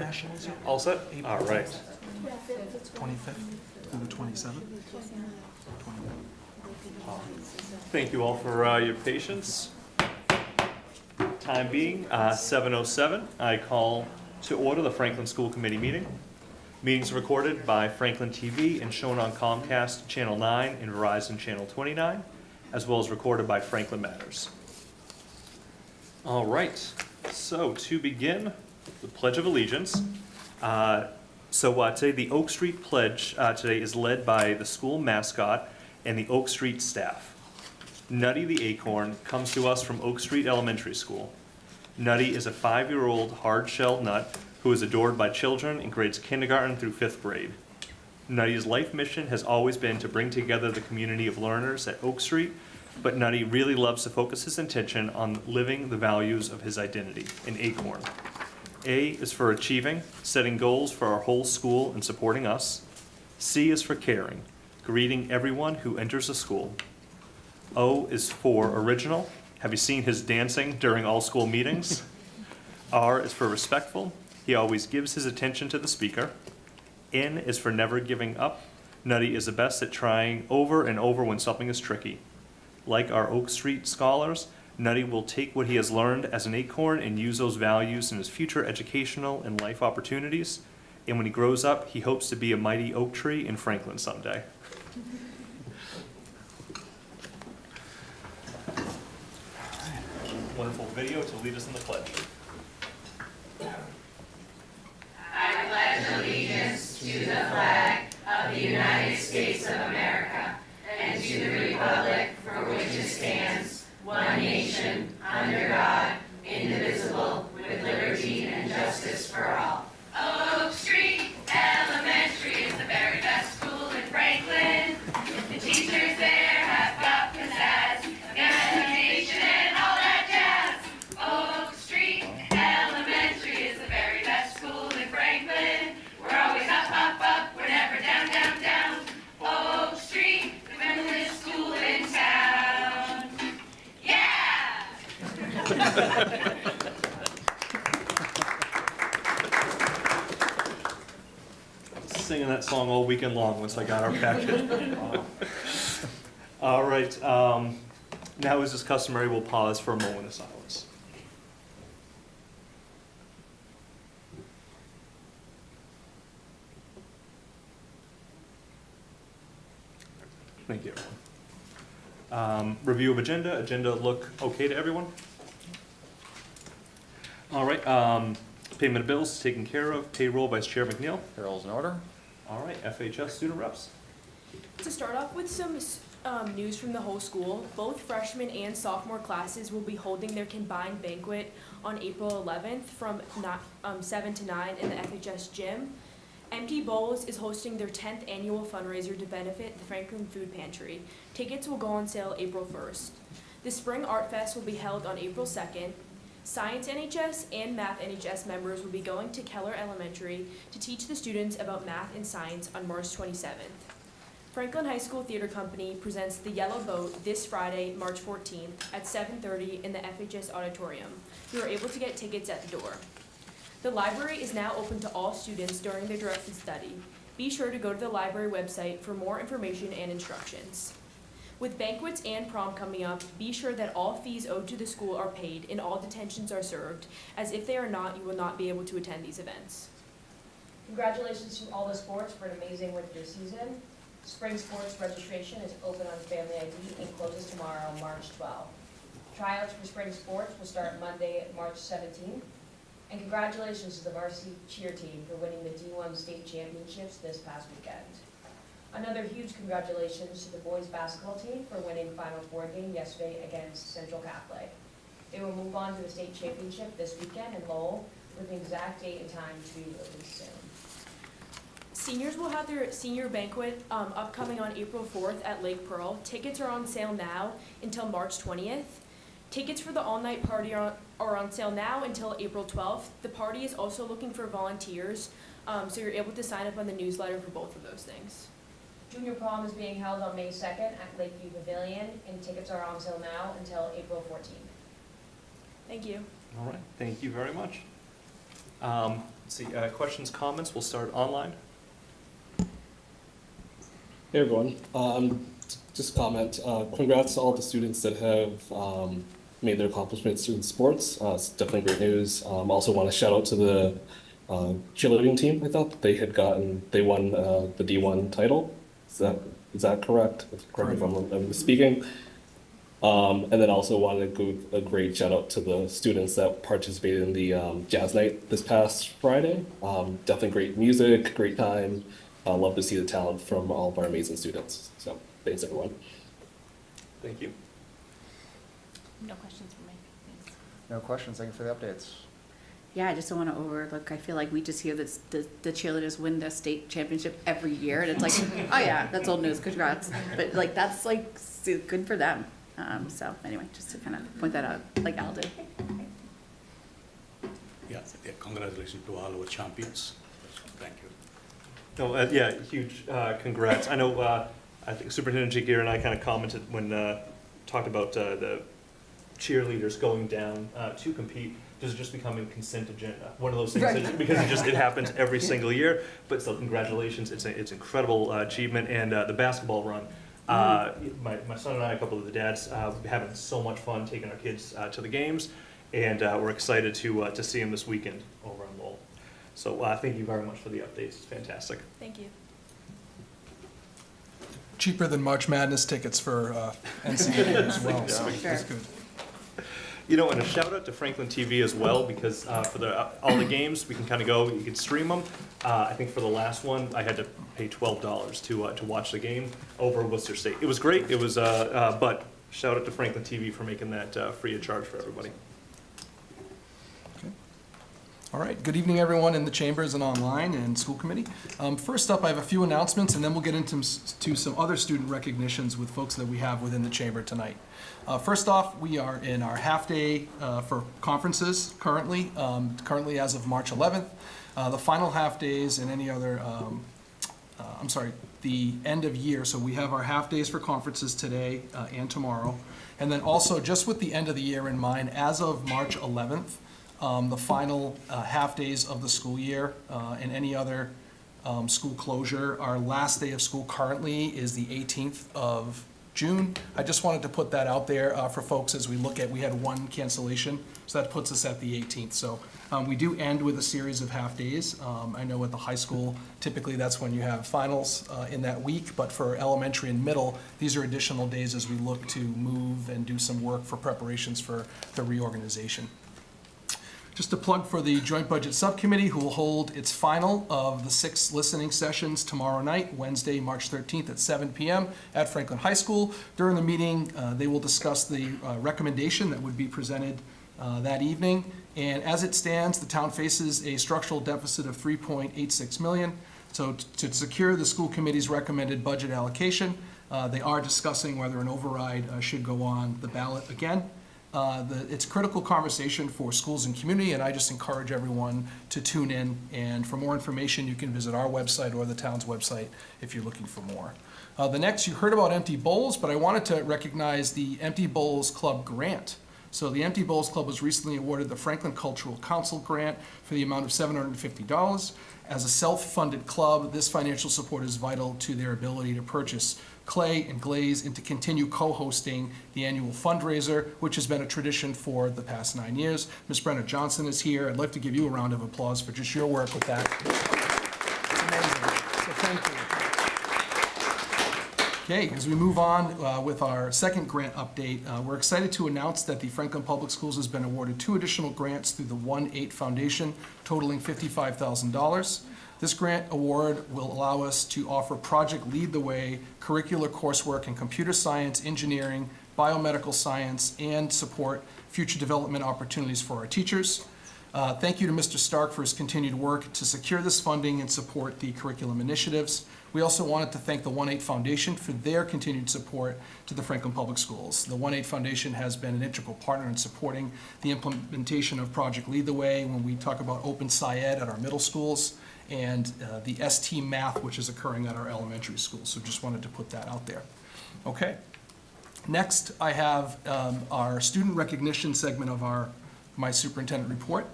nationals yet? All set? April All right. 25th through the 27th? Thank you all for your patience. Time being 7:07, I call to order the Franklin School Committee meeting. Meetings recorded by Franklin TV and shown on Comcast Channel 9 and Verizon Channel 29, as well as recorded by Franklin Matters. All right, so to begin, the Pledge of Allegiance. Today the Oak Street Pledge today is led by the school mascot and the Oak Street staff. Nutty the Acorn comes to us from Oak Street Elementary School. Nutty is a 5-year-old hard-shelled nut who is adored by children in grades kindergarten through 5th grade. Nutty's life mission has always been to bring together the community of learners at Oak Street, but Nutty really loves to focus his attention on living the values of his identity, an acorn. A is for achieving, setting goals for our whole school and supporting us. C is for caring, greeting everyone who enters the school. O is for original. Have you seen his dancing during all school meetings? R is for respectful. He always gives his attention to the speaker. N is for never giving up. Nutty is the best at trying over and over when something is tricky. Like our Oak Street scholars, Nutty will take what he has learned as an acorn and use those values in his future educational and life opportunities. And when he grows up, he hopes to be a mighty oak tree in Franklin someday. Wonderful video to lead us in the pledge. I pledge allegiance to the flag of the United States of America and to the republic for which it stands, one nation, under God, indivisible, with liberty and justice for all. Oak Street Elementary is the very best school in Franklin. The teachers there have got pizzazz, education, and all that jazz. Oak Street Elementary is the very best school in Franklin. We're always up, up, up, we're never down, down, down. Oak Street, the friendliest school in town. Yeah! Singing that song all weekend long once I got our packet. All right, now as is customary, we'll pause for a moment of silence. Thank you, everyone. Review of agenda. Agenda look okay to everyone? All right, payment of bills taken care of. Payroll, Vice Chair McNeil. Payroll's in order. All right, FHS student reps. To start off with some news from the whole school, both freshman and sophomore classes will be holding their combined banquet on April 11th from 7 to 9 in the FHS gym. Empty Bowls is hosting their 10th annual fundraiser to benefit the Franklin Food Pantry. Tickets will go on sale April 1st. The Spring Art Fest will be held on April 2nd. Science NHS and Math NHS members will be going to Keller Elementary to teach the students about math and science on March 27th. Franklin High School Theater Company presents The Yellow Boat this Friday, March 14th at 7:30 in the FHS auditorium. You are able to get tickets at the door. The library is now open to all students during their directed study. Be sure to go to the library website for more information and instructions. With banquets and prom coming up, be sure that all fees owed to the school are paid and all detentions are served, as if they are not, you will not be able to attend these events. Congratulations to all the sports for an amazing winter season. Spring sports registration is open on Family ID and closes tomorrow, March 12th. Tryouts for spring sports will start Monday, March 17th. And congratulations to the varsity cheer team for winning the D1 state championships this past weekend. Another huge congratulations to the boys basketball team for winning Final Four game yesterday against Central Catholic. They will move on to the state championship this weekend in Lowell, with the exact date and time to be released soon. Seniors will have their senior banquet upcoming on April 4th at Lake Pearl. Tickets are on sale now until March 20th. Tickets for the all-night party are on sale now until April 12th. The party is also looking for volunteers, so you're able to sign up on the newsletter for both of those things. Junior prom is being held on May 2nd at Lakeview Pavilion, and tickets are on sale now until April 14th. Thank you. All right, thank you very much. Let's see, questions, comments? We'll start online. Hey everyone, just a comment. Congrats to all the students that have made their accomplishments in sports. It's definitely great news. Also want to shout out to the cheerleading team. I thought they won the D1 title. Is that correct? Correct me if I'm misspeaking. And then also wanted to give a great shout out to the students that participated in the jazz night this past Friday. Definitely great music, great time. I love to see the talent from all of our amazing students. So thanks everyone. Thank you. No questions for me. Thanks. No questions. Thank you for the updates. Yeah, I just don't want to overlook. I feel like we just hear that the cheerleaders win the state championship every year, and it's like, oh yeah, that's old news. Congrats. But like that's like good for them. So anyway, just to kind of point that out, like Al did. Yeah, congratulations to all our champions. Thank you. No, yeah, huge congrats. I know, I think Superintendent Jagir and I kind of commented when talked about the cheerleaders going down to compete. Does it just become a consent agenda? One of those things, Right. because it happens every single year. But still, congratulations! It's incredible achievement, and the basketball run. My son and I, a couple of the dads, having so much fun taking our kids to the games, and we're excited to see them this weekend over on Lowell. So thank you very much for the updates. It's fantastic. Thank you. Cheaper than March Madness tickets for NCAA as well, so Sure. that's good. You know, and a shout out to Franklin TV as well, because for all the games, we can kind of go, you can stream them. I think for the last one, I had to pay $12 to watch the game over Worcester State. It was great, it was, but shout out to Franklin TV for making that free of charge for everybody. All right, good evening, everyone in the chambers and online and school committee. First up, I have a few announcements, and then we'll get into some other student recognitions with folks that we have within the chamber tonight. First off, we are in our half-day for conferences currently, as of March 11th. The final half-days and any other, the end of year, so we have our half-days for conferences today and tomorrow. And then also, just with the end of the year in mind, as of March 11th, the final half-days of the school year and any other school closure. Our last day of school currently is the 18th of June. I just wanted to put that out there for folks as we look at, we had one cancellation, so that puts us at the 18th. So we do end with a series of half-days. I know at the high school, typically that's when you have finals in that week, but for elementary and middle, these are additional days as we look to move and do some work for preparations for the reorganization. Just a plug for the Joint Budget Subcommittee, who will hold its final of the 6 listening sessions tomorrow night, Wednesday, March 13th at 7 p.m. at Franklin High School. During the meeting, they will discuss the recommendation that would be presented that evening. And as it stands, the town faces a structural deficit of $3.86 million. So to secure the school committee's recommended budget allocation, they are discussing whether an override should go on the ballot again. It's a critical conversation for schools and community, and I just encourage everyone to tune in. And for more information, you can visit our website or the town's website if you're looking for more. The next, you heard about Empty Bowls, but I wanted to recognize the Empty Bowls Club grant. So the Empty Bowls Club was recently awarded the Franklin Cultural Council grant for the amount of $750. As a self-funded club, this financial support is vital to their ability to purchase clay and glaze and to continue co-hosting the annual fundraiser, which has been a tradition for the past 9 years. Ms. Brenna Johnson is here. I'd like to give you a round of applause for just your work with that. It's amazing, so thank you. Okay, as we move on with our second grant update, we're excited to announce that the Franklin Public Schools has been awarded 2 additional grants through the 1-8 Foundation, totaling $55,000. This grant award will allow us to offer Project Lead the Way, curricular coursework in computer science, engineering, biomedical science, and support future development opportunities for our teachers. Thank you to Mr. Stark for his continued work to secure this funding and support the curriculum initiatives. We also wanted to thank the 1-8 Foundation for their continued support to the Franklin Public Schools. The 1-8 Foundation has been an integral partner in supporting the implementation of Project Lead the Way when we talk about Open SciEd at our middle schools and the ST Math, which is occurring at our elementary schools. So just wanted to put that out there. Okay. Next, I have our student recognition segment of my superintendent report.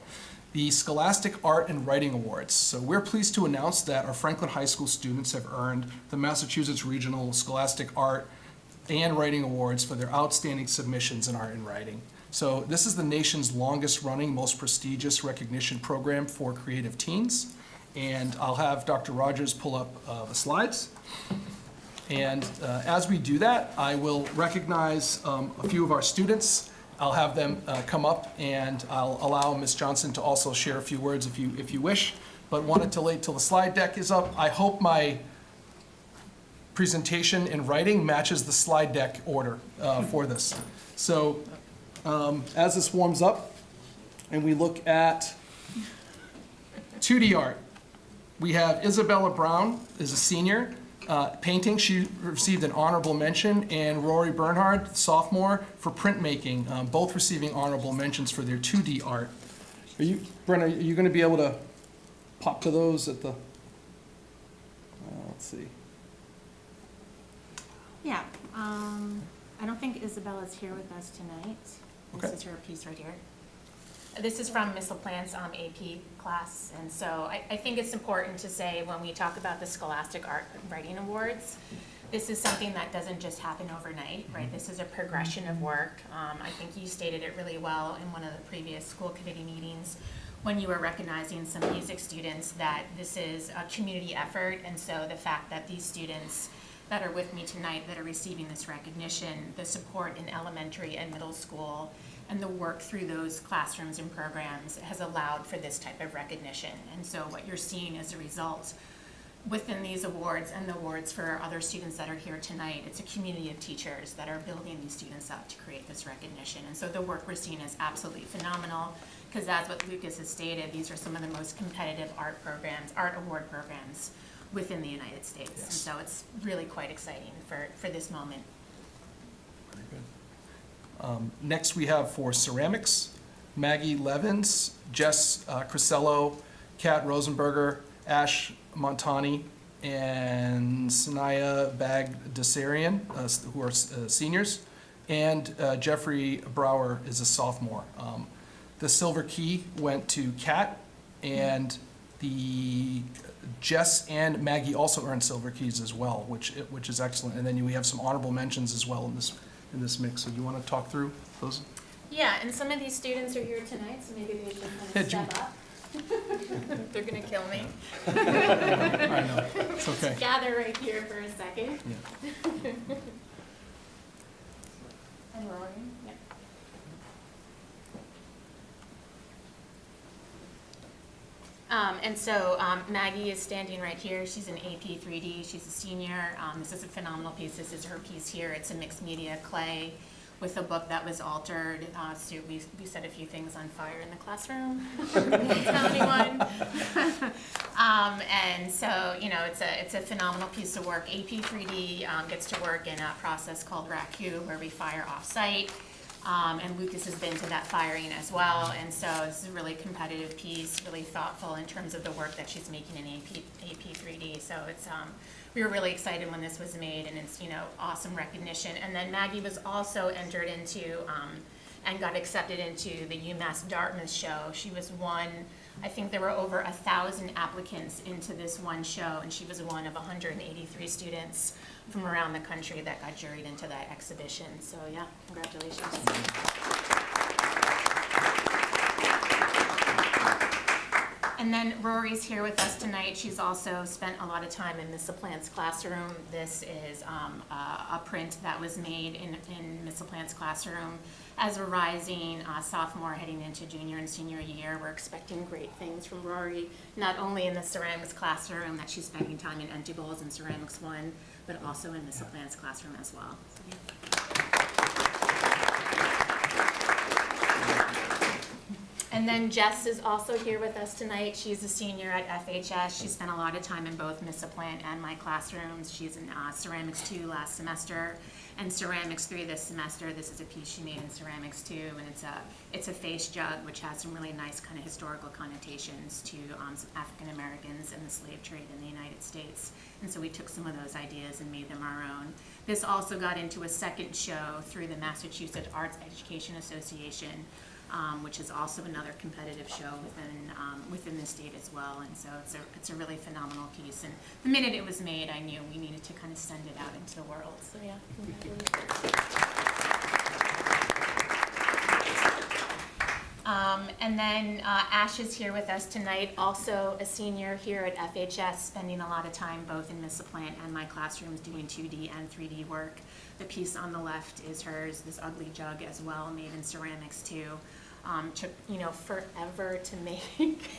the Scholastic Art and Writing Awards. So we're pleased to announce that our Franklin High School students have earned the Massachusetts Regional Scholastic Art and Writing Awards for their outstanding submissions in art and writing. So this is the nation's longest running, most prestigious recognition program for creative teens. And I'll have Dr. Rogers pull up the slides. And as we do that, I will recognize a few of our students. I'll have them come up, and I'll allow Ms. Johnson to also share a few words if you wish, but wanted to wait till the slide deck is up. I hope my presentation in writing matches the slide deck order for this. So as this warms up and we look at 2D art, we have Isabella Brown is a senior. Painting, she received an honorable mention, and Rory Bernhard, sophomore, for printmaking, both receiving honorable mentions for their 2D art. Brenna, are you going to be able to pop to those at the, let's see. Yeah, I don't think Isabella's here with us tonight. Okay. This is her piece right here. This is from Miss LaPlante's AP class, and so I think it's important to say when we talk about the Scholastic Art and Writing Awards, this is something that doesn't just happen overnight, right? This is a progression of work. I think you stated it really well in one of the previous school committee meetings when you were recognizing some music students, that this is a community effort, and so the fact that these students that are with me tonight that are receiving this recognition, the support in elementary and middle school, and the work through those classrooms and programs has allowed for this type of recognition. And so what you're seeing as a result within these awards and the awards for other students that are here tonight, it's a community of teachers that are building these students up to create this recognition. And so the work we're seeing is absolutely phenomenal, because as what Lucas has stated, these are some of the most competitive art programs, art award programs within the United States. Yes. And so it's really quite exciting for this moment. Very good. Next we have for ceramics, Maggie Levins, Jess Crisello, Kat Rosenberger, Ash Montani, and Sanaya Bagdasarian, who are seniors, and Jeffrey Brower is a sophomore. The silver key went to Kat, and the Jess and Maggie also earned silver keys as well, which is excellent. And then we have some honorable mentions as well in this mix. So you want to talk through those? Yeah, and some of these students are here tonight, so maybe they should kind Yeah, of step up. They're gonna kill me. I know, it's okay. Gather right here for a second. Yeah. And Rory, yeah. And so Maggie is standing right here. She's an AP 3D. She's a senior. This is a phenomenal piece. This is her piece here. It's a mixed media clay with a book that was altered. So we set a few things on fire in the classroom. Don't tell anyone. And so, you know, it's a phenomenal piece of work. AP 3D gets to work in a process called RACU, where we fire off-site. And Lucas has been to that firing as well, and so this is a really competitive piece, really thoughtful in terms of the work that she's making in AP 3D. So it's we were really excited when this was made, and it's, you know, awesome recognition. And then Maggie was also entered into and got accepted into the UMass Dartmouth show. She was one. I think there were over 1,000 applicants into this one show, and she was one of 183 students from around the country that got juried into that exhibition. So yeah, congratulations. And then Rory's here with us tonight. She's also spent a lot of time in Miss LaPlante's classroom. This is a print that was made in Miss LaPlante's classroom. As a rising sophomore heading into junior and senior year, we're expecting great things from Rory, not only in the ceramics classroom that she's spending time in empty bowls and ceramics 1, but also in Miss LaPlante's classroom as well. So, yeah. And then Jess is also here with us tonight. She's a senior at FHS. She spent a lot of time in both Miss LaPlante and my classrooms. She's in Ceramics 2 last semester and Ceramics 3 this semester. This is a piece she made in Ceramics 2, and it's a face jug, which has some really nice kind of historical connotations to some African Americans and the slave trade in the United States. And so we took some of those ideas and made them our own. This also got into a second show through the Massachusetts Arts Education Association, which is also another competitive show within the state as well. And so it's a really phenomenal piece. And the minute it was made, I knew we needed to kind of send it out into the world. So yeah, congratulations. And then Ash is here with us tonight, also a senior here at FHS, spending a lot of time both in Miss LaPlante and my classrooms doing 2D and 3D work. The piece on the left is hers, this ugly jug as well, made in ceramics too. Took, forever to make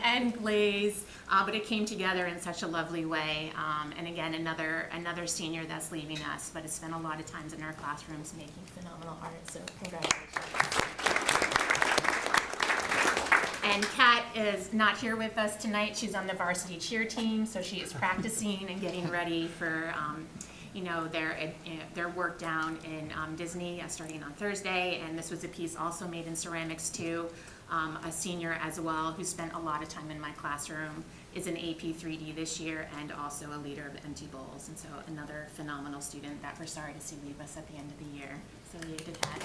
and glaze, but it came together in such a lovely way. And again, another senior that's leaving us, but has spent a lot of times in our classrooms making phenomenal art, so congratulations. And Kat is not here with us tonight. She's on the varsity cheer team, so she is practicing and getting ready for their work down in Disney starting on Thursday. And this was a piece also made in ceramics too. A senior as well who spent a lot of time in my classroom, is an AP 3D this year and also a leader of Empty Bowls. And so another phenomenal student that we're sorry to see leave us at the end of the year. So yay to Kat.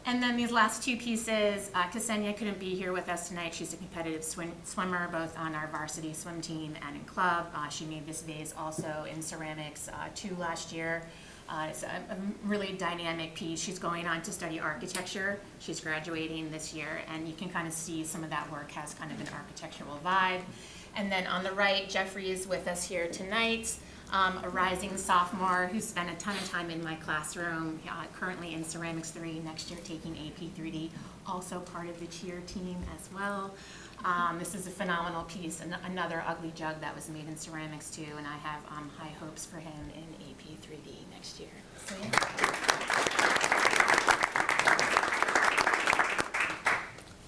And then these last two pieces, Ksenia couldn't be here with us tonight. She's a competitive swimmer, both on our varsity swim team and in club. She made this vase also in ceramics too last year. It's a really dynamic piece. She's going on to study architecture. She's graduating this year, and you can kind of see some of that work has kind of an architectural vibe. And then on the right, Jeffrey is with us here tonight. A rising sophomore who spent a ton of time in my classroom, currently in Ceramics 3, next year taking AP 3D, also part of the cheer team as well. This is a phenomenal piece, another ugly jug that was made in ceramics too, and I have high hopes for him in AP 3D next year. So, yeah.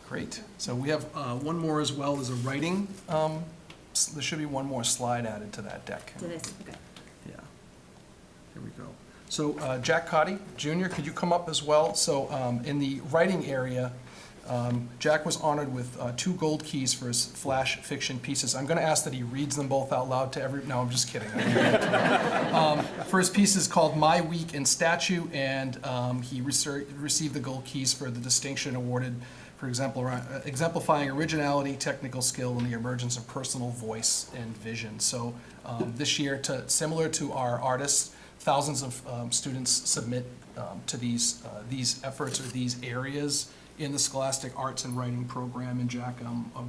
Great. So we have one more as well as a writing. There should be one more slide added to that deck. To this, okay. Yeah. Here we go. So Jack Cotty, Jr., could you come up as well? So in the writing area, Jack was honored with 2 gold keys for his flash fiction pieces. I'm going to ask that he reads them both out loud to every... No, I'm just kidding. For his pieces called My Week in Statue, and he received the gold keys for the distinction awarded for exemplifying originality, technical skill, and the emergence of personal voice and vision. So this year, similar to our artists, thousands of students submit to these efforts or these areas in the Scholastic Arts and Writing program, and Jack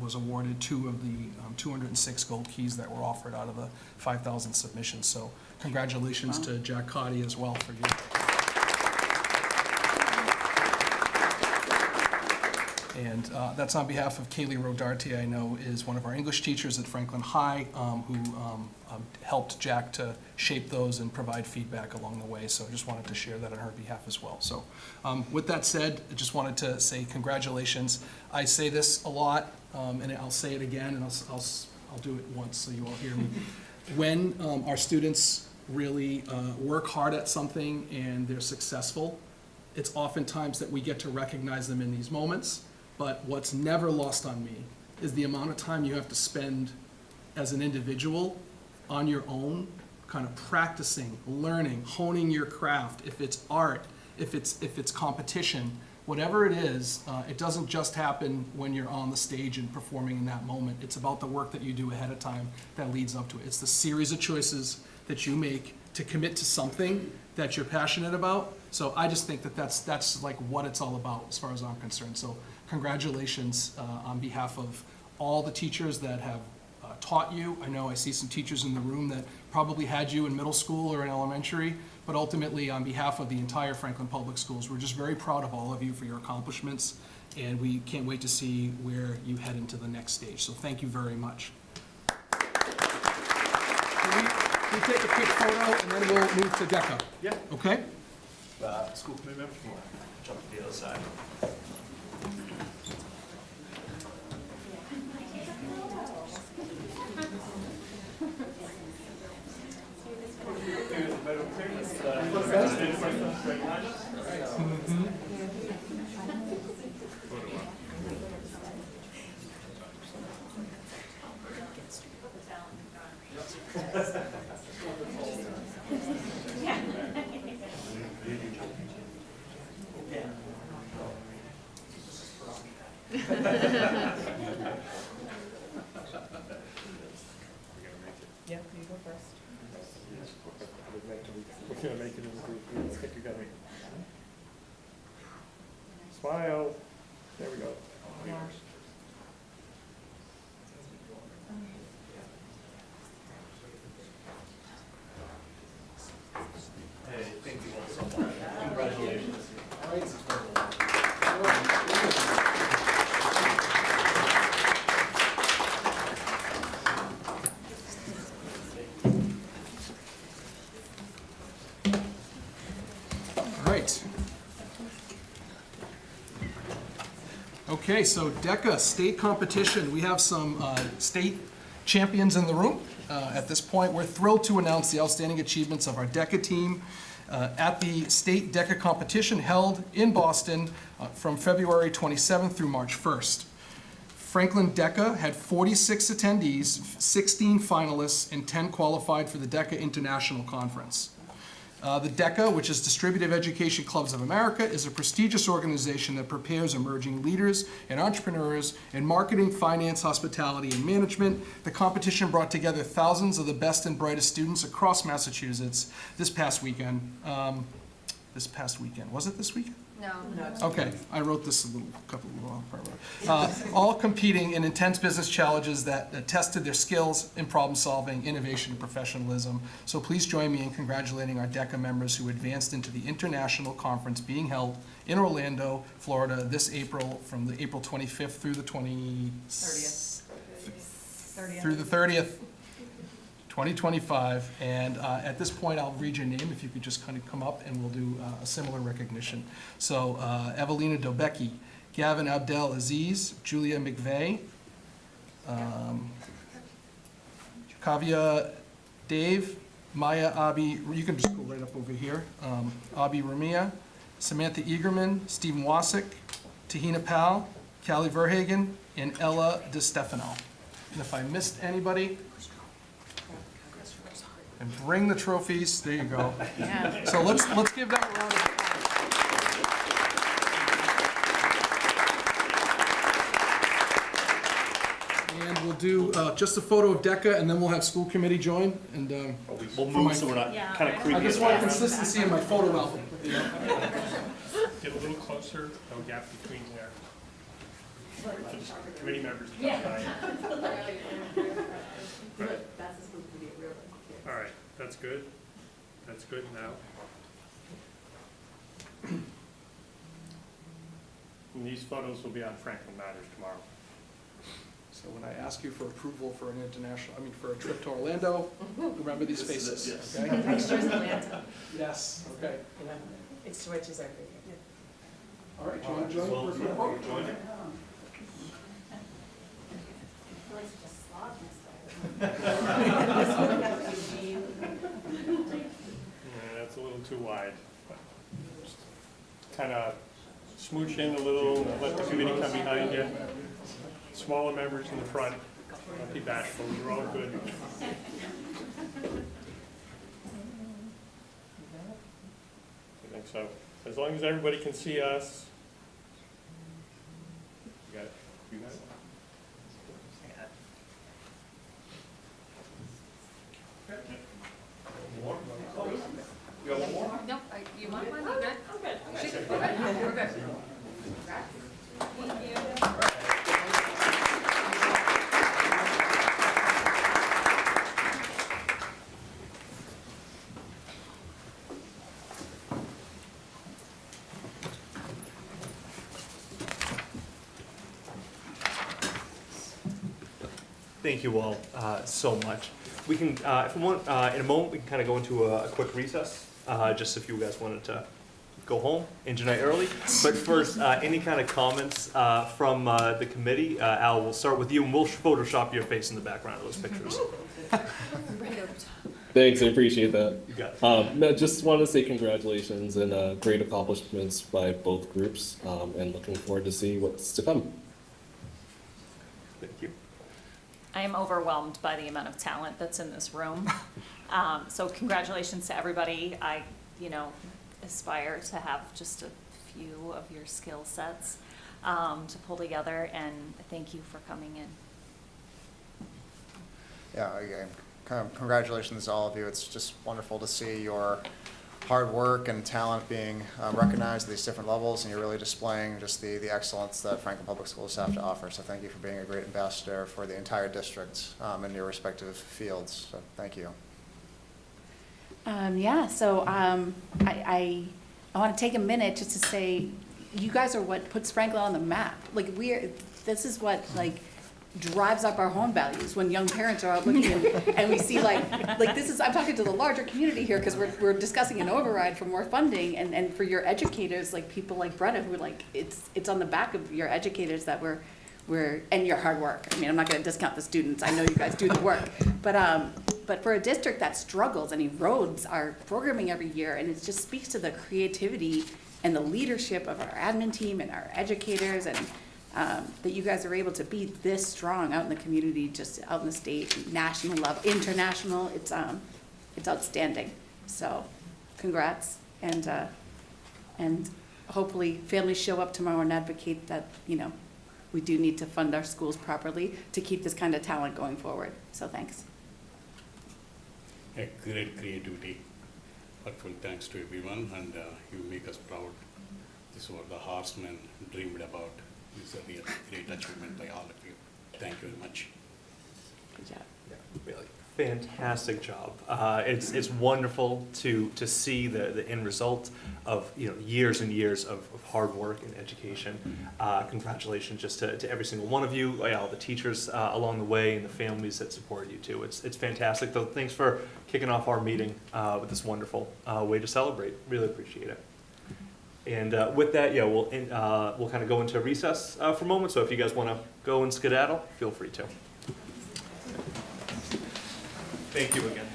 was awarded 2 of the 206 gold keys that were offered out of the 5,000 submissions. So congratulations to Jack Cotty as well for you. And that's on behalf of Kaylee Rodarte, I know is one of our English teachers at Franklin High, who helped Jack to shape those and provide feedback along the way. So I just wanted to share that on her behalf as well. So with that said, I just wanted to say congratulations. I say this a lot, and I'll say it again, and I'll do it once so you all hear me. When our students really work hard at something and they're successful, it's oftentimes that we get to recognize them in these moments. But what's never lost on me is the amount of time you have to spend as an individual on your own, kind of practicing, learning, honing your craft. If it's art, if it's competition, whatever it is, it doesn't just happen when you're on the stage and performing in that moment. It's about the work that you do ahead of time that leads up to it. It's the series of choices that you make to commit to something that you're passionate about. So I just think that that's like what it's all about as far as I'm concerned. So congratulations on behalf of all the teachers that have taught you. I know I see some teachers in the room that probably had you in middle school or in elementary, but ultimately on behalf of the entire Franklin Public Schools, we're just very proud of all of you for your accomplishments, and we can't wait to see where you head into the next stage. So thank you very much. Can we take a quick photo and then we'll move to DECA? Yeah. Okay? School committee members, jump to the other side. Okay, so DECA state competition, we have some state champions in the room. At this point, we're thrilled to announce the outstanding achievements of our DECA team at the state DECA competition held in Boston from February 27th through March 1st. Franklin DECA had 46 attendees, 16 finalists, and 10 qualified for the DECA International Conference. The DECA, which is Distributive Education Clubs of America, is a prestigious organization that prepares emerging leaders and entrepreneurs in marketing, finance, hospitality, and management. The competition brought together thousands of the best and brightest students across Massachusetts this past weekend. Was it this weekend? No. Okay, I wrote this couple of long part. All competing in intense business challenges that tested their skills in problem solving, innovation, and professionalism. So please join me in congratulating our DECA members who advanced into the international conference being held in Orlando, Florida this April, from the April 25th through the 30th. Through the 30th. 2025, and at this point, I'll read your name, if you could just kind of come up, and we'll do a similar recognition. So, Evelina Dobecki, Gavin Abdel Aziz, Julia McVeigh, Kavya Dave, Maya Abi, you can just go right up over here, Abi Ramia, Samantha Eagerman, Stephen Wasik, Tahina Pal, Callie Verhagen, and Ella DeStefano. And if I missed anybody, and bring the trophies. There you go. Yeah. So let's give them a round of applause. And we'll do just a photo of DECA, and then we'll have school committee join. And We'll move so we're not kind of creepy. I just want consistency in my photo album. You know? Get a little closer, no gap between there. Committee members. All right, that's good. That's good now. And these photos will be on Franklin Matters tomorrow. So when I ask you for approval for for a trip to Orlando, remember these faces. Yes. Okay? Next year's Atlanta. Yes. Okay. It switches every year. All right. Do you want to join for a photo? Yeah, that's a little too wide. Kind of smooch in a little, let the committee come behind you. Smaller members in the front, don't be bashful, you're all good. I think so. As long as everybody can see us. You got it? You got it? You got one more? Nope, you want one? You good? I'm good. We're good. Thank you. Thank you all so much. We can, if we want, in a moment, we can kind of go into a quick recess, just if you guys wanted to go home, end your night early. But first, any kind of comments from the committee? Al, we'll start with you, and we'll Photoshop your face in the background of those pictures. Thanks, I appreciate that. You got it. No, just want to say congratulations and great accomplishments by both groups, and looking forward to see what's to come. Thank you. I am overwhelmed by the amount of talent that's in this room. So congratulations to everybody. I, aspire to have just a few of your skill sets to pull together, and thank you for coming in. Yeah, again, congratulations to all of you. It's just wonderful to see your hard work and talent being recognized at these different levels, and you're really displaying just the excellence that Franklin Public Schools have to offer. So thank you for being a great ambassador for the entire district in your respective fields. So thank you. I want to take a minute just to say, you guys are what puts Franklin on the map. This is what, drives up our home values when young parents are out looking and we see like this is, I'm talking to the larger community here because we're discussing an override for more funding and for your educators, like people like Bretta who are like, it's on the back of your educators that we're and your hard work. I mean, I'm not gonna discount the students. I know you guys do the work. But for a district that struggles and erodes our programming every year, and it just speaks to the creativity and the leadership of our admin team and our educators, and that you guys are able to be this strong out in the community, just out in the state, national level, international. It's outstanding. So, congrats, and hopefully families show up tomorrow and advocate that, you know, we do need to fund our schools properly to keep this kind of talent going forward. So thanks. A great creativity. Heartfelt thanks to everyone, and you make us proud. This is what the horsemen dreamed about. This is a real great achievement by all of you. Thank you very much. Good job. Yeah, really fantastic job. It's wonderful to see the end result of years and years of hard work and education. Congratulations just to every single one of you, all the teachers along the way, and the families that support you too. It's fantastic. So thanks for kicking off our meeting with this wonderful way to celebrate. Really appreciate it. And with that, yeah, we'll kind of go into recess for a moment. So if you guys want to go and skedaddle, feel free to. Thank you again.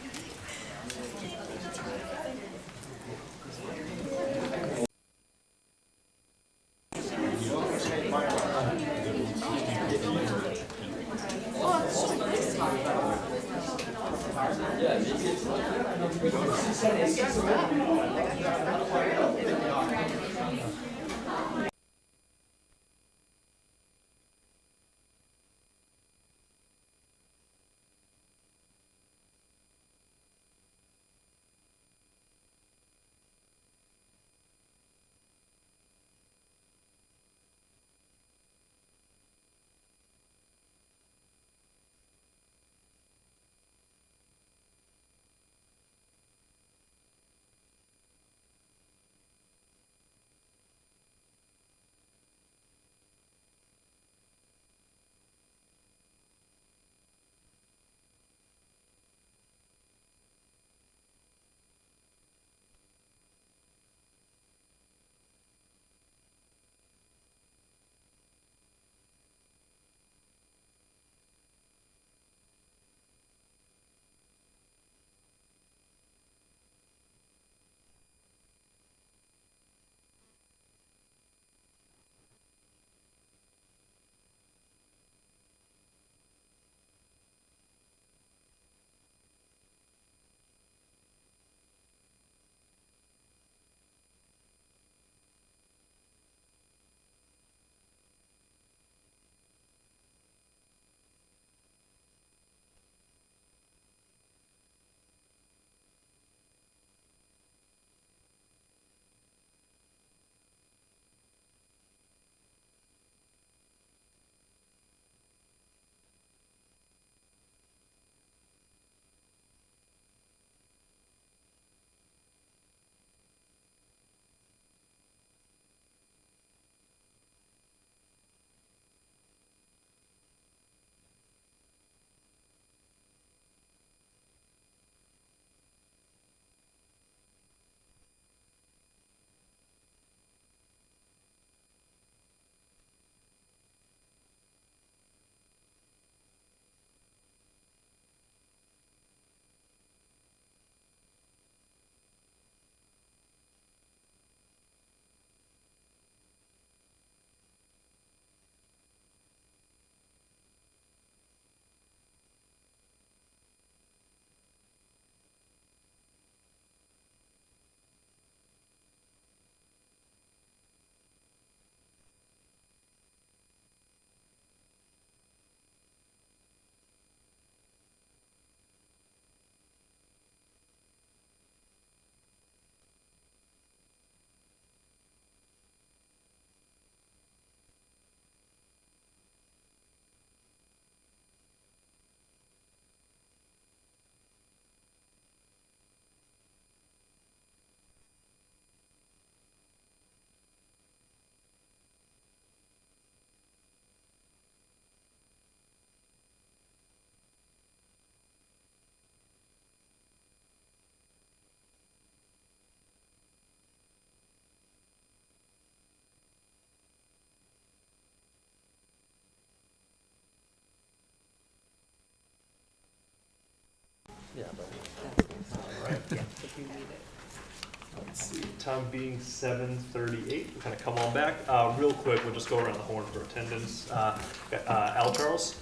Let's see, time being 7:38, we'll kind of come on back. Real quick, we'll just go around the horn for attendance. Got, Al Charles,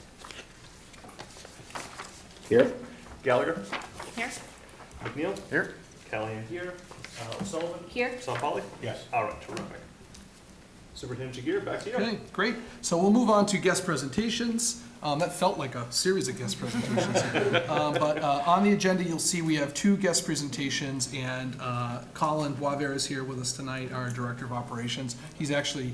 Here. Gallagher, Here? McNeil, Here. Callahan here, O'Sullivan, Here? Sonpali. Yes. All right, terrific. Superintendent Jagir, back to you. Okay, great. So we'll move on to guest presentations. That felt like a series of guest presentations. But on the agenda, you'll see we have 2 guest presentations, and Colin Boisvert is here with us tonight, our Director of Operations. He's actually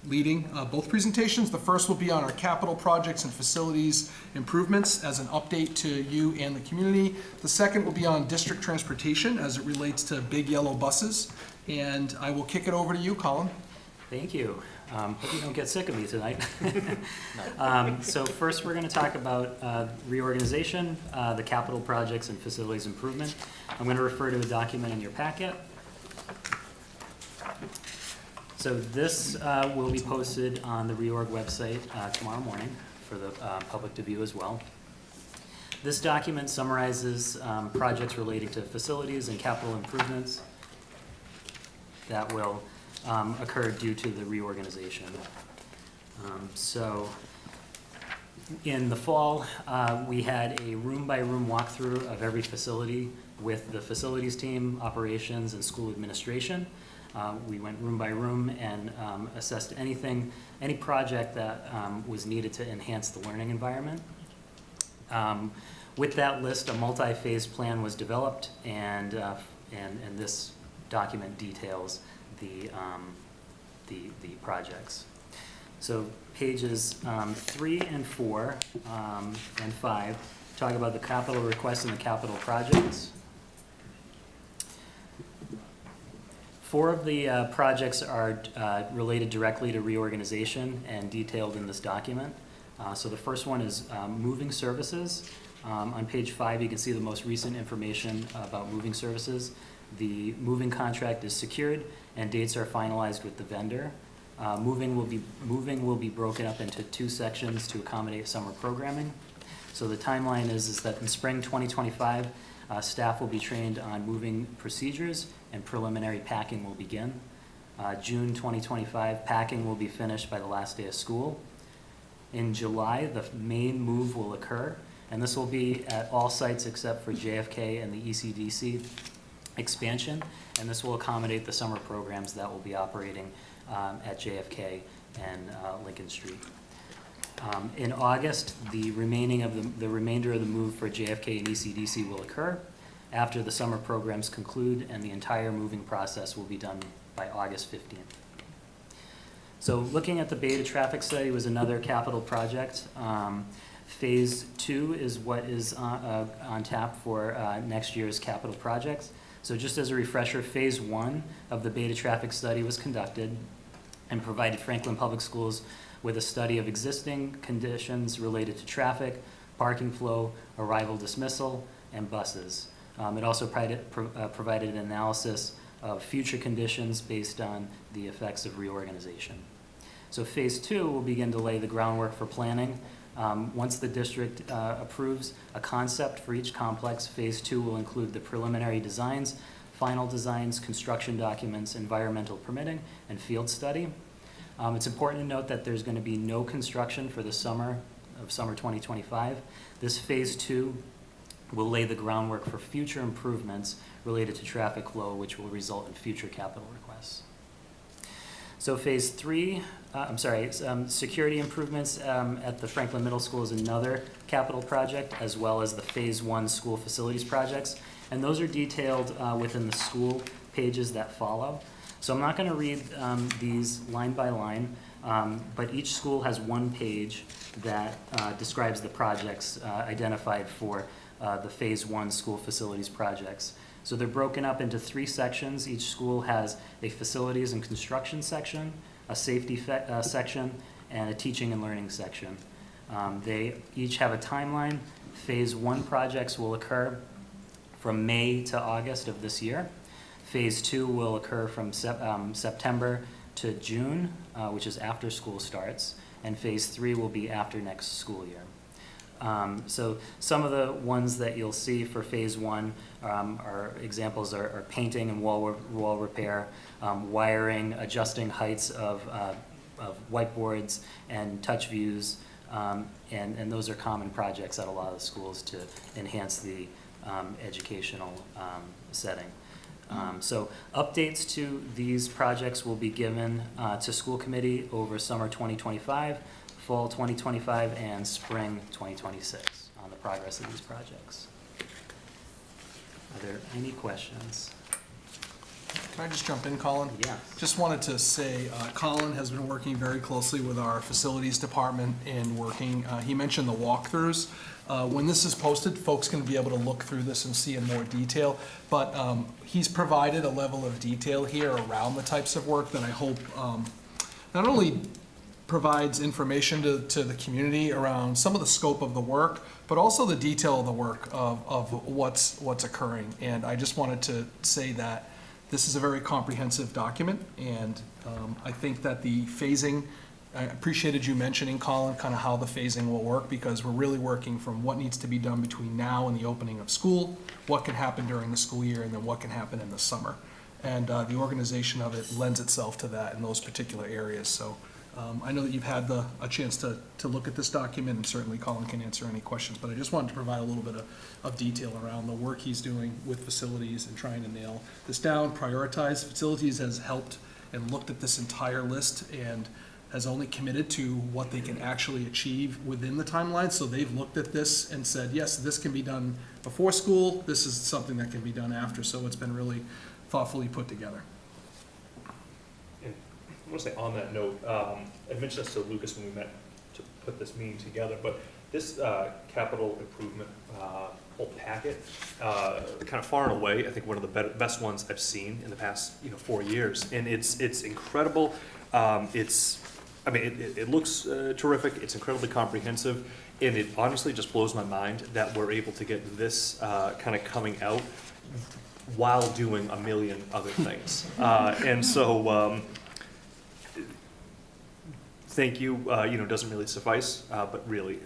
leading both presentations. The first will be on our capital projects and facilities improvements as an update to you and the community. The second will be on district transportation as it relates to big yellow buses. And I will kick it over to you, Colin. Thank you. Hope you don't get sick of me tonight. So first, we're going to talk about reorganization, the capital projects and facilities improvement. I'm going to refer to a document in your packet. So this will be posted on the reorg website tomorrow morning for the public to view as well. This document summarizes projects relating to facilities and capital improvements that will occur due to the reorganization. So in the fall, we had a room-by-room walkthrough of every facility with the facilities team, operations, and school administration. We went room by room and assessed any project that was needed to enhance the learning environment. With that list, a multi-phase plan was developed, and this document details the projects. So pages 3 and 4 and 5 talk about the capital requests and the capital projects. 4 of the projects are related directly to reorganization and detailed in this document. So the first one is moving services. On page 5, you can see the most recent information about moving services. The moving contract is secured and dates are finalized with the vendor. Moving will be broken up into 2 sections to accommodate summer programming. So the timeline is that in spring 2025, staff will be trained on moving procedures and preliminary packing will begin. June 2025, packing will be finished by the last day of school. In July, the main move will occur, and this will be at all sites except for JFK and the ECDC expansion, and this will accommodate the summer programs that will be operating at JFK and Lincoln Street. In August, the remainder of the move for JFK and ECDC will occur after the summer programs conclude, and the entire moving process will be done by August 15th. So looking at the beta traffic study was another capital project. Phase 2 is what is on tap for next year's capital projects. So just as a refresher, phase 1 of the beta traffic study was conducted and provided Franklin Public Schools with a study of existing conditions related to traffic, parking flow, arrival dismissal, and buses. It also provided an analysis of future conditions based on the effects of reorganization. So phase 2 will begin to lay the groundwork for planning. Once the district approves a concept for each complex, phase 2 will include the preliminary designs, final designs, construction documents, environmental permitting, and field study. It's important to note that there's going to be no construction for the summer 2025. This phase 2 will lay the groundwork for future improvements related to traffic flow, which will result in future capital requests. So phase 3, security improvements at the Franklin Middle School is another capital project, as well as the phase 1 school facilities projects. And those are detailed within the school pages that follow. So I'm not going to read these line by line, but each school has one page that describes the projects identified for the phase 1 school facilities projects. So they're broken up into 3 sections. Each school has a facilities and construction section, a safety section, and a teaching and learning section. They each have a timeline. Phase 1 projects will occur from May to August of this year. Phase 2 will occur from September to June, which is after school starts, and phase 3 will be after next school year. So some of the ones that you'll see for phase one are examples are painting and wall repair, wiring, adjusting heights of whiteboards and touch views, and those are common projects at a lot of the schools to enhance the educational setting. So updates to these projects will be given to school committee over summer 2025, fall 2025, and spring 2026 on the progress of these projects. Are there any questions? Can I just jump in, Colin? Yeah. Just wanted to say, Colin has been working very closely with our facilities department and working, he mentioned the walkthroughs. When this is posted, folks can be able to look through this and see in more detail, but he's provided a level of detail here around the types of work that I hope not only provides information to the community around some of the scope of the work, but also the detail of the work of what's occurring. And I just wanted to say that this is a very comprehensive document, and I think that the phasing, I appreciated you mentioning, Colin, kind of how the phasing will work, because we're really working from what needs to be done between now and the opening of school, what can happen during the school year, and then what can happen in the summer. And the organization of it lends itself to that in those particular areas. So I know that you've had a chance to look at this document, and certainly Colin can answer any questions, but I just wanted to provide a little bit of detail around the work he's doing with facilities and trying to nail this down, prioritize. Facilities has helped and looked at this entire list and has only committed to what they can actually achieve within the timeline. So they've looked at this and said, yes, this can be done before school, this is something that can be done after. So it's been really thoughtfully put together. And I want to say on that note, I mentioned this to Lucas when we met to put this meeting together, but this capital improvement whole packet, kind of far and away, I think one of the best ones I've seen in the past 4 years, and it's incredible. It looks terrific. It's incredibly comprehensive, and it honestly just blows my mind that we're able to get this kind of coming out while doing a million other things. And so, thank you. Doesn't really suffice, but really,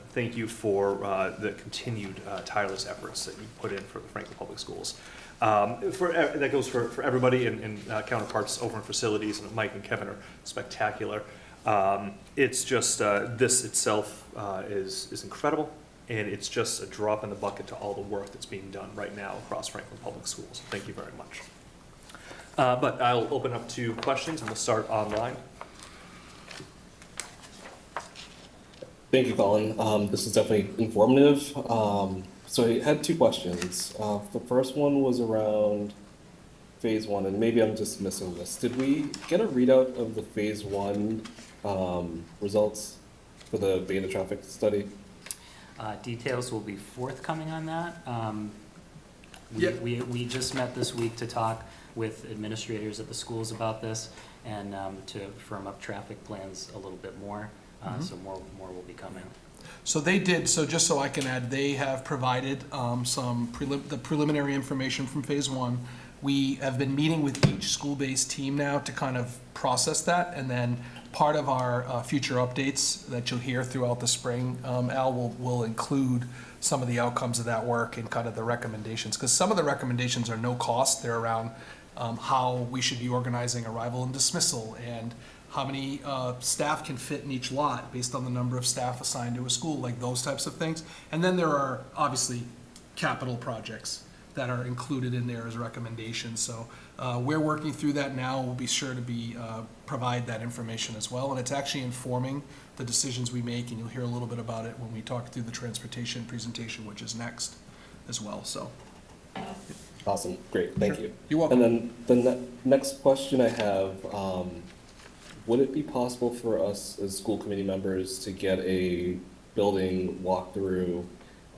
thank you for the continued tireless efforts that you put in for the Franklin Public Schools. That goes for everybody, and counterparts over in facilities, and Mike and Kevin are spectacular. It's just, this itself is incredible, and it's just a drop in the bucket to all the work that's being done right now across Franklin Public Schools. Thank you very much. But I'll open up to questions, and we'll start online. Thank you, Colin. This is definitely informative. So I had two questions. The first one was around phase one, and maybe I'm just missing this. Did we get a readout of the phase one results for the beta traffic study? Details will be forthcoming on that. Yep. We just met this week to talk with administrators at the schools about this, and to firm up traffic plans a little bit more. So more will be coming. So they did, so just so I can add, they have provided the preliminary information from phase one. We have been meeting with each school-based team now to kind of process that, and then part of our future updates that you'll hear throughout the spring, Al, will include some of the outcomes of that work and kind of the recommendations, because some of the recommendations are no cost. They're around how we should be organizing arrival and dismissal, and how many staff can fit in each lot based on the number of staff assigned to a school, like those types of things. And then there are obviously capital projects that are included in there as recommendations. So we're working through that now. We'll be sure to provide that information as well. And it's actually informing the decisions we make, and you'll hear a little bit about it when we talk through the transportation presentation, which is next as well. So. Awesome, great, thank you. You're welcome. And then the next question I have, would it be possible for us as school committee members to get a building walkthrough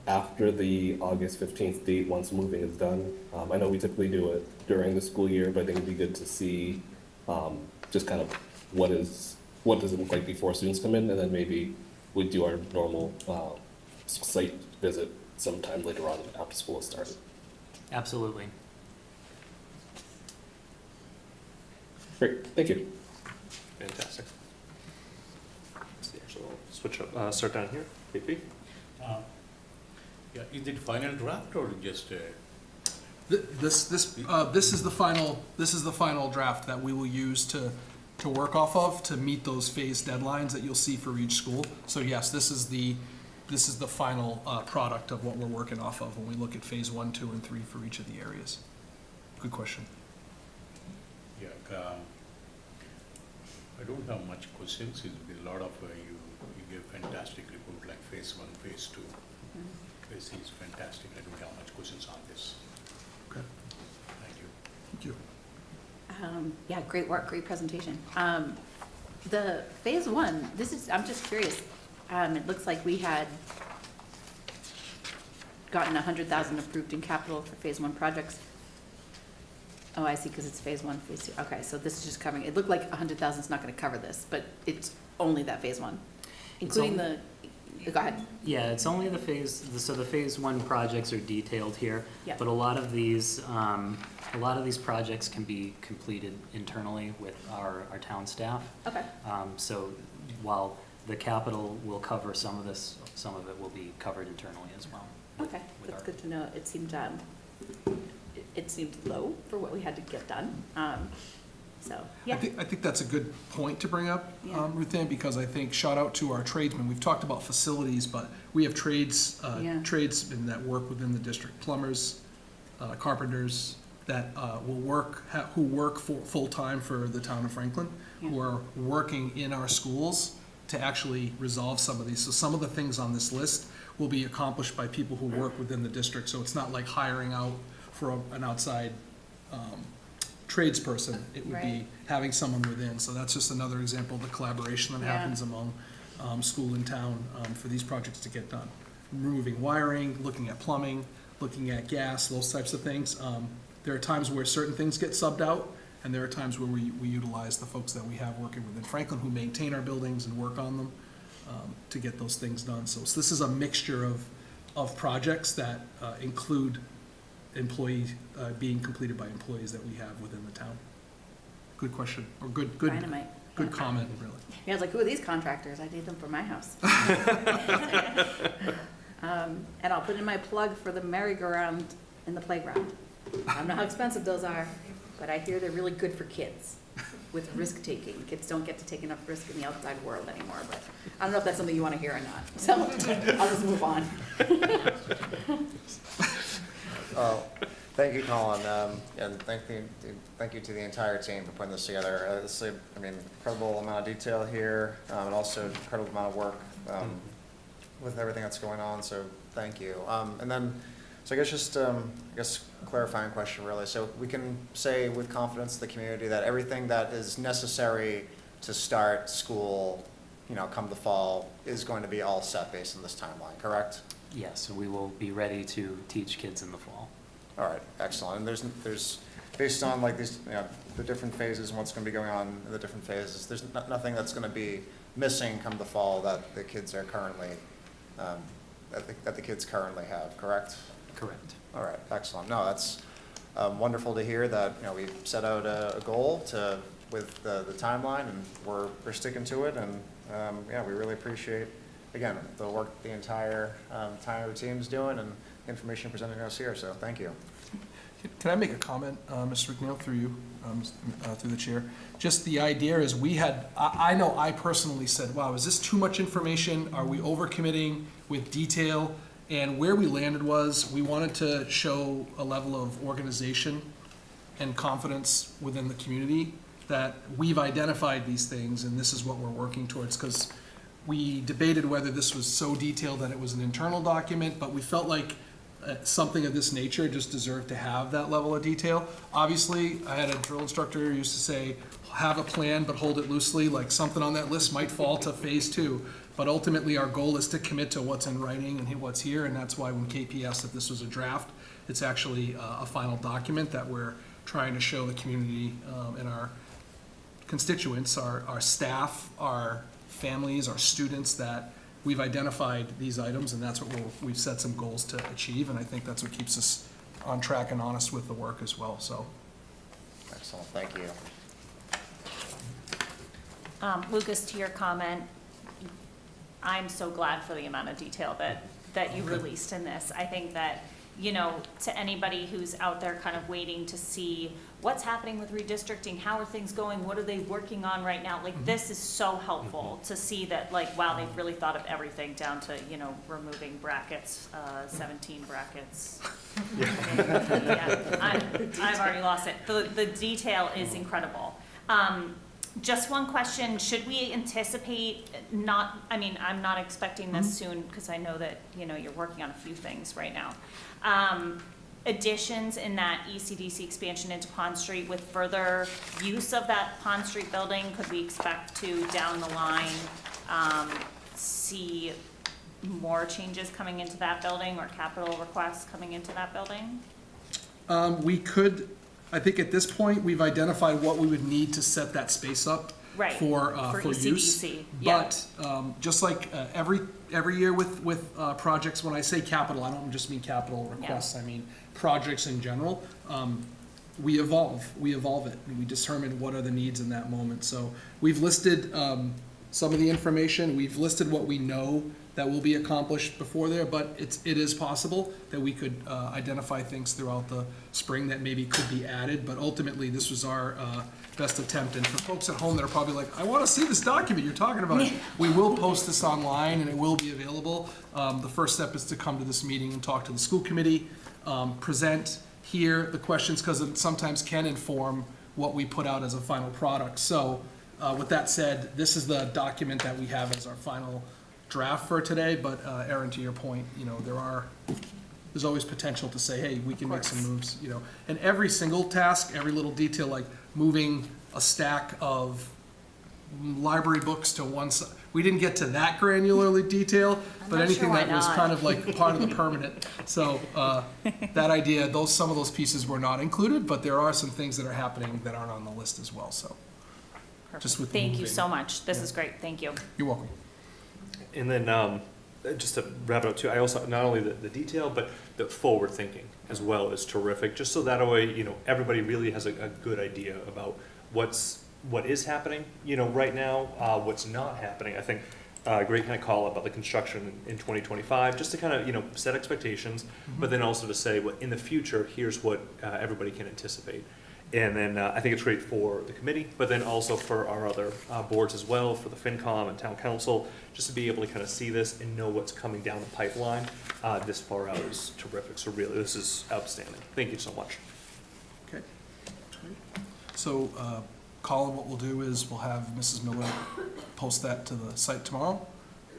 after the August 15th date once moving is done? I know we typically do it during the school year, but I think it'd be good to see just kind of what does it look like before students come in, and then maybe we do our normal site visit sometime later on after school has started. Absolutely. Great, thank you. Fantastic. That's the actual switch up, start down here. KP? Yeah, is it final draft or just, This is the final draft that we will use to work off of to meet those phase deadlines that you'll see for each school. So yes, this is the final product of what we're working off of when we look at phase 1, 2, and 3 for each of the areas. Good question. yeah, I don't have much questions. It's a lot of, you give fantastic report like phase 1, phase 2. Phase C is fantastic. I don't have much questions on this. Okay. Thank you. Thank you. Yeah, great work, great presentation. The phase 1, I'm just curious. It looks like we had gotten 100,000 approved in capital for phase 1 projects. Oh, I see, because it's phase 1, phase 2. Okay, so this is just covering, it looked like 100,000 is not going to cover this, but it's only that phase 1, including the, go ahead. Yeah, it's only the phase 1 projects are detailed here. Yeah. But a lot of these projects can be completed internally with our town staff. Okay. So while the capital will cover some of this, some of it will be covered internally as well. Okay, that's good to know. It seemed low for what we had to get done. So, yeah. I think that's a good point to bring up, Yeah. Ruth Ann, because I think shout out to our tradesmen. We've talked about facilities, but we have Yeah. tradesmen that work within the district, plumbers, carpenters, that who work full-time for the town of Franklin, who Yeah. are working in our schools to actually resolve some of these. So some of the things on this list will be accomplished by people who work within the district, so it's not like hiring out for an outside tradesperson. It would be Right. having someone within, so that's just another example of the collaboration that Yeah. happens among school and town for these projects to get done. Removing wiring, looking at plumbing, looking at gas, those types of things. There are times where certain things get subbed out, and there are times where we utilize the folks that we have working within Franklin who maintain our buildings and work on them to get those things done. So this is a mixture of projects that include being completed by employees that we have within the town. Good question, or good Dynamite. good comment, really. Yeah, I was like, who are these contractors? I need them for my house. And I'll put in my plug for the merry-go-round in the playground. I don't know how expensive those are, but I hear they're really good for kids with risk-taking. Kids don't get to take enough risk in the outside world anymore, but I don't know if that's something you want to hear or not. So I'll just move on. Thank you, Colin, and thank you to the entire team for putting this together. This is, incredible amount of detail here, and also incredible amount of work with everything that's going on, so thank you. And then, so I guess clarifying question really, so we can say with confidence to the community that everything that is necessary to start school, come the fall, is going to be all set based on this timeline, correct? Yes, we will be ready to teach kids in the fall. All right, excellent. And there's based on like these, the different phases and what's going to be going on in the different phases, there's nothing that's going to be missing come the fall that the kids are currently, that the kids currently have, correct? Correct. All right, excellent. No, that's wonderful to hear that, we set out a goal with the timeline, and we're sticking to it, and yeah, we really appreciate, again, the work the entire Tyler team's doing and the information presented to us here, so thank you. Can I make a comment, Mr. McNeil, through you, through the chair? Just the idea is I know I personally said, wow, is this too much information? Are we overcommitting with detail? And where we landed was, we wanted to show a level of organization and confidence within the community that we've identified these things and this is what we're working towards. Because we debated whether this was so detailed that it was an internal document, but we felt like something of this nature just deserved to have that level of detail. Obviously, I had a drill instructor who used to say, have a plan, but hold it loosely, like something on that list might fall to phase 2. But ultimately, our goal is to commit to what's in writing and what's here, and that's why when KP asked if this was a draft, it's actually a final document that we're trying to show the community and our constituents, our staff, our families, our students, that we've identified these items, and that's what we've set some goals to achieve, and I think that's what keeps us on track and honest with the work as well, so. Excellent, thank you. Lucas, to your comment, I'm so glad for the amount of detail that you released in this. I think that, you know, to anybody who's out there kind of waiting to see what's happening with redistricting, how are things going, what are they working on right now, like, this is so helpful to see that, like, wow, they've really thought of everything down to, you know, removing brackets, 17 brackets. Yeah, I've already lost it. The detail is incredible. Just one question, should we anticipate I'm not expecting this soon, because I know that, you know, you're working on a few things right now. Additions in that ECDC expansion into Pond Street with further use of that Pond Street building, could we expect to, down the line, see more changes coming into that building or capital requests coming into that building? We could, I think at this point, we've identified what we would need to set that space up Right, for use. ECDC, yeah. But just like every year with projects, when I say capital, I don't just mean capital requests, I mean projects in general. We evolve it, and we determine what are the needs in that moment. So we've listed some of the information, we've listed what we know that will be accomplished before there, but it is possible that we could identify things throughout the spring that maybe could be added, but ultimately, this was our best attempt. And for folks at home that are probably like, I want to see this document you're talking about, we will post this online and it will be available. The first step is to come to this meeting and talk to the school committee, present, hear the questions, because it sometimes can inform what we put out as a final product. So with that said, this is the document that we have as our final draft for today, but Erin, to your point, you know, there's always potential to say, hey, we can make some moves, you know. And every single task, every little detail, like moving a stack of library books to one side, we didn't get to that granularly detail, but anything that was kind of like part of the permanent. So that idea, some of those pieces were not included, but there are some things that are happening that aren't on the list as well, so. Just with Thank you so much, this is great, thank you. You're welcome. And then, just to wrap it up too, I also, not only the detail, but the forward thinking as well is terrific, just so that way, you know, everybody really has a good idea about what is happening, you know, right now, what's not happening. I think a great kind of call about the construction in 2025, just to kind of, you know, set expectations, but then also to say, what in the future, here's what everybody can anticipate. And then I think it's great for the committee, but then also for our other boards as well, for the FinCom and Town Council, just to be able to kind of see this and know what's coming down the pipeline this far out is terrific. So really, this is outstanding. Thank you so much. Okay. So, Colin, what we'll do is we'll have Mrs. Miller post that to the site tomorrow,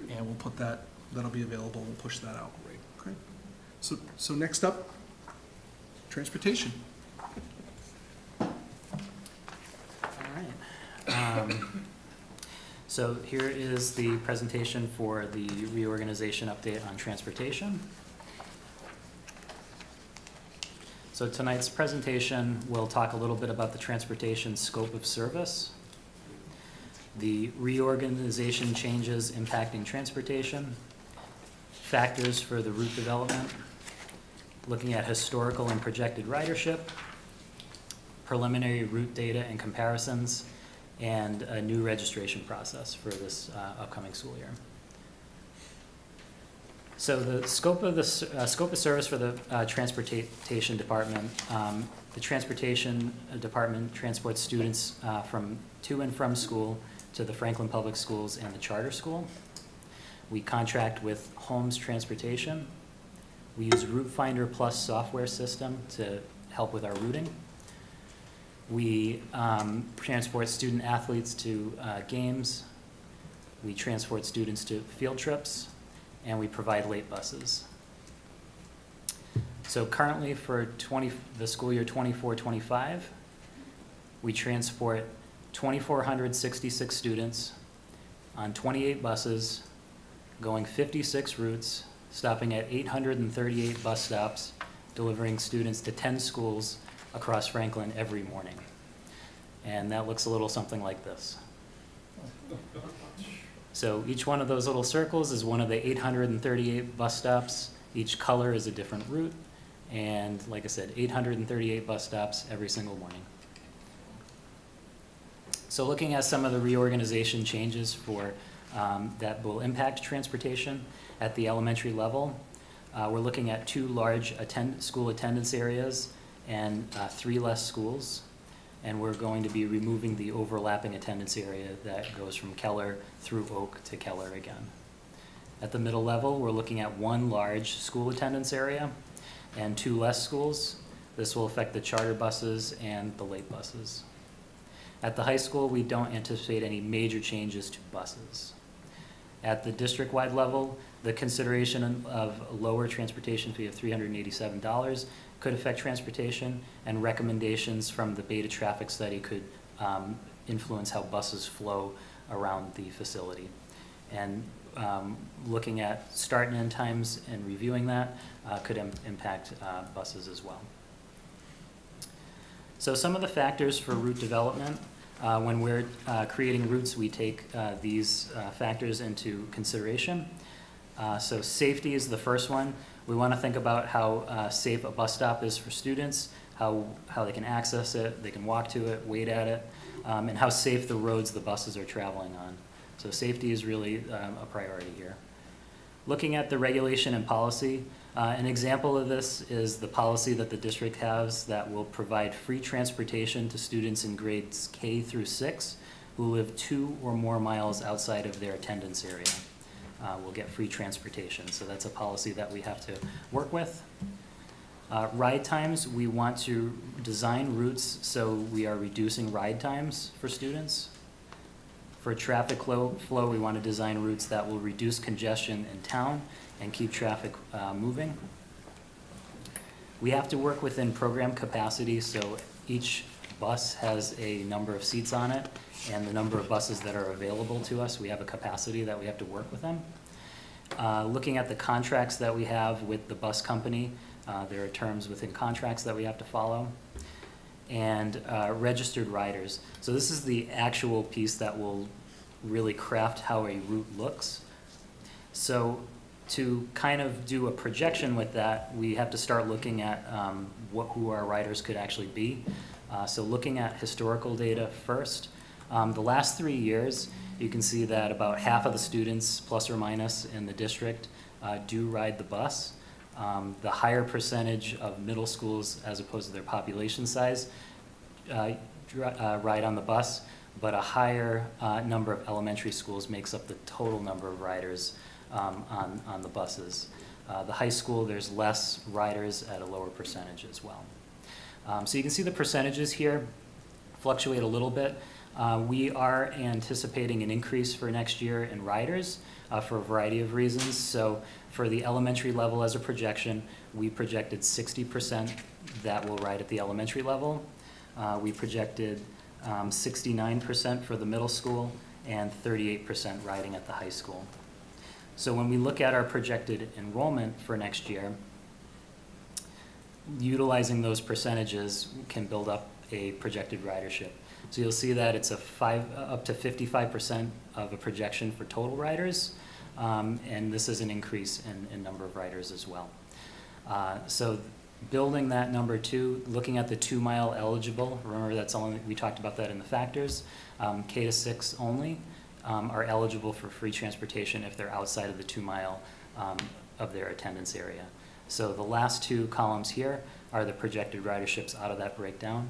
and we'll put that'll be available. We'll push that out. Okay. So next up, transportation. So here is the presentation for the reorganization update on transportation. So tonight's presentation will talk a little bit about the transportation scope of service, the reorganization changes impacting transportation, factors for the route development, looking at historical and projected ridership, preliminary route data and comparisons, and a new registration process for this upcoming school year. So the scope of service for the transportation department, the transportation department transports students from to and from school to the Franklin Public Schools and the charter school. We contract with Holmes Transportation. We use Route Finder Plus software system to help with our routing. We transport student athletes to games. We transport students to field trips, and we provide late buses. So currently for the school year 24-25, we transport 2,466 students on 28 buses, going 56 routes, stopping at 838 bus stops, delivering students to 10 schools across Franklin every morning. And that looks a little something like this. So each one of those little circles is one of the 838 bus stops. Each color is a different route. And like I said, 838 bus stops every single morning. So looking at some of the reorganization changes for that will impact transportation at the elementary level. We're looking at 2 large school attendance areas and 3 less schools. And we're going to be removing the overlapping attendance area that goes from Keller through Oak to Keller again. At the middle level, we're looking at 1 large school attendance area and 2 less schools. This will affect the charter buses and the late buses. At the high school, we don't anticipate any major changes to buses. At the district-wide level, the consideration of a lower transportation fee of $387 could affect transportation, and recommendations from the beta traffic study could influence how buses flow around the facility. And looking at start and end times and reviewing that could impact buses as well. So some of the factors for route development. When we're creating routes, we take these factors into consideration. So safety is the first one. We want to think about how safe a bus stop is for students, how they can access it, they can walk to it, wait at it, and how safe the roads the buses are traveling on. So safety is really a priority here. Looking at the regulation and policy, an example of this is the policy that the district has that will provide free transportation to students in grades K through 6 who live 2 or more miles outside of their attendance area. Will get free transportation. So that's a policy that we have to work with. Ride times, we want to design routes so we are reducing ride times for students. For traffic flow, we want to design routes that will reduce congestion in town and keep traffic moving. We have to work within program capacity, so each bus has a number of seats on it, and the number of buses that are available to us, we have a capacity that we have to work with them. Looking at the contracts that we have with the bus company, there are terms within contracts that we have to follow. And registered riders. So this is the actual piece that will really craft how a route looks. So to kind of do a projection with that, we have to start looking at who our riders could actually be. So looking at historical data first, the last 3 years, you can see that about half of the students, plus or minus, in the district do ride the bus. The higher percentage of middle schools, as opposed to their population size, ride on the bus, but a higher number of elementary schools makes up the total number of riders on the buses. The high school, there's less riders at a lower percentage as well. So you can see the percentages here fluctuate a little bit. We are anticipating an increase for next year in riders for a variety of reasons. So for the elementary level as a projection, we projected 60% that will ride at the elementary level. We projected 69% for the middle school and 38% riding at the high school. So when we look at our projected enrollment for next year, utilizing those percentages can build up a projected ridership. So you'll see that it's up to 55% of a projection for total riders, and this is an increase in number of riders as well. So building that number 2, looking at the 2 mile eligible, remember that's only, we talked about that in the factors, K to 6 only are eligible for free transportation if they're outside of the 2 mile of their attendance area. So the last 2 columns here are the projected riderships out of that breakdown.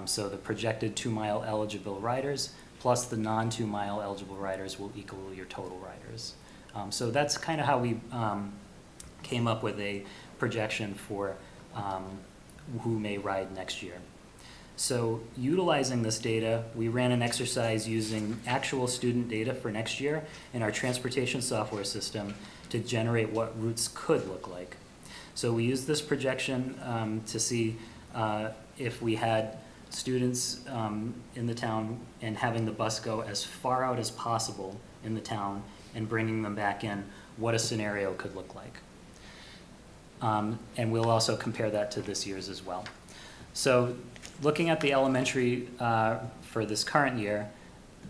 So the projected 2 mile eligible riders plus the non-2 mile eligible riders will equal your total riders. So that's kind of how we came up with a projection for who may ride next year. So utilizing this data, we ran an exercise using actual student data for next year in our transportation software system to generate what routes could look like. So we used this projection to see if we had students in the town and having the bus go as far out as possible in the town and bringing them back in, what a scenario could look like. And we'll also compare that to this year's as well. So looking at the elementary for this current year,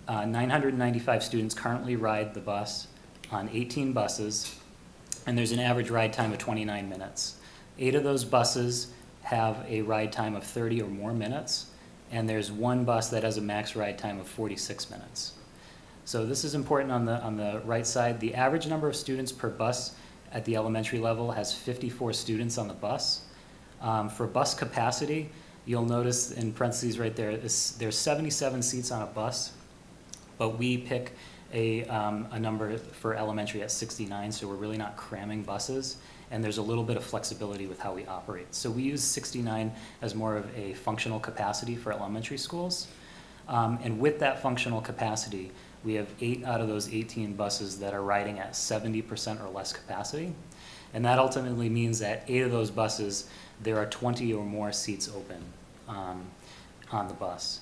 995 students currently ride the bus on 18 buses, and there's an average ride time of 29 minutes. 8 of those buses have a ride time of 30 or more minutes, and there's 1 bus that has a max ride time of 46 minutes. So this is important on the right side. The average number of students per bus at the elementary level has 54 students on the bus. For bus capacity, you'll notice in parentheses right there, there's 77 seats on a bus, but we pick a number for elementary at 69, so we're really not cramming buses, and there's a little bit of flexibility with how we operate. So we use 69 as more of a functional capacity for elementary schools, and with that functional capacity, we have 8 out of those 18 buses that are riding at 70% or less capacity, and that ultimately means that 8 of those buses, there are 20 or more seats open on the bus.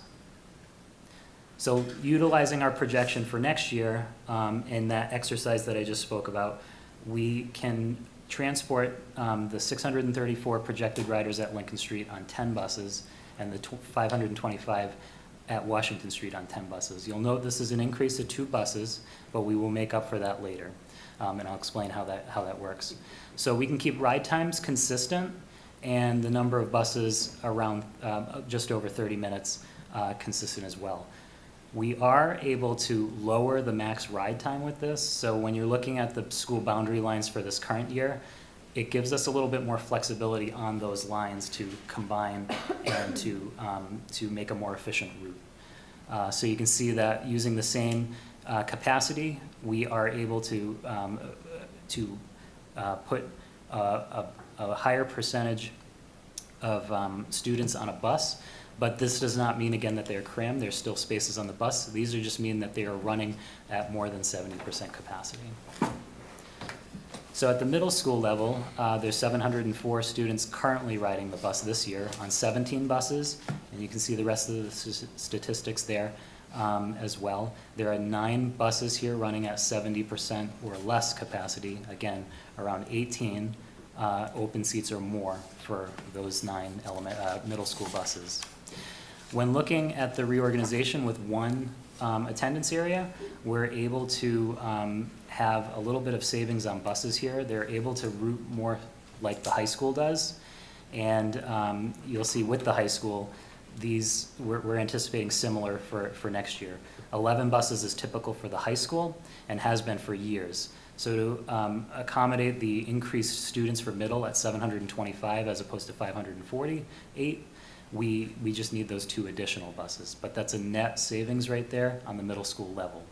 So utilizing our projection for next year and that exercise that I just spoke about, we can transport the 634 projected riders at Lincoln Street on 10 buses and the 525 at Washington Street on 10 buses. You'll note this is an increase of 2 buses, but we will make up for that later, and I'll explain how that works. So we can keep ride times consistent and the number of buses around just over 30 minutes consistent as well. We are able to lower the max ride time with this, so when you're looking at the school boundary lines for this current year, it gives us a little bit more flexibility on those lines to combine and to make a more efficient route. So you can see that using the same capacity, we are able to put a higher percentage of students on a bus, but this does not mean, again, that they're crammed. There's still spaces on the bus. These are just mean that they are running at more than 70% capacity. So at the middle school level, there's 704 students currently riding the bus this year on 17 buses, and you can see the rest of the statistics there as well. There are 9 buses here running at 70% or less capacity, again, around 18 open seats or more for those 9 middle school buses. When looking at the reorganization with 1 attendance area, we're able to have a little bit of savings on buses here. They're able to route more like the high school does, and you'll see with the high school, we're anticipating similar for next year. 11 buses is typical for the high school and has been for years. So to accommodate the increased students for middle at 725 as opposed to 548, we just need those 2 additional buses. But that's a net savings right there on the middle school level.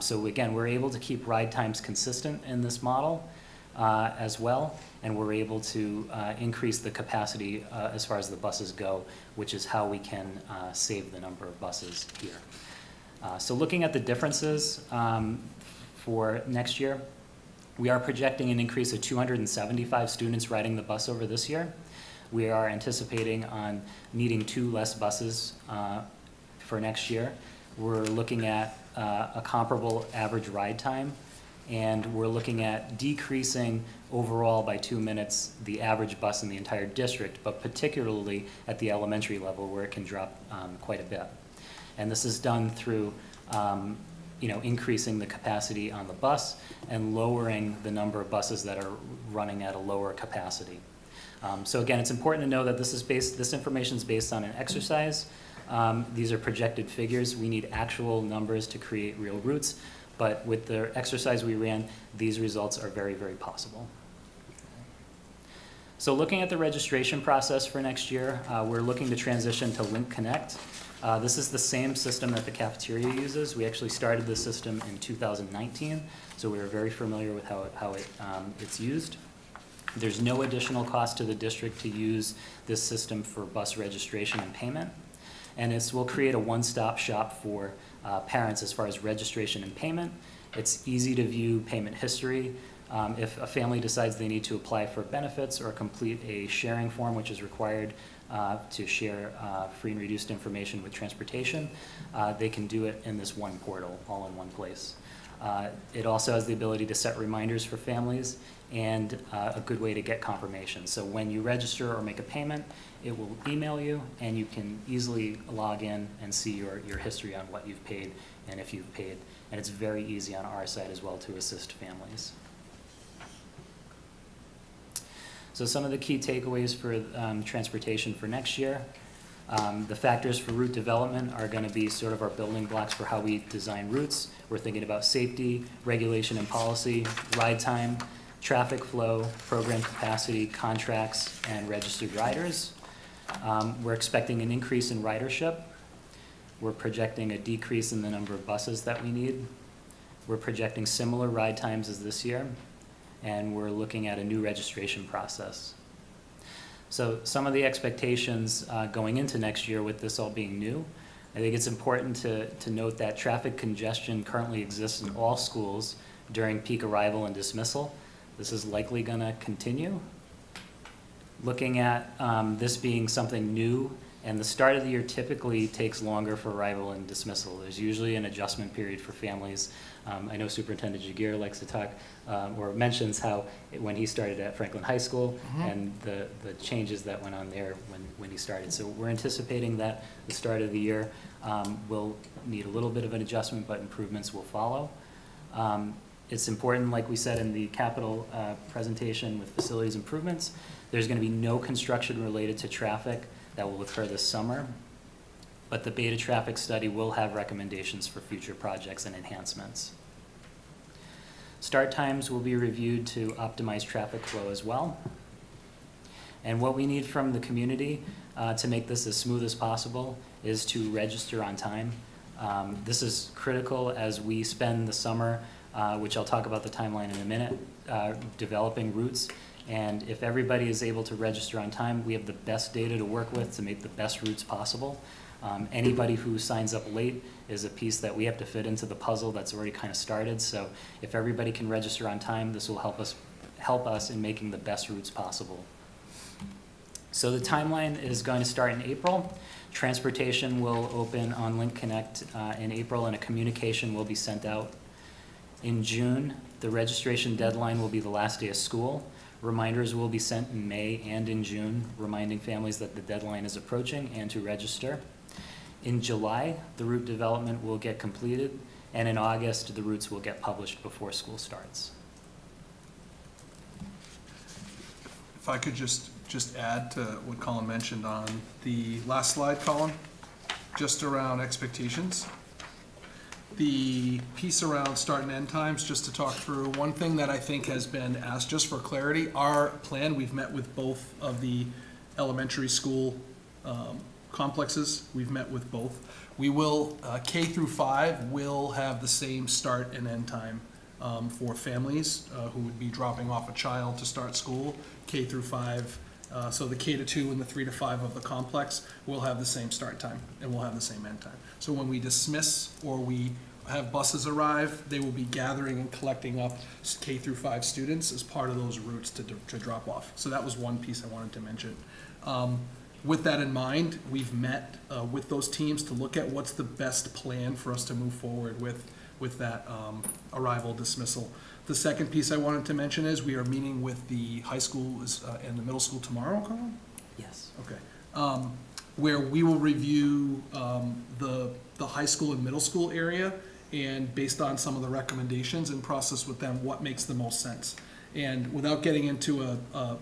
So again, we're able to keep ride times consistent in this model as well, and we're able to increase the capacity as far as the buses go, which is how we can save the number of buses here. So looking at the differences for next year, we are projecting an increase of 275 students riding the bus over this year. We are anticipating on needing 2 less buses for next year. We're looking at a comparable average ride time, and we're looking at decreasing overall by 2 minutes the average bus in the entire district, but particularly at the elementary level where it can drop quite a bit. And this is done through increasing the capacity on the bus and lowering the number of buses that are running at a lower capacity. So again, it's important to know that this information is based on an exercise. These are projected figures. We need actual numbers to create real routes, but with the exercise we ran, these results are very, very possible. So looking at the registration process for next year, we're looking to transition to Link Connect. This is the same system that the cafeteria uses. We actually started this system in 2019, so we are very familiar with how it's used. There's no additional cost to the district to use this system for bus registration and payment. And this will create a one-stop shop for parents as far as registration and payment. It's easy to view payment history. If a family decides they need to apply for benefits or complete a sharing form, which is required to share free and reduced information with transportation, they can do it in this one portal, all in one place. It also has the ability to set reminders for families and a good way to get confirmation. So when you register or make a payment, it will email you, and you can easily log in and see your history on what you've paid and if you've paid. And it's very easy on our side as well to assist families. So some of the key takeaways for transportation for next year. The factors for route development are going to be sort of our building blocks for how we design routes. We're thinking about safety, regulation and policy, ride time, traffic flow, program capacity, contracts, and registered riders. We're expecting an increase in ridership. We're projecting a decrease in the number of buses that we need. We're projecting similar ride times as this year, and we're looking at a new registration process. So some of the expectations going into next year with this all being new, I think it's important to note that traffic congestion currently exists in all schools during peak arrival and dismissal. This is likely going to continue. Looking at this being something new, and the start of the year typically takes longer for arrival and dismissal. There's usually an adjustment period for families. I know Superintendent Jaguar likes to talk or mentions how when he started at Franklin High School and the changes that went on there when he started. So we're anticipating that the start of the year will need a little bit of an adjustment, but improvements will follow. It's important, like we said in the capital presentation with facilities improvements, there's going to be no construction related to traffic that will occur this summer, but the beta traffic study will have recommendations for future projects and enhancements. Start times will be reviewed to optimize traffic flow as well. And what we need from the community to make this as smooth as possible is to register on time. This is critical as we spend the summer, which I'll talk about the timeline in a minute, developing routes. And if everybody is able to register on time, we have the best data to work with to make the best routes possible. Anybody who signs up late is a piece that we have to fit into the puzzle that's already kind of started. So if everybody can register on time, this will help us in making the best routes possible. So the timeline is going to start in April. Transportation will open on Link Connect in April, and a communication will be sent out. In June, the registration deadline will be the last day of school. Reminders will be sent in May and in June, reminding families that the deadline is approaching and to register. In July, the route development will get completed, and in August, the routes will get published before school starts. If I could just add to what Colin mentioned on the last slide, Colin, just around expectations. The piece around start and end times, just to talk through, one thing that I think has been asked, just for clarity, our plan, we've met with both of the elementary school complexes. We've met with both. We will, K through 5 will have the same start and end time for families who would be dropping off a child to start school. K through 5, so the K to 2 and the 3 to 5 of the complex will have the same start time and will have the same end time. So when we dismiss or we have buses arrive, they will be gathering and collecting up K through 5 students as part of those routes to drop off. So that was one piece I wanted to mention. With that in mind, we've met with those teams to look at what's the best plan for us to move forward with that arrival dismissal. The second piece I wanted to mention is we are meeting with the high school and the middle school tomorrow, Colin? Yes. Okay. Where we will review the high school and middle school area, and based on some of the recommendations and process with them, what makes the most sense. And without getting into a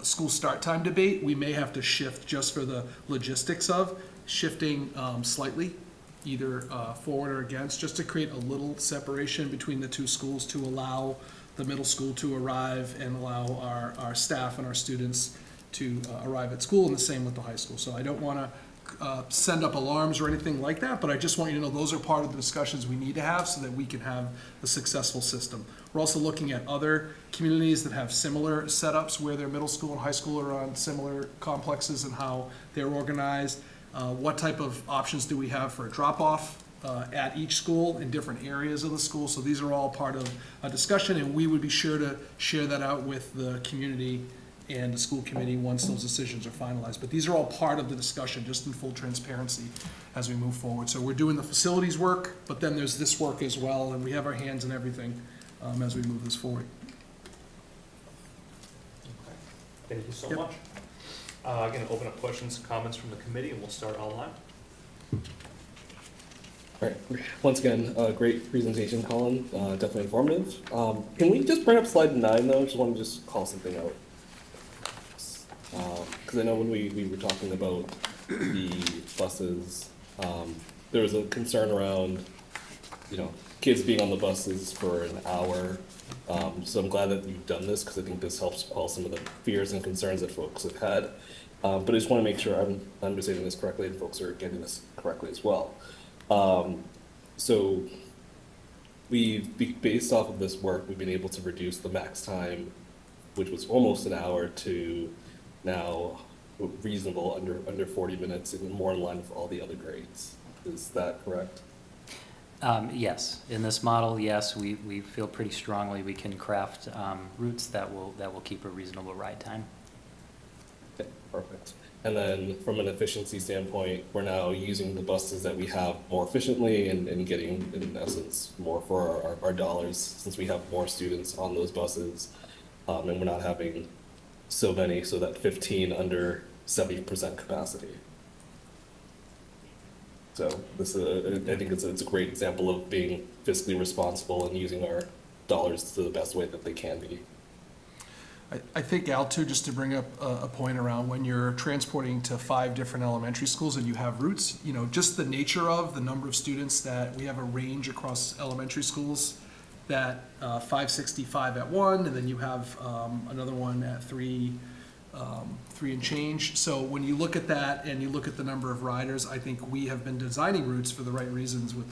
school start time debate, we may have to shift just for the logistics of shifting slightly, either forward or against, just to create a little separation between the two schools to allow the middle school to arrive and allow our staff and our students to arrive at school, and the same with the high school. So I don't want to send up alarms or anything like that, but I just want you to know those are part of the discussions we need to have so that we can have a successful system. We're also looking at other communities that have similar setups where their middle school and high school are on similar complexes and how they're organized. What type of options do we have for a drop-off at each school in different areas of the school? So these are all part of a discussion, and we would be sure to share that out with the community and the school committee once those decisions are finalized. But these are all part of the discussion, just in full transparency as we move forward. So we're doing the facilities work, but then there's this work as well, and we have our hands in everything as we move this forward. Thank you so much. I'm going to open up questions, comments from the committee, and we'll start online. All right. Once again, great presentation, Colin. Definitely informative. Can we just bring up slide 9, though? Just want to call something out. Because I know when we were talking about the buses. There was a concern around, kids being on the buses for an hour. So I'm glad that you've done this because I think this helps quell some of the fears and concerns that folks have had. But I just want to make sure I'm understanding this correctly and folks are getting this correctly as well. So based off of this work, we've been able to reduce the max time, which was almost an hour, to now reasonable, under 40 minutes, and more in line with all the other grades. Is that correct? Yes, in this model, yes, we feel pretty strongly we can craft routes that will keep a reasonable ride time. Okay, perfect. And then from an efficiency standpoint, we're now using the buses that we have more efficiently and getting, in essence, more for our dollars, since we have more students on those buses. And we're not having so many, so that 15 under 70% capacity. So this I think it's a great example of being fiscally responsible and using our dollars to the best way that they can be. I think, Al, too, just to bring up a point around when you're transporting to 5 different elementary schools and you have routes, just the nature of the number of students that we have a range across elementary schools, that 565 at one, and then you have another one at 3 and change. So when you look at that and you look at the number of riders, I think we have been designing routes for the right reasons with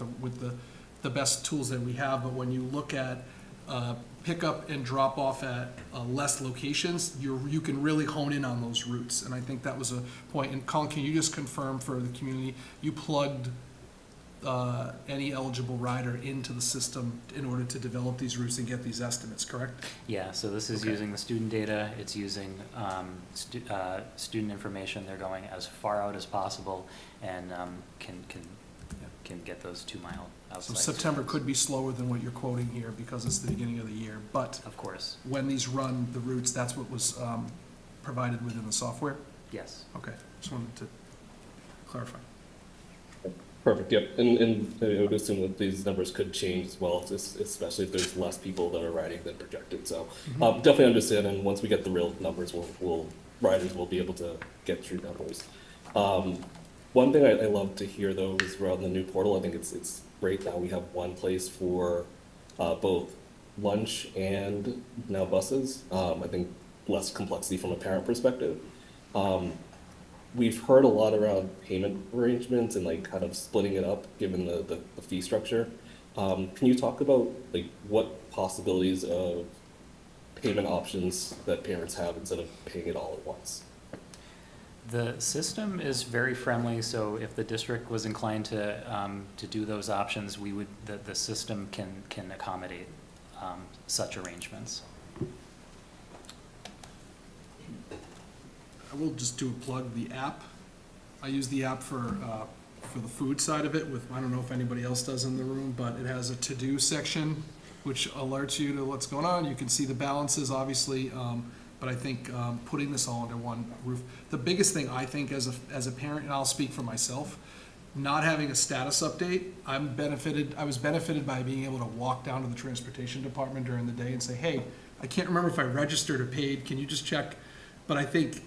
the best tools that we have. But when you look at pick up and drop off at less locations, you can really hone in on those routes. And I think that was a point. And Colin, can you just confirm for the community, you plugged any eligible rider into the system in order to develop these routes and get these estimates, correct? Yeah, so this is Okay. using the student data, it's using student information, they're going as far out as possible and can get those 2 mile outside. So September could be slower than what you're quoting here because it's the beginning of the year, but Of course, when these run the routes, that's what was provided within the software? yes. Okay, just wanted to clarify. Perfect, yep. And I would assume that these numbers could change as well, especially if there's less people that are riding than projected. So definitely understand, and once we get the real numbers, riders will be able to get true numbers. One thing I love to hear, though, is around the new portal. I think it's great that we have one place for both lunch and now buses. I think less complexity from a parent perspective. We've heard a lot around payment arrangements and like kind of splitting it up given the fee structure. Can you talk about like what possibilities of payment options that parents have instead of paying it all at once? The system is very friendly, so if the district was inclined to do those options, the system can accommodate such arrangements. I will just do a plug, the app. I use the app for the food side of it with, I don't know if anybody else does in the room, but it has a to-do section which alerts you to what's going on. You can see the balances, obviously, but I think putting this all under one roof. The biggest thing I think as a parent, and I'll speak for myself, not having a status update, I was benefited by being able to walk down to the transportation department during the day and say, hey, I can't remember if I registered or paid, can you just check? But I think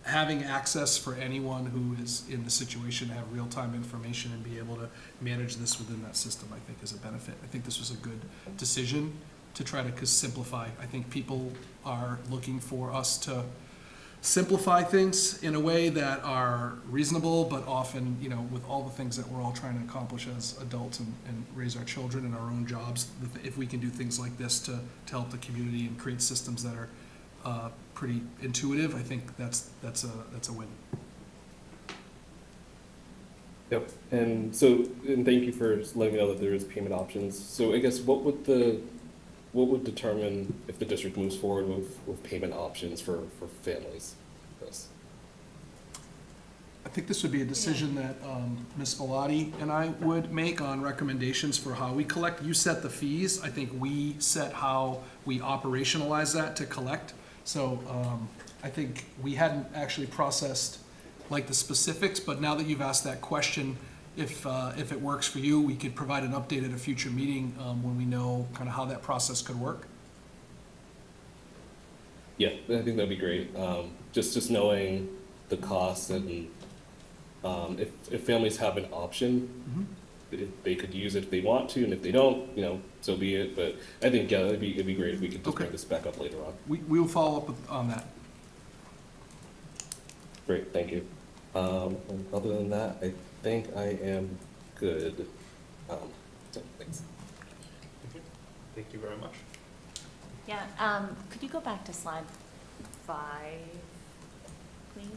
having access for anyone who is in the situation to have real-time information and be able to manage this within that system, I think is a benefit. I think this was a good decision to try to simplify. I think people are looking for us to simplify things in a way that are reasonable, but often, with all the things that we're all trying to accomplish as adults and raise our children and our own jobs, if we can do things like this to help the community and create systems that are pretty intuitive, I think that's a win. Yep, and thank you for letting me know that there is payment options. So I guess what would determine if the district moves forward with payment options for families? Yes. I think this would be a decision that Ms. Bellotti and I would make on recommendations for how we collect. You set the fees. I think we set how we operationalize that to collect. So I think we hadn't actually processed like the specifics, but now that you've asked that question, if it works for you, we could provide an update at a future meeting when we know kind of how that process could work. Yeah, I think that'd be great. Just knowing the costs and if families have an option, they could use it if they want to, and if they don't, so be it. But I think, yeah, it'd be great if we could just Okay. bring this back up later on. We will follow up on that. Great, thank you. And other than that, I think I am good. So, thanks. Thank you very much. Yeah, could you go back to slide 5, please?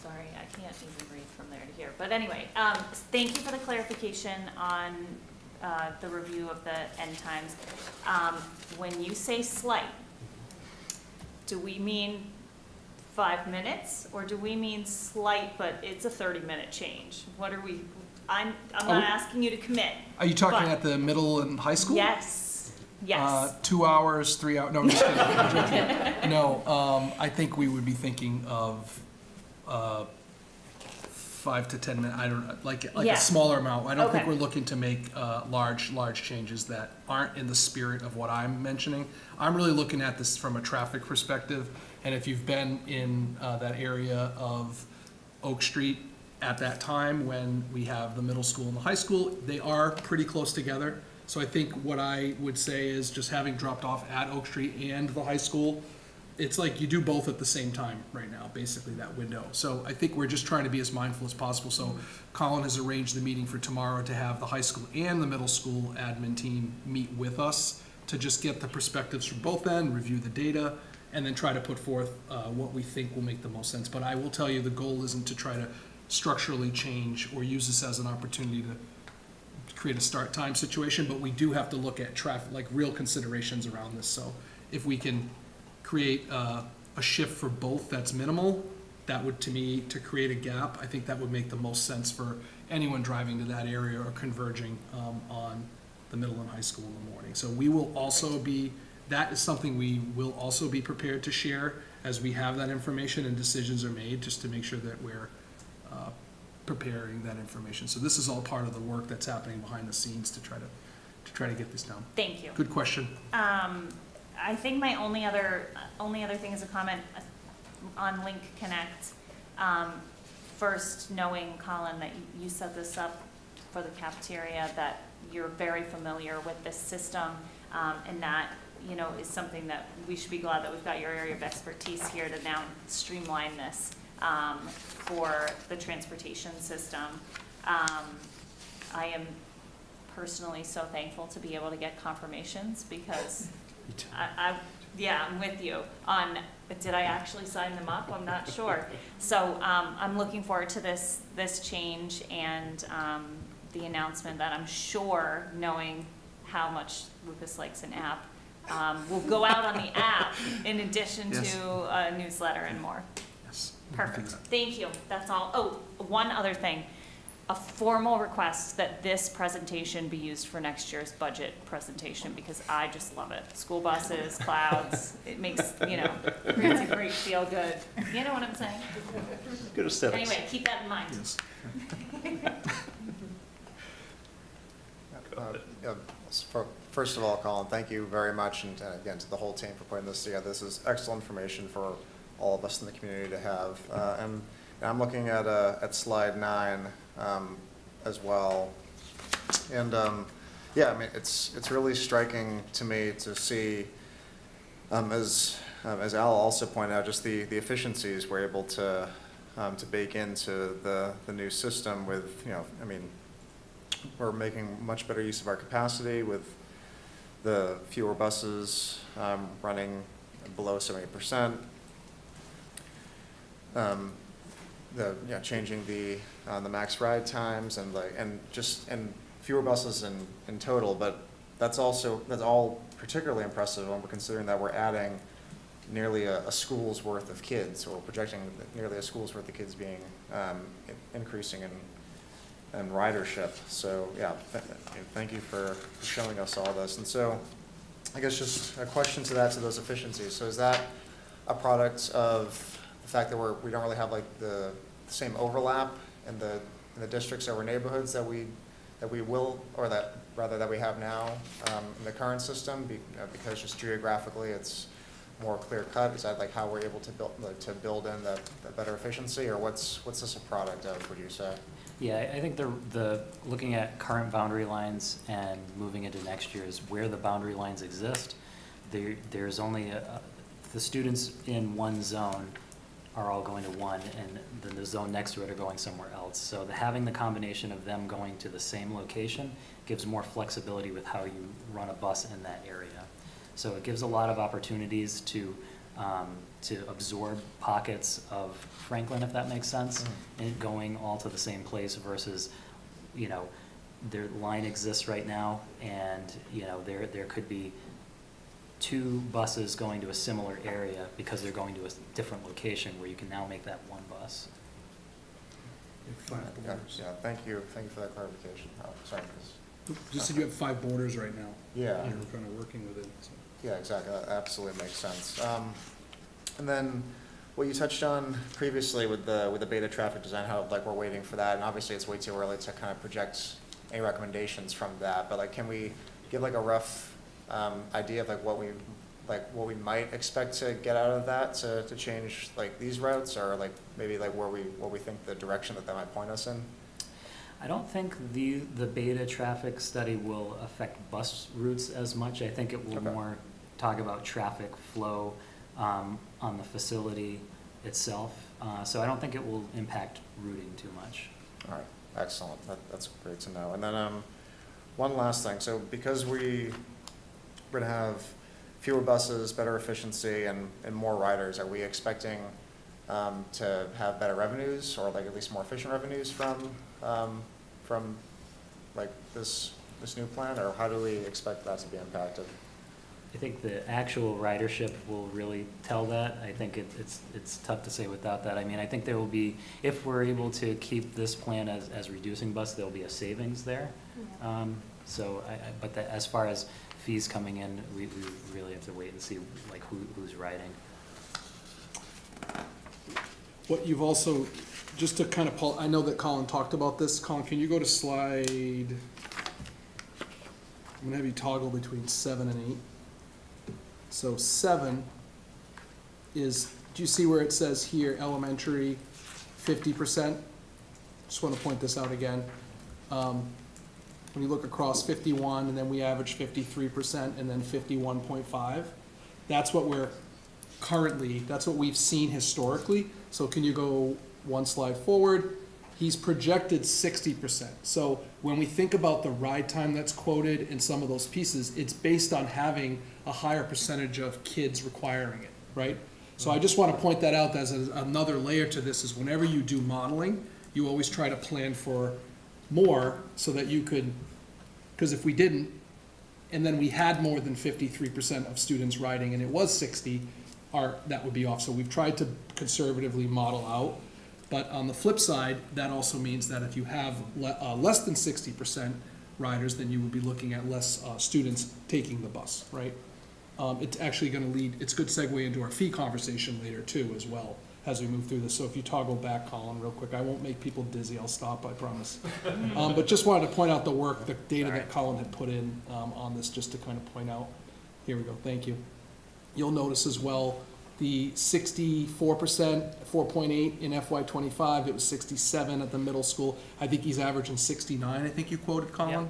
Sorry, I can't even read from there to here. But anyway, thank you for the clarification on the review of the end times. When you say slight, do we mean 5 minutes, or do we mean slight, but it's a 30-minute change? What are we, I'm not asking you to commit. Are you talking but- at the middle and high school? Yes, yes. 2 hours, 3 hours, no, I'm just kidding. I'm joking. No, I think we would be thinking of 5 to 10 minutes, I don't, like Yeah. a smaller amount. I don't think Okay. we're looking to make large changes that aren't in the spirit of what I'm mentioning. I'm really looking at this from a traffic perspective, and if you've been in that area of Oak Street at that time when we have the middle school and the high school, they are pretty close together. So I think what I would say is just having dropped off at Oak Street and the high school, it's like you do both at the same time right now, basically, that window. So I think we're just trying to be as mindful as possible. So Colin has arranged the meeting for tomorrow to have the high school and the middle school admin team meet with us to just get the perspectives from both ends, review the data, and then try to put forth what we think will make the most sense. But I will tell you, the goal isn't to try to structurally change or use this as an opportunity to create a start time situation, but we do have to look at traffic, like real considerations around this. So if we can create a shift for both that's minimal, that would, to me, to create a gap, I think that would make the most sense for anyone driving to that area or converging on the middle and high school in the morning. So we will also be, that is something we will also be prepared to share as we have that information and decisions are made, just to make sure that we're preparing that information. So this is all part of the work that's happening behind the scenes to try to get this done. Thank you. Good question. I think my only other thing is a comment on Link Connect. First, knowing, Colin, that you set this up for the cafeteria, that you're very familiar with this system, and that, is something that we should be glad that we've got your area of expertise here to now streamline this for the transportation system. I am personally so thankful to be able to get confirmations, because I'm with you on, did I actually sign them up? I'm not sure. So I'm looking forward to this change and the announcement that I'm sure, knowing how much Lucas likes an app, will go out on the app in addition Yes. to a newsletter and more. Yes. Perfect. Thank you. That's all. Oh, one other thing. A formal request that this presentation be used for next year's budget presentation, because I just love it. School buses, clouds, it makes, creates a great feel good. You know what I'm saying? Good aesthetics. Anyway, keep that in mind. Yes. First of all, Colin, thank you very much, and again, to the whole team for putting this together. This is excellent information for all of us in the community to have. And I'm looking at slide 9 as well. And it's really striking to me to see, as Al also pointed out, just the efficiencies we're able to bake into the new system with, we're making much better use of our capacity with the fewer buses running below 70%. Changing the max ride times and fewer buses in total, but that's all particularly impressive when we're considering that we're adding nearly a school's worth of kids, or projecting nearly a school's worth of kids being increasing in ridership. So thank you for showing us all this. And so I guess just a question to those efficiencies. So is that a product of the fact that we don't really have like the same overlap in the districts or neighborhoods that we we will, or that, rather that we have now in the current system, because just geographically it's more clear cut? Is that like how we're able to build in the better efficiency, or what's this a product of, would you say? Yeah, I think the looking at current boundary lines and moving into next year is where the boundary lines exist. There's only the students in one zone are all going to one, and then the zone next to it are going somewhere else. So having the combination of them going to the same location gives more flexibility with how you run a bus in that area. So it gives a lot of opportunities to absorb pockets of Franklin, if that makes sense, and going all to the same place versus, you know, their line exists right now, and, you know, there could be 2 buses going to a similar area because they're going to a different location where you can now make that one bus. Yeah, thank you for that clarification. Oh, sorry, Chris. Just said you have 5 borders right now. Yeah. You're kind of working with it, so. Yeah, exactly. That absolutely makes sense. And then what you touched on previously with the beta traffic design, how like we're waiting for that, and obviously it's way too early to kind of project any recommendations from that. But like, can we give like a rough idea of like what we might expect to get out of that to change like these routes, or like maybe like what we think the direction that might point us in? I don't think the beta traffic study will affect bus routes as much. I think it will more talk about traffic flow on the facility itself. So I don't think it will impact routing too much. All right, excellent. That's great to know. And then one last thing. So because we're going to have fewer buses, better efficiency, and more riders, are we expecting to have better revenues, or like at least more efficient revenues from like this new plan, or how do we expect that to be impacted? I think the actual ridership will really tell that. I think it's tough to say without that. I mean, I think there will be, if we're able to keep this plan as reducing bus, there'll be a savings there. But as far as fees coming in, we really have to wait and see like who's riding. What you've also, just to kind of pull, I know that Colin talked about this. Colin, can you go to slide, I'm gonna have you toggle between 7 and 8. So 7 is, do you see where it says here, elementary, 50%? Just want to point this out again. When you look across 51, and then we average 53%, and then 51.5, that's what we're currently, that's what we've seen historically. So can you go one slide forward? He's projected 60%. So when we think about the ride time that's quoted in some of those pieces, it's based on having a higher percentage of kids requiring it, right? So I just want to point that out as another layer to this, is whenever you do modeling, you always try to plan for more so that you could, because if we didn't, and then we had more than 53% of students riding and it was 60, that would be off. So we've tried to conservatively model out. But on the flip side, that also means that if you have less than 60% riders, then you would be looking at less students taking the bus, right? It's actually going to lead, it's a good segue into our fee conversation later too as well as we move through this. So if you toggle back, Colin, real quick, I won't make people dizzy, I'll stop, I promise. But just wanted to point out the work, the data that Colin had put in on this, just to kind of point out. Here we go, thank you. You'll notice as well, the 64%, 4.8 in FY25, it was 67 at the middle school. I think he's averaging 69, I think you quoted, Colin?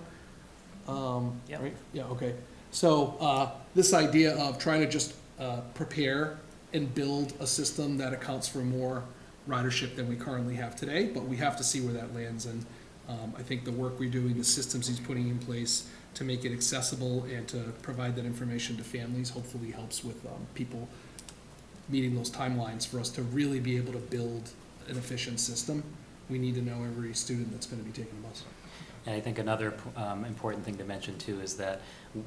Yep. Right? Yeah, okay. So this idea of trying to just prepare and build a system that accounts for more ridership than we currently have today, but we have to see where that lands. And I think the work we're doing, the systems he's putting in place to make it accessible and to provide that information to families hopefully helps with people meeting those timelines. For us to really be able to build an efficient system, we need to know every student that's going to be taking a bus. And I think another important thing to mention too is that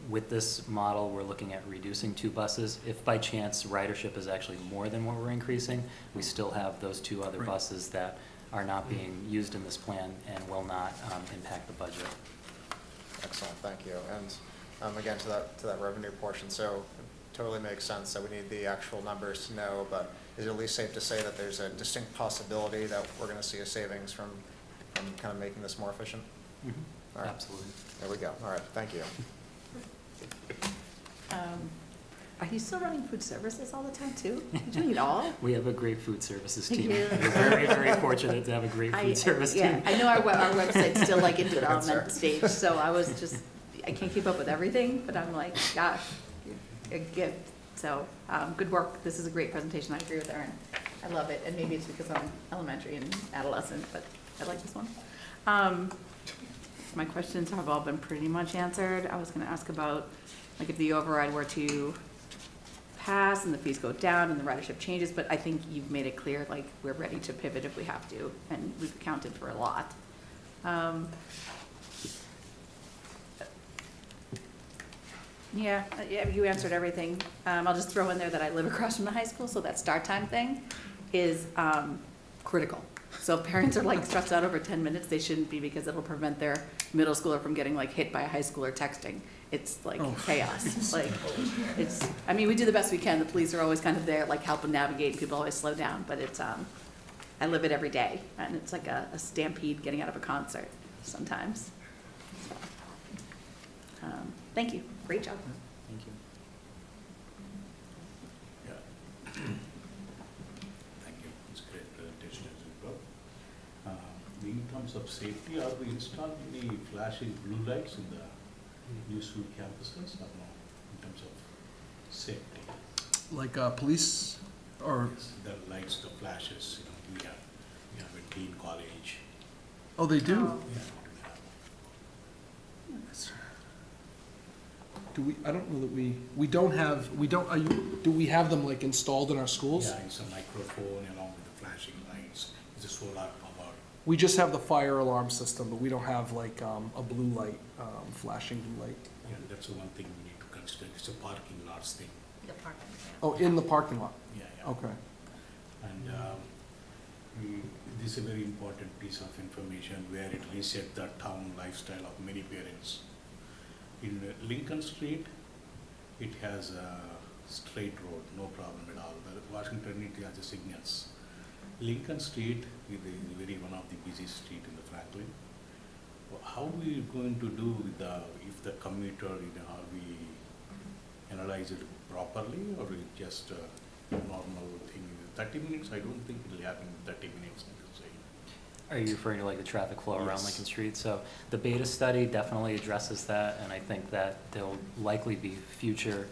with this model, we're looking at reducing 2 buses. If by chance ridership is actually more than what we're increasing, we still have those 2 other buses that are not being used in this plan and will not impact the budget. Excellent, thank you. And again, to that revenue portion, so it totally makes sense that we need the actual numbers to know, but is it at least safe to say that there's a distinct possibility that we're going to see a savings from kind of making this more efficient? All right, Absolutely. there we go. All right, thank you. Are you still running food services all the time too? You're doing it all? We have a great food services Thank team. you. We're very, very fortunate to have a great food service Yeah, team. I know our website's still like in development sir. stage, so I was just, I can't keep up with everything, but I'm like, gosh, a gift. So, good work. This is a great presentation. I agree with Erin. I love it, and maybe it's because I'm elementary and adolescent, but I like this one. My questions have all been pretty much answered. I was gonna ask about, like, if the override were to pass and the fees go down and the ridership changes, but I think you've made it clear, like, we're ready to pivot if we have to, and we've accounted for a lot. Yeah, you answered everything. I'll just throw in there that I live across from the high school, so that start time thing is critical. So if parents are like stressed out over 10 minutes, they shouldn't be, because it'll prevent their middle schooler from getting like hit by a high schooler texting. It's like chaos. Like, it's, I mean, we do the best we can. The police are always kind of there, like helping navigate, and people always slow down, but it's, I live it every day, and it's like a stampede getting out of a concert sometimes. So, thank you. Great job. Thank you. Thank you. It's a great presentation as well. In terms of safety, are we installing any flashing blue lights in the new school campuses or no? In terms of safety? Like police or, The lights, the flashes, you know, we have a teen college. oh, they do? Yeah, we do have. Do we, I don't know that we don't have, do we have them like installed in our schools? Yeah, it's a microphone along with the flashing lights. It's a solar power. We just have the fire alarm system, but we don't have like a blue light, flashing blue light. Yeah, that's the one thing we need to consider. It's a parking lots thing. The parking, Oh, in the parking lot? Yeah, yeah. Okay. And this is a very important piece of information where it reset the town lifestyle of many parents. In Lincoln Street, it has a straight road, no problem at all. The Washington it has the signals. Lincoln Street is one of the busiest street in the Franklin. How are we going to do with if the commuter, are we analyze it properly, or it just a normal thing? 30 minutes, I don't think it will happen in 30 minutes, I would say. Are you referring to like the traffic flow around Yes. Lincoln Street? So the beta study definitely addresses that, and I think that there'll likely be future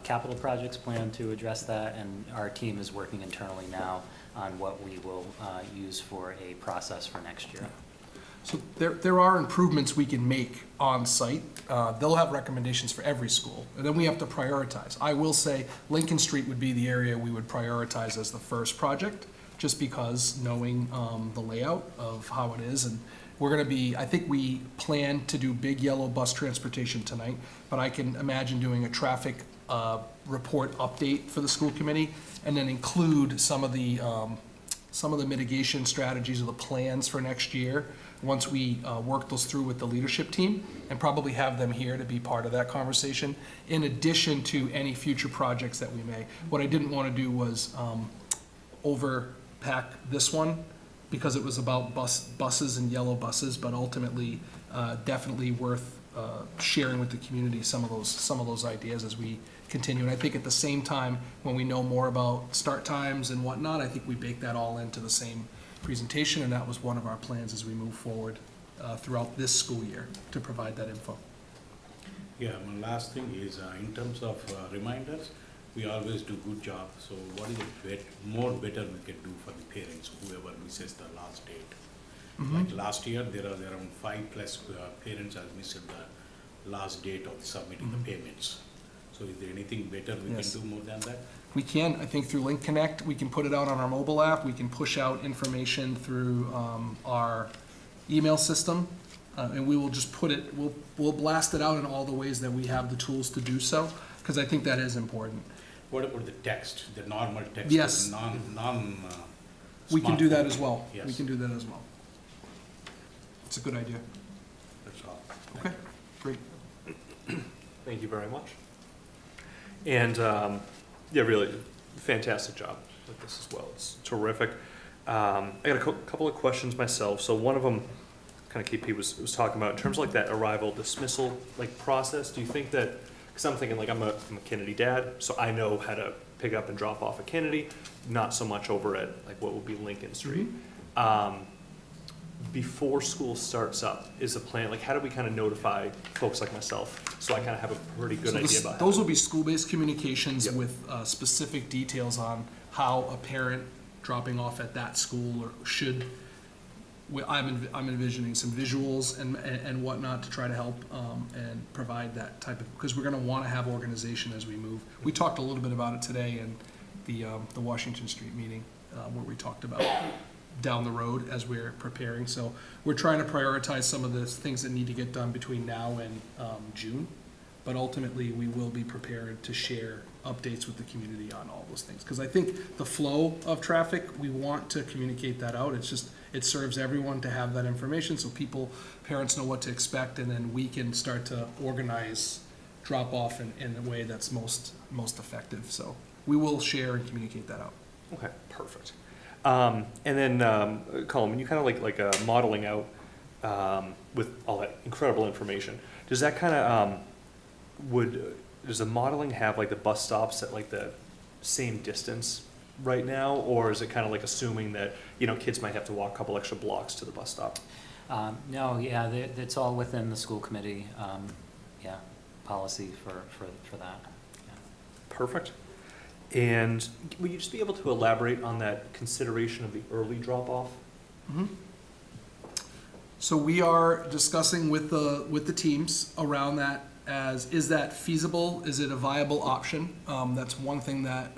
capital projects planned to address that, and our team is working internally now on what we will use for a process for next year. So there are improvements we can make on site. They'll have recommendations for every school, and then we have to prioritize. I will say Lincoln Street would be the area we would prioritize as the first project, just because knowing the layout of how it is. And we're gonna be, I think we plan to do big yellow bus transportation tonight, but I can imagine doing a traffic report update for the school committee, and then include some of the mitigation strategies or the plans for next year, once we work those through with the leadership team, and probably have them here to be part of that conversation, in addition to any future projects that we may. What I didn't want to do was overpack this one, because it was about buses and yellow buses, but ultimately, definitely worth sharing with the community some of those ideas as we continue. And I think at the same time, when we know more about start times and whatnot, I think we bake that all into the same presentation, and that was one of our plans as we move forward throughout this school year, to provide that info. Yeah, my last thing is, in terms of reminders, we always do good job. So what is it more better we can do for the parents, whoever misses the last date? Like last year, there are around 5+ parents have missed the last date of submitting the payments. So is there anything better we Yes. can do more than that? We can, I think through Link Connect, we can put it out on our mobile app, we can push out information through our email system, and we will just put it, we'll blast it out in all the ways that we have the tools to do so, because I think that is important. What about the text, the normal text? Yes. Non. We can do that smartphone? as well. We Yes. can do that as well. It's a good idea. That's all. Okay, great. Thank you very much. And, yeah, really, fantastic job with this as well. It's terrific. I got a couple of questions myself. So one of them, kind of KP was talking about, in terms of like that arrival dismissal like process, do you think that, because I'm thinking like I'm a Kennedy dad, so I know how to pick up and drop off at Kennedy, not so much over at like what would be Lincoln Street. Before school starts up, is the plan, like how do we kind of notify folks like myself, so I kind of have a pretty good So idea about those how? will be school-based communications Yep. with specific details on how a parent dropping off at that school or should. I'm envisioning some visuals and whatnot to try to help and provide that type of, because we're going to want to have organization as we move. We talked a little bit about it today in the Washington Street meeting where we talked about down the road as we're preparing. So we're trying to prioritize some of the things that need to get done between now and June. But ultimately, we will be prepared to share updates with the community on all those things. Because I think the flow of traffic, we want to communicate that out. It's just, it serves everyone to have that information so parents know what to expect, and then we can start to organize drop off in a way that's most effective. So we will share and communicate that out. Okay, perfect. And then, Colin, when you kind of like modeling out with all that incredible information, does that kind of, does the modeling have like the bus stops at like the same distance right now? Or is it kind of like assuming that, you know, kids might have to walk a couple extra blocks to the bus stop? No, yeah, it's all within the school committee, policy for that. Yeah. Perfect. And will you just be able to elaborate on that consideration of the early drop-off? Mm-hmm. So we are discussing with the teams around that as, is that feasible? Is it a viable option? That's one thing that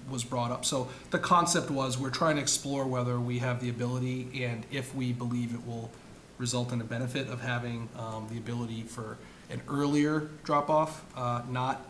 was brought up. So the concept was we're trying to explore whether we have the ability and if we believe it will result in a benefit of having the ability for an earlier drop-off, not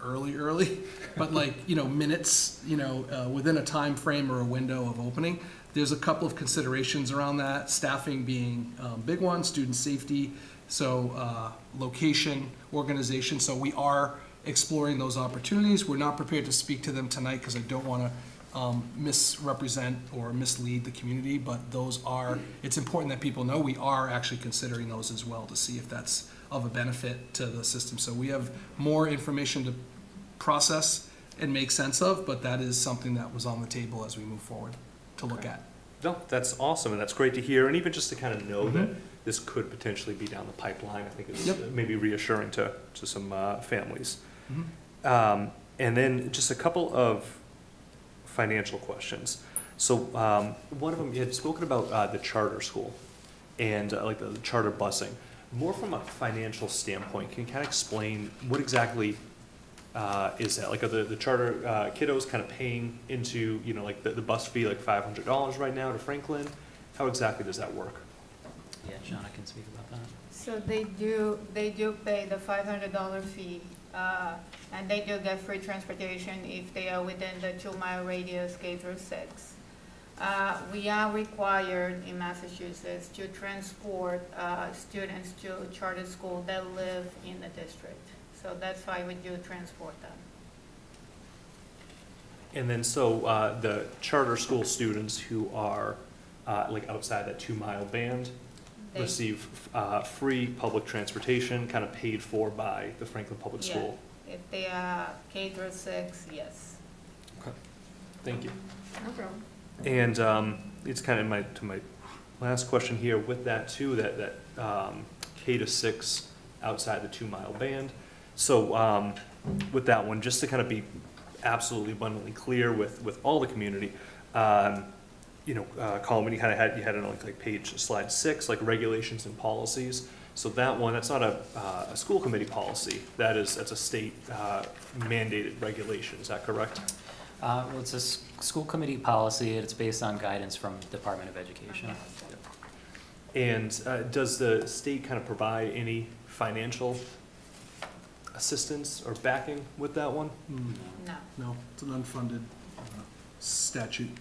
early, but like, you know, minutes, you know, within a time frame or a window of opening. There's a couple of considerations around that, staffing being big one, student safety, so location, organization. So we are exploring those opportunities. We're not prepared to speak to them tonight because I don't want to misrepresent or mislead the community, but those are, it's important that people know we are actually considering those as well to see if that's of a benefit to the system. So we have more information to process and make sense of, but that is something that was on the table as we move forward to look at. No, that's awesome, and that's great to hear, and even just to kind of know that this could potentially be down the pipeline, I think is maybe reassuring to some families. And then just a couple of financial questions. So one of them, you had spoken about the charter school and like the charter busing. More from a financial standpoint, can you kind of explain what exactly is that? Like, are the charter kiddos kind of paying into, you know, like the bus fee, like $500 right now to Franklin? How exactly does that work? Yeah, Shauna can speak about that. So they do pay the $500 fee, and they do get free transportation if they are within the 2-mile radius K through 6. We are required in Massachusetts to transport students to charter school that live in the district. So that's why we do transport them. And then, so the charter school students who are like outside that 2-mile band receive free public transportation, kind of paid for by the Franklin Public School? If they are K through 6, yes. Okay, thank you. No problem. And it's kind of to my last question here with that too, that K to 6 outside the 2-mile band. So with that one, just to kind of be absolutely abundantly clear with all the community, you know, Colin, when you kind of had it on like slide 6, like regulations and policies. So that one, that's not a school committee policy. That's a state mandated regulation. Is that correct? Well, it's a school committee policy, and it's based on guidance from Department of Education. And does the state kind of provide any financial assistance or backing with that one? No. No, it's an unfunded statute.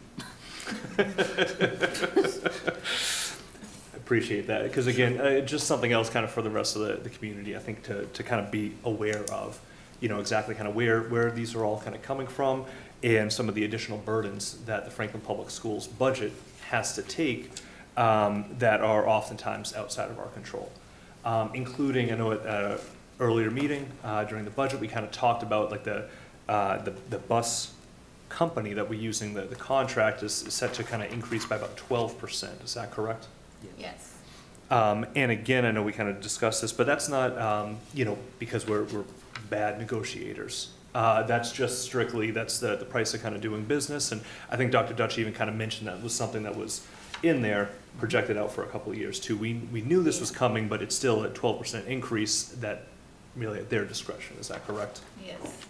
Appreciate that, because again, just something else kind of for the rest of the community, I think, to kind of be aware of, you know, exactly kind of where these are all kind of coming from, and some of the additional burdens that the Franklin Public Schools budget has to take that are oftentimes outside of our control, including, I know at an earlier meeting during the budget, we kind of talked about like the bus company that we're using, the contract is set to kind of increase by about 12%. Is that correct? Yes. And again, I know we kind of discussed this, but that's not, because we're bad negotiators. That's just strictly, that's the price of kind of doing business. And I think Dr. Dutch even kind of mentioned that was something that was in there, projected out for a couple of years too. We knew this was coming, but it's still a 12% increase that really at their discretion. Is that correct? Yes.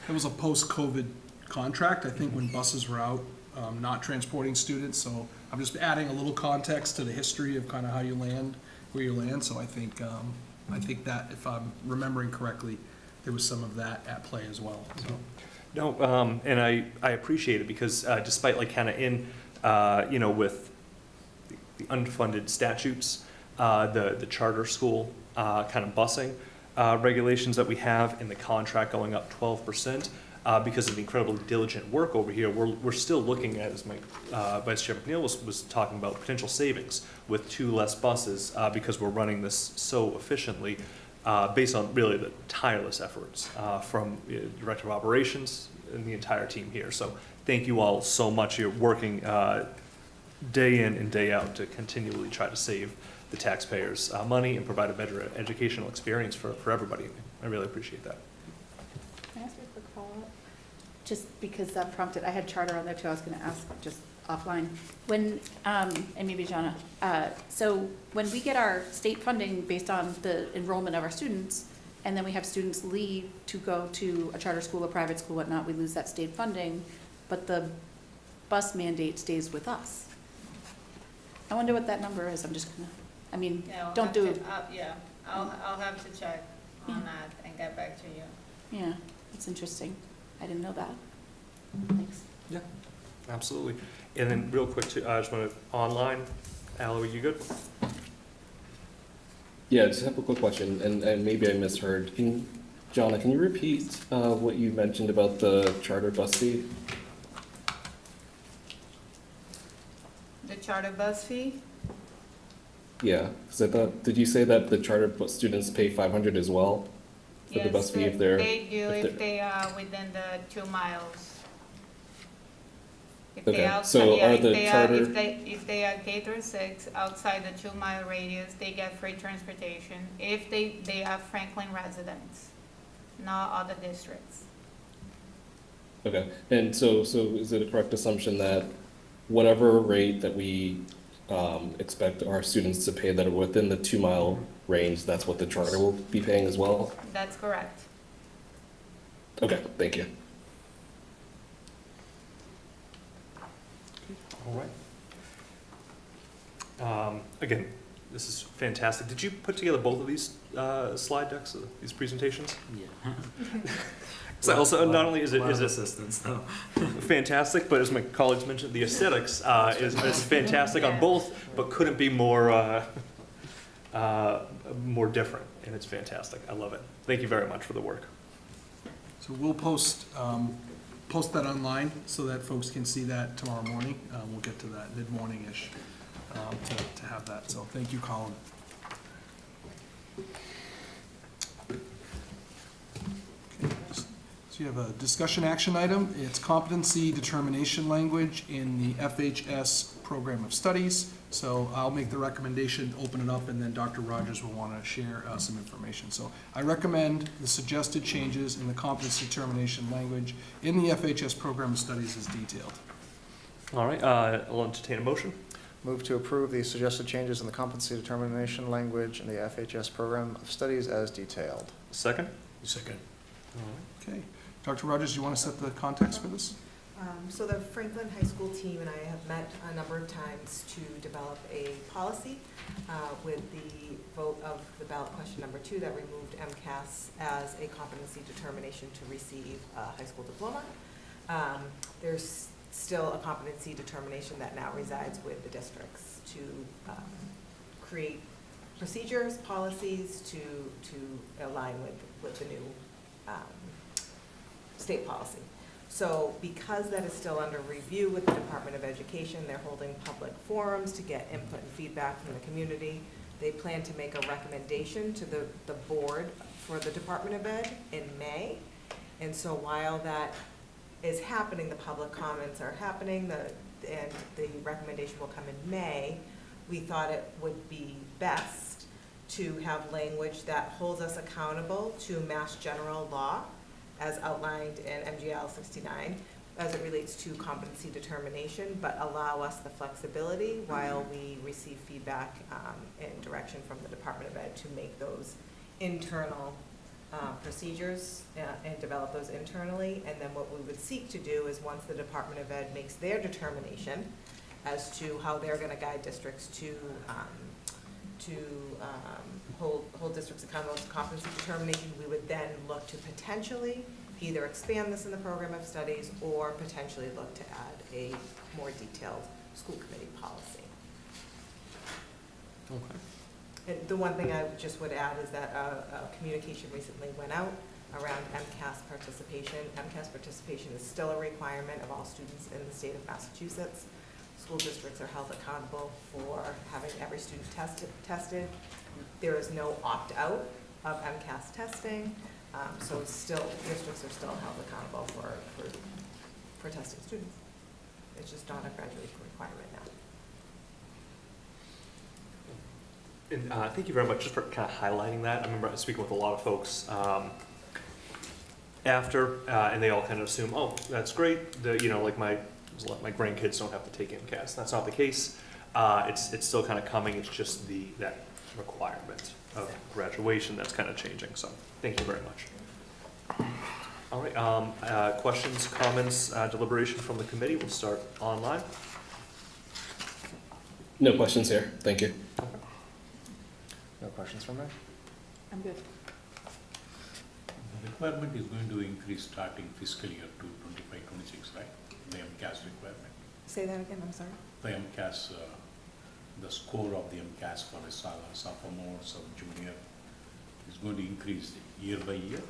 It was a post-COVID contract, I think, when buses were out, not transporting students. So I'm just adding a little context to the history of kind of how you land, where you land. So I think that, if I'm remembering correctly, there was some of that at play as well. So. No, and I appreciate it because despite like kind of in, with the unfunded statutes, the charter school kind of busing regulations that we have in the contract going up 12%, because of the incredibly diligent work over here, we're still looking at, as my Vice Chair McNeil was talking about, potential savings with 2 less buses because we're running this so efficiently. Based on really the tireless efforts from Director of Operations and the entire team here. So thank you all so much. You're working day in and day out to continually try to save the taxpayers money and provide a better educational experience for everybody. I really appreciate that. Can I ask you a quick follow-up? Just because that prompted, I had charter on there too, I was gonna ask just offline. When, and maybe Jana, so when we get our state funding based on the enrollment of our students, and then we have students leave to go to a charter school, a private school, whatnot, we lose that state funding, but the bus mandate stays with us. I wonder what that number is, I'm just gonna, Yeah, I'll don't have do. to- I'll have to check on that and get back to you. Yeah, it's interesting. I didn't know that. Thanks. Yeah, absolutely. And then real quick, too, I just want to, online, Al, are you good? Yeah, just have a quick question, and maybe I misheard. Jonna, can you repeat what you mentioned about the charter bus fee? The charter bus fee? Yeah, because I thought, did you say that the charter bus students pay 500 as well? For the bus fee if they're? They do if if they are within the 2 miles. If Okay, they outside, so yeah, are if the they are, charter- if they are K through 6 outside the 2 mile radius, they get free transportation. If they are Franklin residents, not other districts. Okay, and so is it a correct assumption that whatever rate that we expect our students to pay that are within the 2 mile range, that's what the charter will be paying as well? That's correct. Okay, thank you. All right. Again, this is fantastic. Did you put together both of these slide decks, these presentations? Yeah. So also, not only is it assistance though. fantastic, but as my colleagues mentioned, the aesthetics is fantastic on both, but couldn't be more more different, and it's fantastic. I love it. Thank you very much for the work. So we'll post that online so that folks can see that tomorrow morning. We'll get to that mid-morning-ish to have that. So thank you, Colin. Okay. So you have a discussion action item. It's competency determination language in the FHS program of studies. So I'll make the recommendation, open it up, and then Dr. Rogers will want to share some information. So I recommend the suggested changes in the competency determination language in the FHS program of studies as detailed. All right, I'll entertain a motion. Move to approve the suggested changes in the competency determination language in the FHS program of studies as detailed. Second? Second. Okay. Dr. Rogers, do you want to set the context for this? So the Franklin High School team and I have met a number of times to develop a policy with the vote of the ballot question number 2 that removed MCAS as a competency determination to receive a high school diploma. There's still a competency determination that now resides with the districts to create procedures, policies to align with the new state policy. So because that is still under review with the Department of Education, they're holding public forums to get input and feedback from the community. They plan to make a recommendation to the board for the Department of Ed in May. And so while that is happening, the public comments are happening, and the recommendation will come in May, we thought it would be best to have language that holds us accountable to Mass General Law as outlined in MGL 69 as it relates to competency determination, but allow us the flexibility while we receive feedback and direction from the Department of Ed to make those internal procedures and develop those internally. And then what we would seek to do is once the Department of Ed makes their determination as to how they're going to guide districts to hold districts accountable to competency determination, we would then look to potentially either expand this in the program of studies or potentially look to add a more detailed school committee policy. Okay. And the one thing I just would add is that a communication recently went out around MCAS participation. MCAS participation is still a requirement of all students in the state of Massachusetts. School districts are held accountable for having every student tested. There is no opt-out of MCAS testing, so it's still, districts are still held accountable for testing students. It's just not a graduation requirement now. And thank you very much just for kind of highlighting that. I remember speaking with a lot of folks after, and they all kind of assume, oh, that's great. Like my grandkids don't have to take MCAS. That's not the case. It's still kind of coming. It's just that requirement of graduation that's kind of changing. So thank you very much. All right. Questions, comments, deliberation from the committee. We'll start online. No questions here. Thank you. Okay. No questions from me? I'm good. The requirement is going to increase starting fiscal year 2025-26, right? The MCAS requirement. Say that again, I'm sorry. The MCAS, the score of the MCAS for a sophomore, junior is going to increase year by year?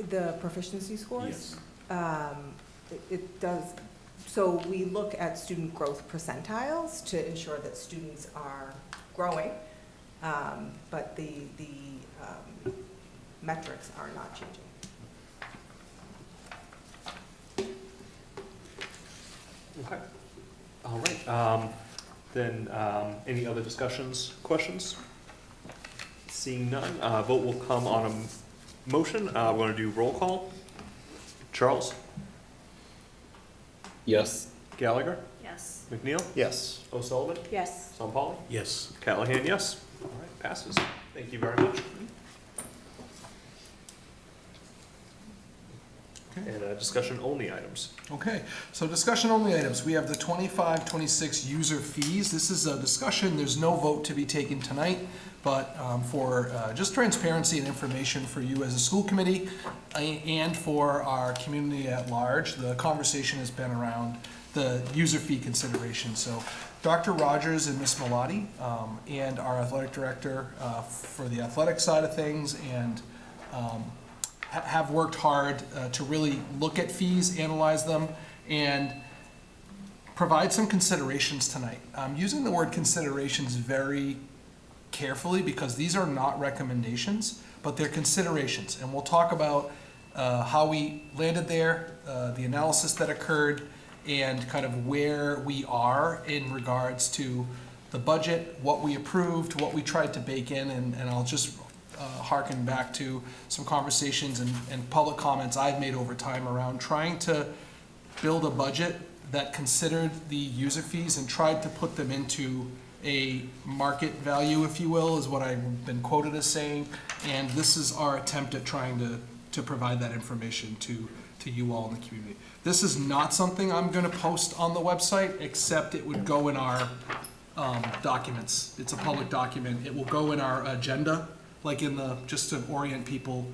The proficiency scores? Yes. It does. So we look at student growth percentiles to ensure that students are growing, but the metrics are not changing. Okay. All right. Then any other discussions, questions? Seeing none, vote will come on a motion. We're going to do roll call. Charles? Yes. Gallagher? Yes. McNeil? Yes. O'Sullivan? Yes. Sampali? Yes. Callahan, yes. All right, passes. Thank you very much. Okay. And discussion only items. Okay, so discussion only items. We have the 25-26 user fees. This is a discussion. There's no vote to be taken tonight, but for just transparency and information for you as a school committee and for our community at large, the conversation has been around the user fee consideration. So Dr. Rogers and Ms. Malati and our athletic director for the athletic side of things and have worked hard to really look at fees, analyze them, and provide some considerations tonight. I'm using the word considerations very carefully because these are not recommendations, but they're considerations. And we'll talk about how we landed there, the analysis that occurred, and kind of where we are in regards to the budget, what we approved, what we tried to bake in, and I'll just harken back to some conversations and public comments I've made over time around trying to build a budget that considered the user fees and tried to put them into a market value, if you will, is what I've been quoted as saying. And this is our attempt at trying to provide that information to you all in the community. This is not something I'm going to post on the website, except it would go in our documents. It's a public document. It will go in our agenda, like in the, just to orient people,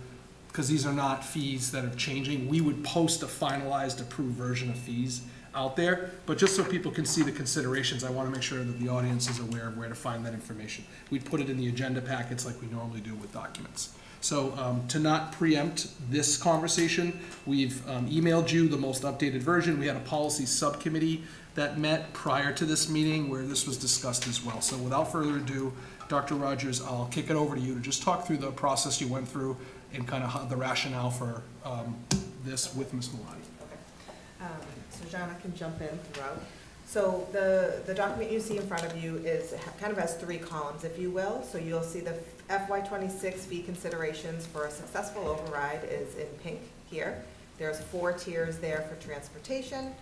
because these are not fees that are changing. We would post a finalized approved version of fees out there, but just so people can see the considerations, I want to make sure that the audience is aware of where to find that information. We'd put it in the agenda packets like we normally do with documents. So to not preempt this conversation, we've emailed you the most updated version. We had a policy subcommittee that met prior to this meeting where this was discussed as well. So without further ado, Dr. Rogers, I'll kick it over to you to just talk through the process you went through and kind of the rationale for this with Ms. Malati. Okay. So Jana can jump in throughout. So the document you see in front of you is kind of has 3 columns, if you will. So you'll see the FY26 fee considerations for a successful override is in pink here. There's 4 tiers there for transportation.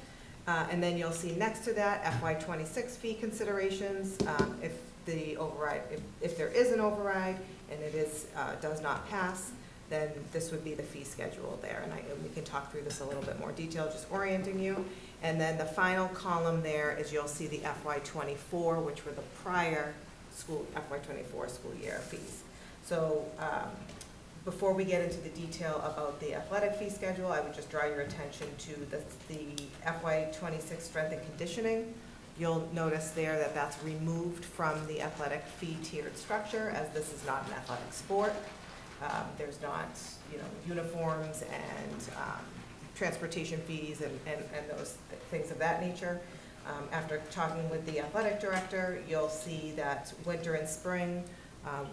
And then you'll see next to that FY26 fee considerations. If the override, if there is an override and it is does not pass, then this would be the fee schedule there. And we can talk through this a little bit more detail, just orienting you. And then the final column there is you'll see the FY24, which were the prior school, FY24 school year fees. So before we get into the detail about the athletic fee schedule, I would just draw your attention to the FY26 strength and conditioning. You'll notice there that that's removed from the athletic fee tiered structure, as this is not an athletic sport. There's not, uniforms and transportation fees and those things of that nature. After talking with the athletic director, you'll see that winter and spring,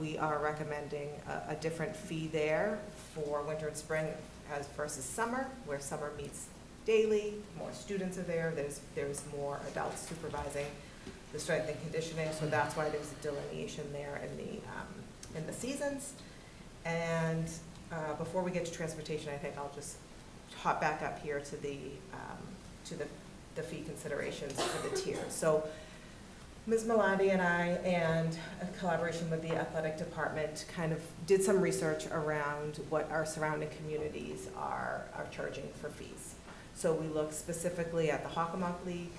we are recommending a different fee there for winter and spring as versus summer, where summer meets daily, more students are there, there's more adults supervising the strength and conditioning, so that's why there's a delineation there in the seasons. And before we get to transportation, I think I'll just hop back up here to the fee considerations for the tiers. So Ms. Malati and I, and in collaboration with the athletic department, kind of did some research around what our surrounding communities are charging for fees. So we looked specifically at the Hockomock League,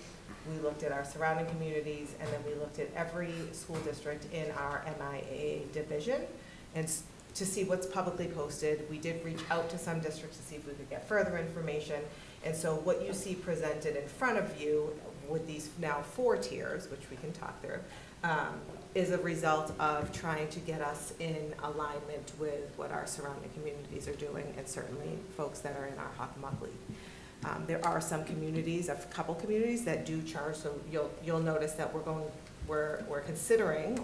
we looked at our surrounding communities, and then we looked at every school district in our MIAA division, and to see what's publicly posted. We did reach out to some districts to see if we could get further information. And so what you see presented in front of you with these now 4 tiers, which we can talk through, is a result of trying to get us in alignment with what our surrounding communities are doing, and certainly folks that are in our Hockomock League. There are some communities, a couple communities that do charge, so you'll notice that we're considering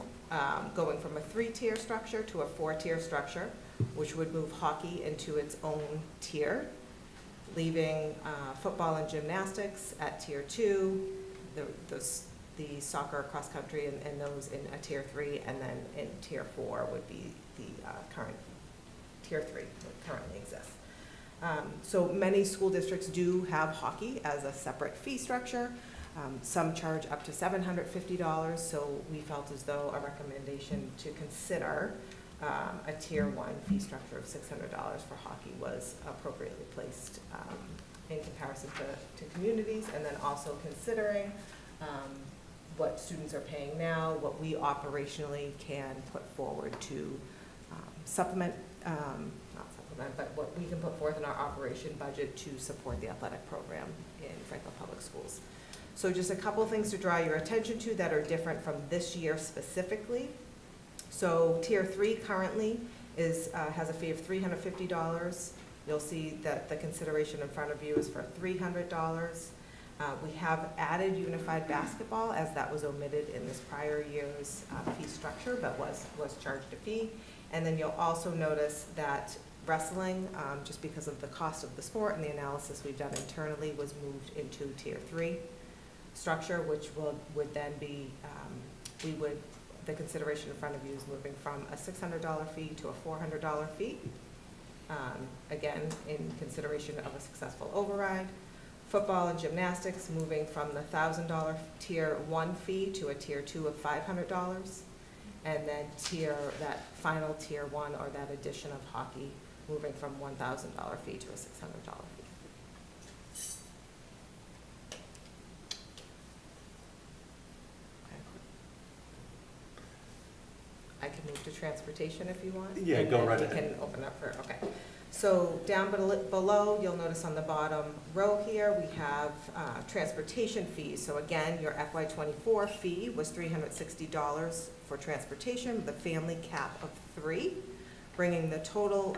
going from a 3-tier structure to a 4-tier structure, which would move hockey into its own tier, leaving football and gymnastics at tier 2, the soccer, cross country, and those in a tier 3, and then in tier 4 would be the current tier 3 that currently exists. So many school districts do have hockey as a separate fee structure. Some charge up to $750, so we felt as though a recommendation to consider a tier 1 fee structure of $600 for hockey was appropriately placed in comparison to communities, and then also considering what students are paying now, what we operationally can put forward to supplement, not supplement, but what we can put forth in our operation budget to support the athletic program in Franklin Public Schools. So just a couple things to draw your attention to that are different from this year specifically. So tier 3 currently has a fee of $350. You'll see that the consideration in front of you is for $300. We have added unified basketball, as that was omitted in this prior year's fee structure, but was charged a fee. And then you'll also notice that wrestling, just because of the cost of the sport and the analysis we've done internally, was moved into tier 3 structure, which would then be, the consideration in front of you is moving from a $600 fee to a $400 fee. Again, in consideration of a successful override. Football and gymnastics moving from the $1,000 tier 1 fee to a tier 2 of $500. And then that final tier 1, or that addition of hockey, moving from $1,000 fee to a $600 fee. I can move to transportation if you want. Yeah, and go then right we ahead. can open up for, okay. So down below, you'll notice on the bottom row here, we have transportation fees. So again, your FY24 fee was $360 for transportation with a family cap of 3. bringing the total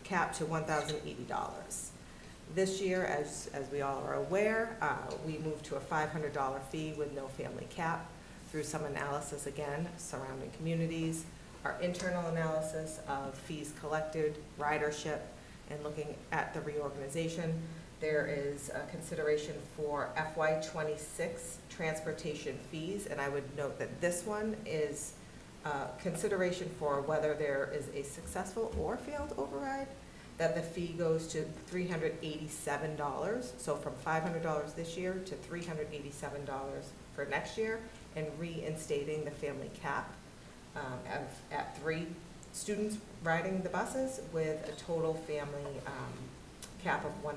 cap to $1,080. This year, as we all are aware, we moved to a $500 fee with no family cap through some analysis, again, surrounding communities, our internal analysis of fees collected, ridership, and looking at the reorganization. There is a consideration for FY26 transportation fees, and I would note that this one is consideration for whether there is a successful or failed override, that the fee goes to $387, so from $500 this year to $387 for next year, and reinstating the family cap at 3 students riding the buses with a total family cap of $1,161.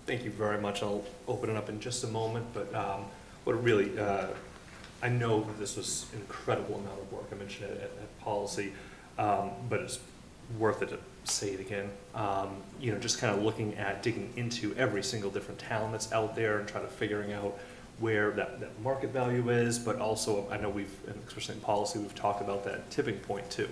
Thank you very much. I'll open it up in just a moment, but what really, I know that this was an incredible amount of work. I mentioned it at policy, but it's worth it to say it again. You know, just kind of looking at digging into every single different town that's out there and trying to figuring out where that market value is, but also I know we've, especially in policy, we've talked about that tipping point too,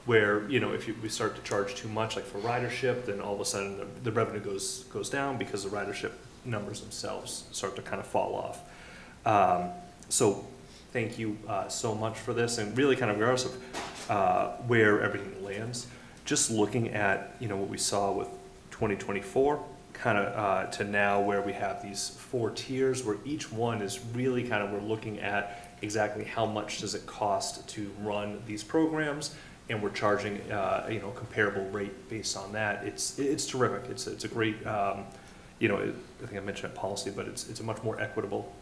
where, you know, if we start to charge too much, like for ridership, then all of a sudden the revenue goes down because the ridership numbers themselves start to kind of fall off. So thank you so much for this, and really kind of regardless of where everything lands, just looking at, you know, what we saw with 2024, kind of to now where we have these 4 tiers where each one is really kind of, we're looking at exactly how much does it cost to run these programs, and we're charging you know, comparable rate based on that. It's terrific. It's a great you know, I think I mentioned it policy, but it's a much more equitable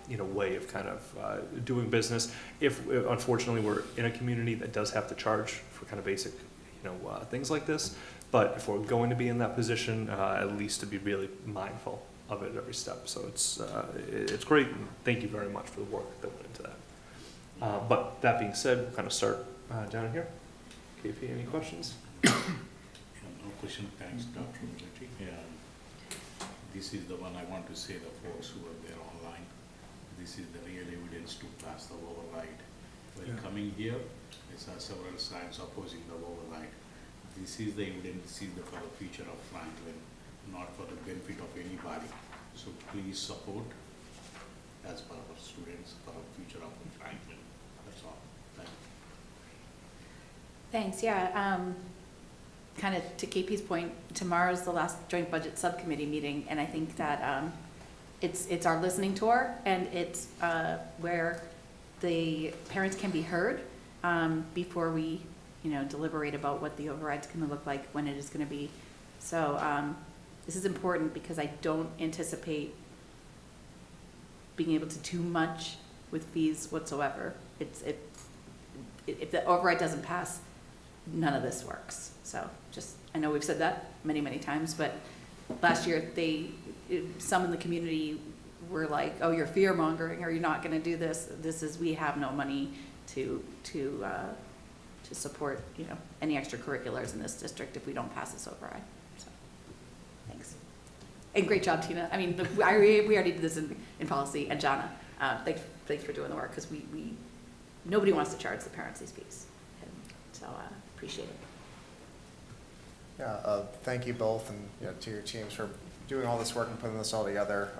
you know, way of kind of doing business. If unfortunately we're in a community that does have to charge for kind of basic, you know, things like this, but if we're going to be in that position, at least to be really mindful of it at every step. So it's great, and thank you very much for the work that went into that. But that being said, we'll kind of start down here. KP, any questions? No question. Thanks, Dr. Military. This is the one I want to say, the folks who are there online, this is the real evidence to pass the override. When coming here, I saw several signs opposing the override. This is the evidence, this is for the future of Franklin, not for the benefit of anybody. So please support as per our students for the future of Franklin. That's all. Thank you. Thanks, yeah. Kind of to KP's point, tomorrow's the last joint budget subcommittee meeting, and I think that it's our listening tour, and it's where the parents can be heard before we, you know, deliberate about what the override's going to look like, when it is going to be. So this is important because I don't anticipate being able to do much with fees whatsoever. If the override doesn't pass, none of this works. So just, I know we've said that many, many times, but last year some in the community were like, oh, you're fear mongering, or you're not going to do this. This is, we have no money to support, you know, any extracurriculars in this district if we don't pass this override. So thanks. And great job, Tina. I mean, we already did this in policy, and Jana, thanks for doing the work, because nobody wants to charge the parents these fees. And so appreciate it. Yeah, thank you both, and you know, to your teams for doing all this work and putting this all together.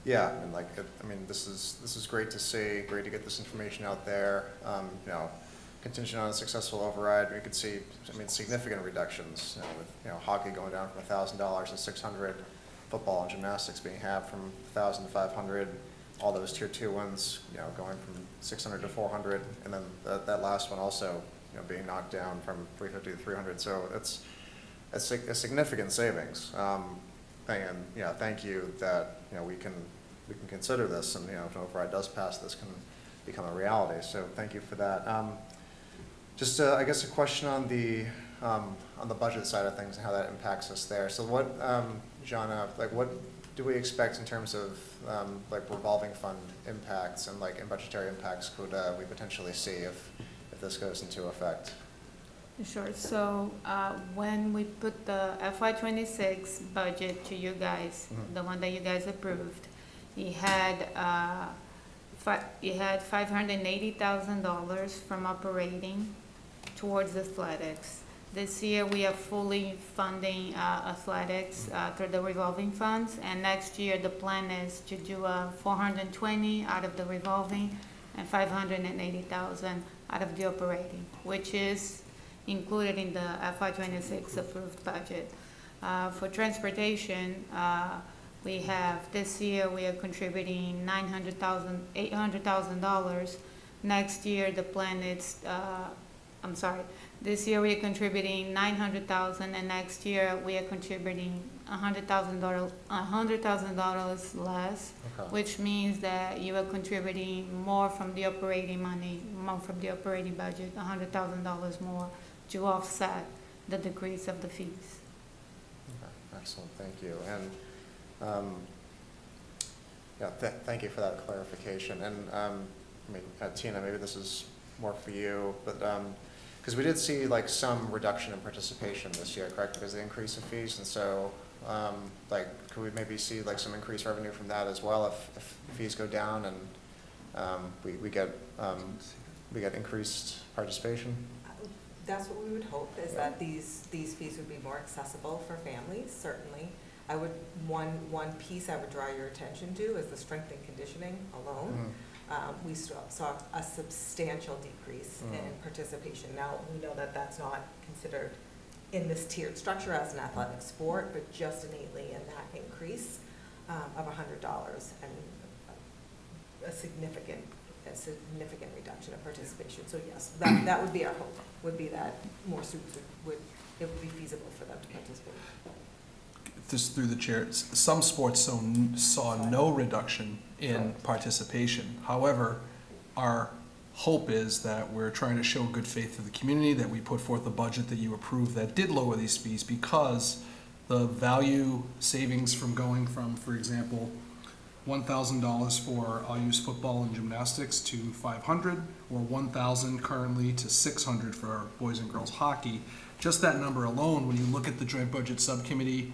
Yeah, and like, I mean, this is great to see, great to get this information out there. You know, contingent on a successful override, we could see, I mean, significant reductions. You know, with, you know, hockey going down from $1,000 to $600, football and gymnastics being halved from $1,000 to $500. All those tier 2 ones, you know, going from $600 to $400, and then that last one also, you know, being knocked down from $350 to $300. So it's a significant savings. And yeah, thank you that, you know, we can consider this, and you know, if an override does pass, this can become a reality. So thank you for that. Just I guess a question on the budget side of things and how that impacts us there. So what, Jana, like what do we expect in terms of like revolving fund impacts and like budgetary impacts could we potentially see if this goes into effect? Sure. So when we put the FY26 budget to you guys, the one that you guys approved, He had $580,000 from operating towards athletics. This year, we are fully funding athletics through the revolving funds, and next year, the plan is to do 420 out of the revolving and 580,000 out of the operating, which is included in the FY26 approved budget. For transportation, we have, this year, we are contributing $800,000. Next year, the plan is, this year we are contributing $900,000, and next year we are contributing $100,000 less, Okay. which means that you are contributing more from the operating money, more from the operating budget, $100,000 more to offset the decrease of the fees. Okay, excellent, thank you. And, thank you for that clarification. And, Tina, maybe this is more for you, but, because we did see like some reduction in participation this year, correct? Because of the increase of fees, and so, could we maybe see like some increased revenue from that as well if fees go down and, we get increased participation? That's what we would hope, is that these fees would be more accessible for families, certainly. One piece I would draw your attention to is the strength and conditioning alone. We saw a substantial decrease in participation. Now, we know that that's not considered in this tiered structure as an athletic sport, but just innately in that increase of $100 and a significant reduction in participation. So yes, that would be our hope, would be that more students it would be feasible for them to participate. Just through the chair, some sports saw no reduction in participation. However, our hope is that we're trying to show good faith to the community, that we put forth a budget that you approved that did lower these fees, because the value savings from going from, for example, $1,000 for, I'll use football and gymnastics, to $500, or $1,000 currently to $600 for our boys and girls hockey. Just that number alone, when you look at the joint budget subcommittee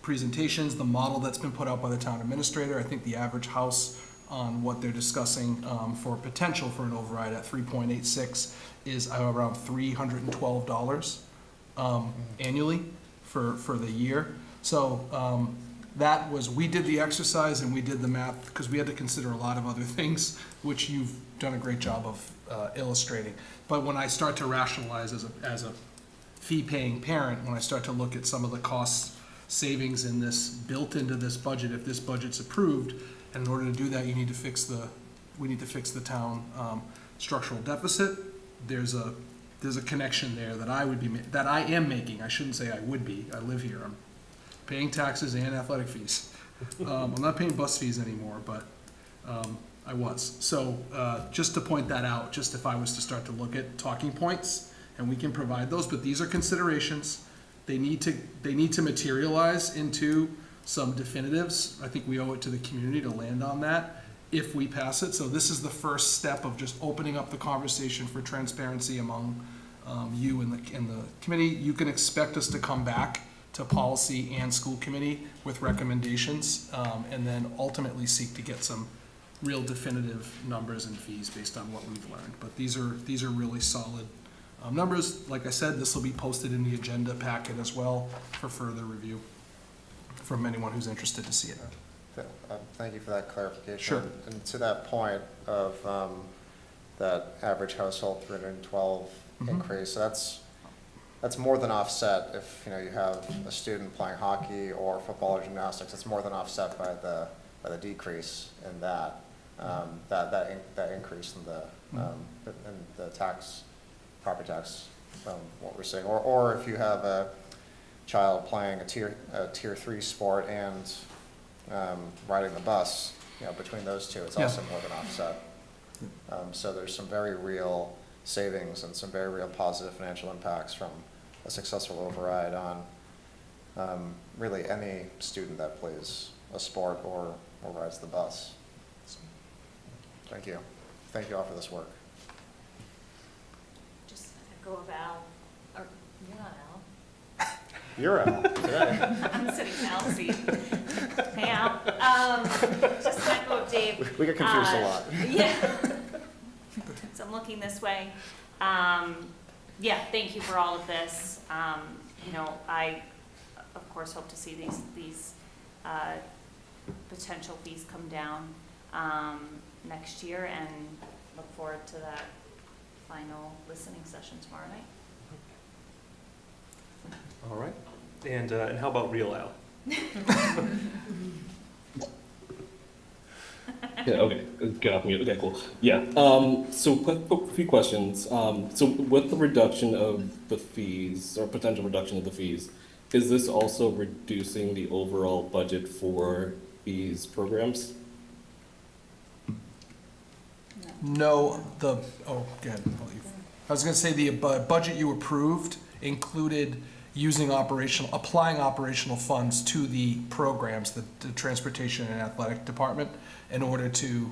presentations, the model that's been put out by the town administrator, I think the average house on what they're discussing for potential for an override at 3.86 is around $312 annually for the year. So that was, we did the exercise and we did the math because we had to consider a lot of other things, which you've done a great job of illustrating. But when I start to rationalize as a fee-paying parent, when I start to look at some of the cost savings in this, built into this budget, if this budget's approved, and in order to do that, we need to fix the town structural deficit. There's a connection there that I am making. I shouldn't say I would be. I live here. I'm paying taxes and athletic fees. I'm not paying bus fees anymore, but I was. So just to point that out, just if I was to start to look at talking points, and we can provide those, but these are considerations. They need to materialize into some definitives. I think we owe it to the community to land on that if we pass it. So this is the first step of just opening up the conversation for transparency among you and the committee. You can expect us to come back to policy and school committee with recommendations, and then ultimately seek to get some real definitive numbers and fees based on what we've learned. But these are really solid numbers. Like I said, this will be posted in the agenda packet as well for further review from anyone who's interested to see it. Thank you for that clarification. Sure. And to that point of that average household 312 increase, so that's more than offset if you have a student playing hockey or football or gymnastics. It's more than offset by the decrease in that increase in the tax, property tax, what we're saying, or if you have a child playing a tier 3 sport and riding the bus, between those two, it's also more than offset. So there's some very real savings and some very real positive financial impacts from a successful override on really any student that plays a sport or rides the bus. So, thank you. Thank you all for this work. Just echo of Al, or you're not Al. You're Al today. I'm sitting in Al's seat. Hey Al. Just to echo of Dave. We get confused a lot. Yeah. So I'm looking this way. Yeah, thank you for all of this. You know, I, of course, hope to see these potential fees come down next year, and look forward to that final listening session tomorrow night. All right. And how about Real Al? Yeah, okay, get off mute, okay, cool. Yeah, so a few questions. So with the reduction of the fees, or potential reduction of the fees, is this also reducing the overall budget for these programs? No, go ahead. I was gonna say the budget you approved included applying operational funds to the programs, the transportation and athletic department, in order to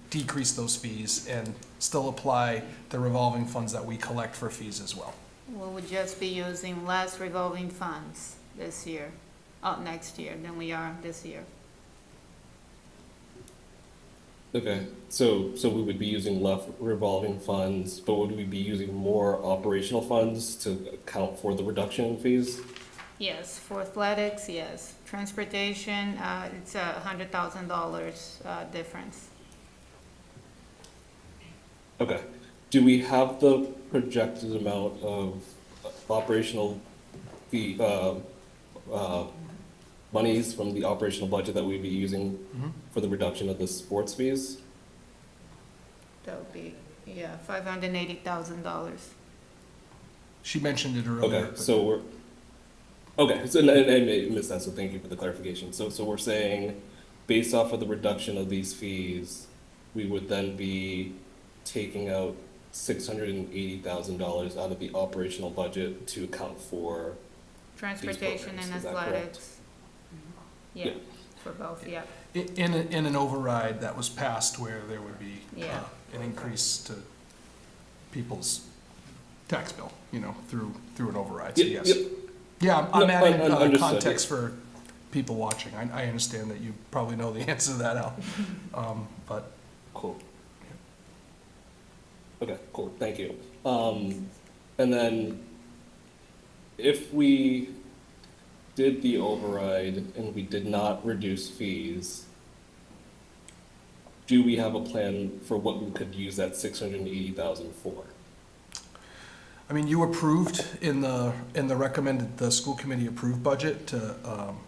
decrease those fees and still apply the revolving funds that we collect for fees as well. We would just be using less revolving funds this year, next year than we are this year. Okay, so we would be using less revolving funds, but would we be using more operational funds to account for the reduction in fees? Yes, for athletics, yes. Transportation, it's $100,000 difference. Okay. Do we have the projected amount of operational fee, monies from the operational budget that we'd be using for the reduction of the sports fees? That would be, yeah, $580,000. She mentioned it earlier. Okay, so we're, okay, so, and I missed that, so thank you for the clarification. So we're saying, based off of the reduction of these fees, we would then be taking out $680,000 out of the operational budget to account for Transportation and programs, is that correct? athletics. Yeah, for both, yeah. In an override that was passed where there would be Yeah. an increase to people's tax bill, you know, through an override, so yes. Yeah, I'm No, adding understood. context for people watching. I understand that you probably know the answer to that, Al. But Cool. Okay, cool, thank you. And then if we did the override and we did not reduce fees, do we have a plan for what we could use that $680,000 for? I mean, you approved in the recommended, the school committee approved budget to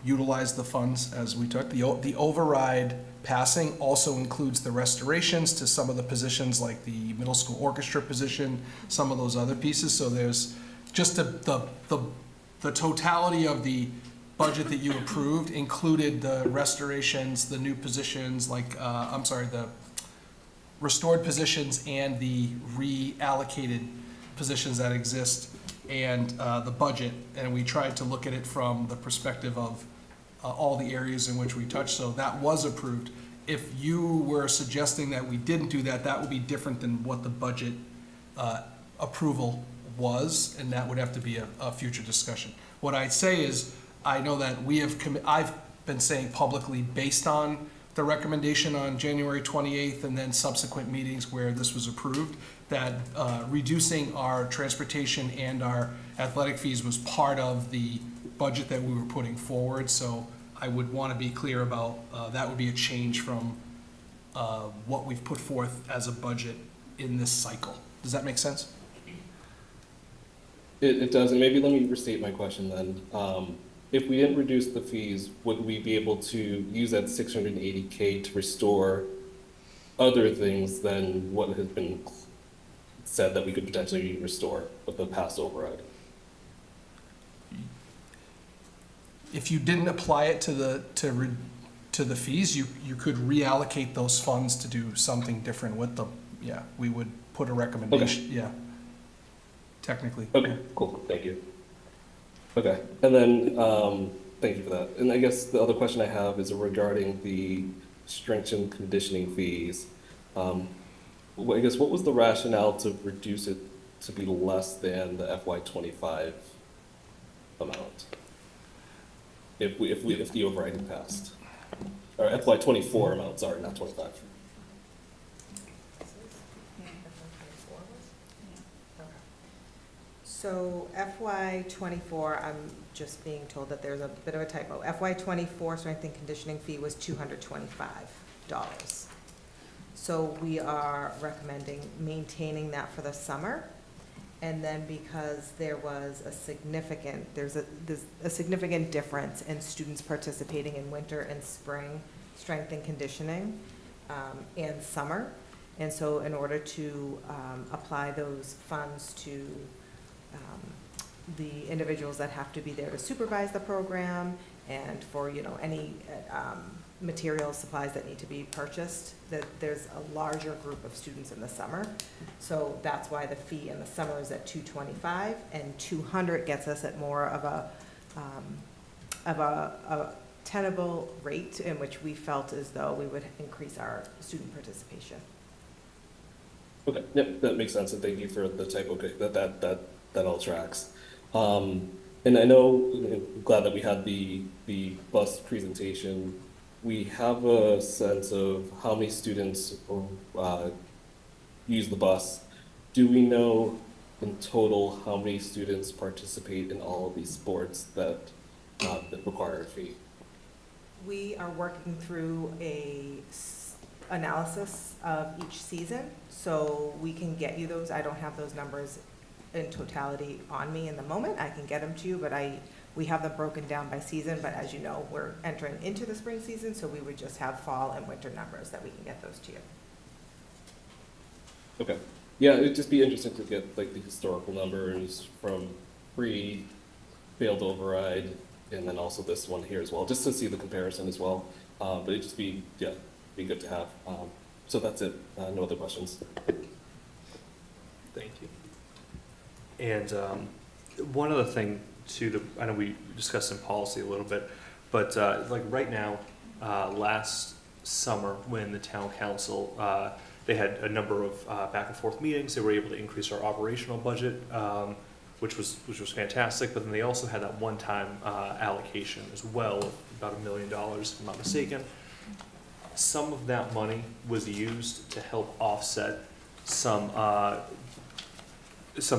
utilize the funds as we took. The override passing also includes the restorations to some of the positions like the middle school orchestra position, some of those other pieces. So there's just the totality of the budget that you approved included the restorations, the new positions, like, the restored positions and the reallocated positions that exist, and the budget, and we tried to look at it from the perspective of all the areas in which we touched, so that was approved. If you were suggesting that we didn't do that, that would be different than what the budget approval was, and that would have to be a future discussion. What I'd say is, I know that I've been saying publicly, based on the recommendation on January 28th and then subsequent meetings where this was approved, that reducing our transportation and our athletic fees was part of the budget that we were putting forward. So I would want to be clear about that would be a change from what we've put forth as a budget in this cycle. Does that make sense? It does, and maybe let me restate my question then. If we didn't reduce the fees, would we be able to use that $680K to restore other things than what has been said that we could potentially restore with the past override? If you didn't apply it to the fees, you could reallocate those funds to do something different with them. Yeah, we would put a recommendation, yeah, technically. Okay, cool, thank you. Okay, and then, thank you for that. And I guess the other question I have is regarding the strength and conditioning fees. I guess what was the rationale to reduce it to be less than the FY25 amount? If the override passed? or FY '24 amount, sorry, not '25. So FY '24, I'm just being told that there's a bit of a typo. FY '24 strength and conditioning fee was $225. So we are recommending maintaining that for the summer. And then because there was there's a significant difference in students participating in winter and spring strength and conditioning, and summer. And so in order to apply those funds to the individuals that have to be there to supervise the program, and for, you know, any materials, supplies that need to be purchased, that there's a larger group of students in the summer. So that's why the fee in the summer is at $225, and $200 gets us at more of a tenable rate in which we felt as though we would increase our student participation. Okay, yep, that makes sense, and thank you for the typo, okay, that all tracks. And I know, I'm glad that we had the bus presentation. We have a sense of how many students use the bus. Do we know in total how many students participate in all of these sports that require a fee? We are working through a analysis of each season, so we can get you those. I don't have those numbers in totality on me in the moment. I can get them to you, but we have them broken down by season, but as you know, we're entering into the spring season, so we would just have fall and winter numbers that we can get those to you. Okay. Yeah, it'd just be interesting to get like the historical numbers from pre-failed override, and then also this one here as well, just to see the comparison as well. But it'd just be, yeah, be good to have. So that's it. No other questions. Thank you. And one other thing too, I know we discussed in policy a little bit, but like right now, last summer when the town council, they had a number of back and forth meetings. They were able to increase our operational budget, which was fantastic. But then they also had that one-time allocation as well, of about $1 million, if I'm not mistaken. Some of that money was used to help offset some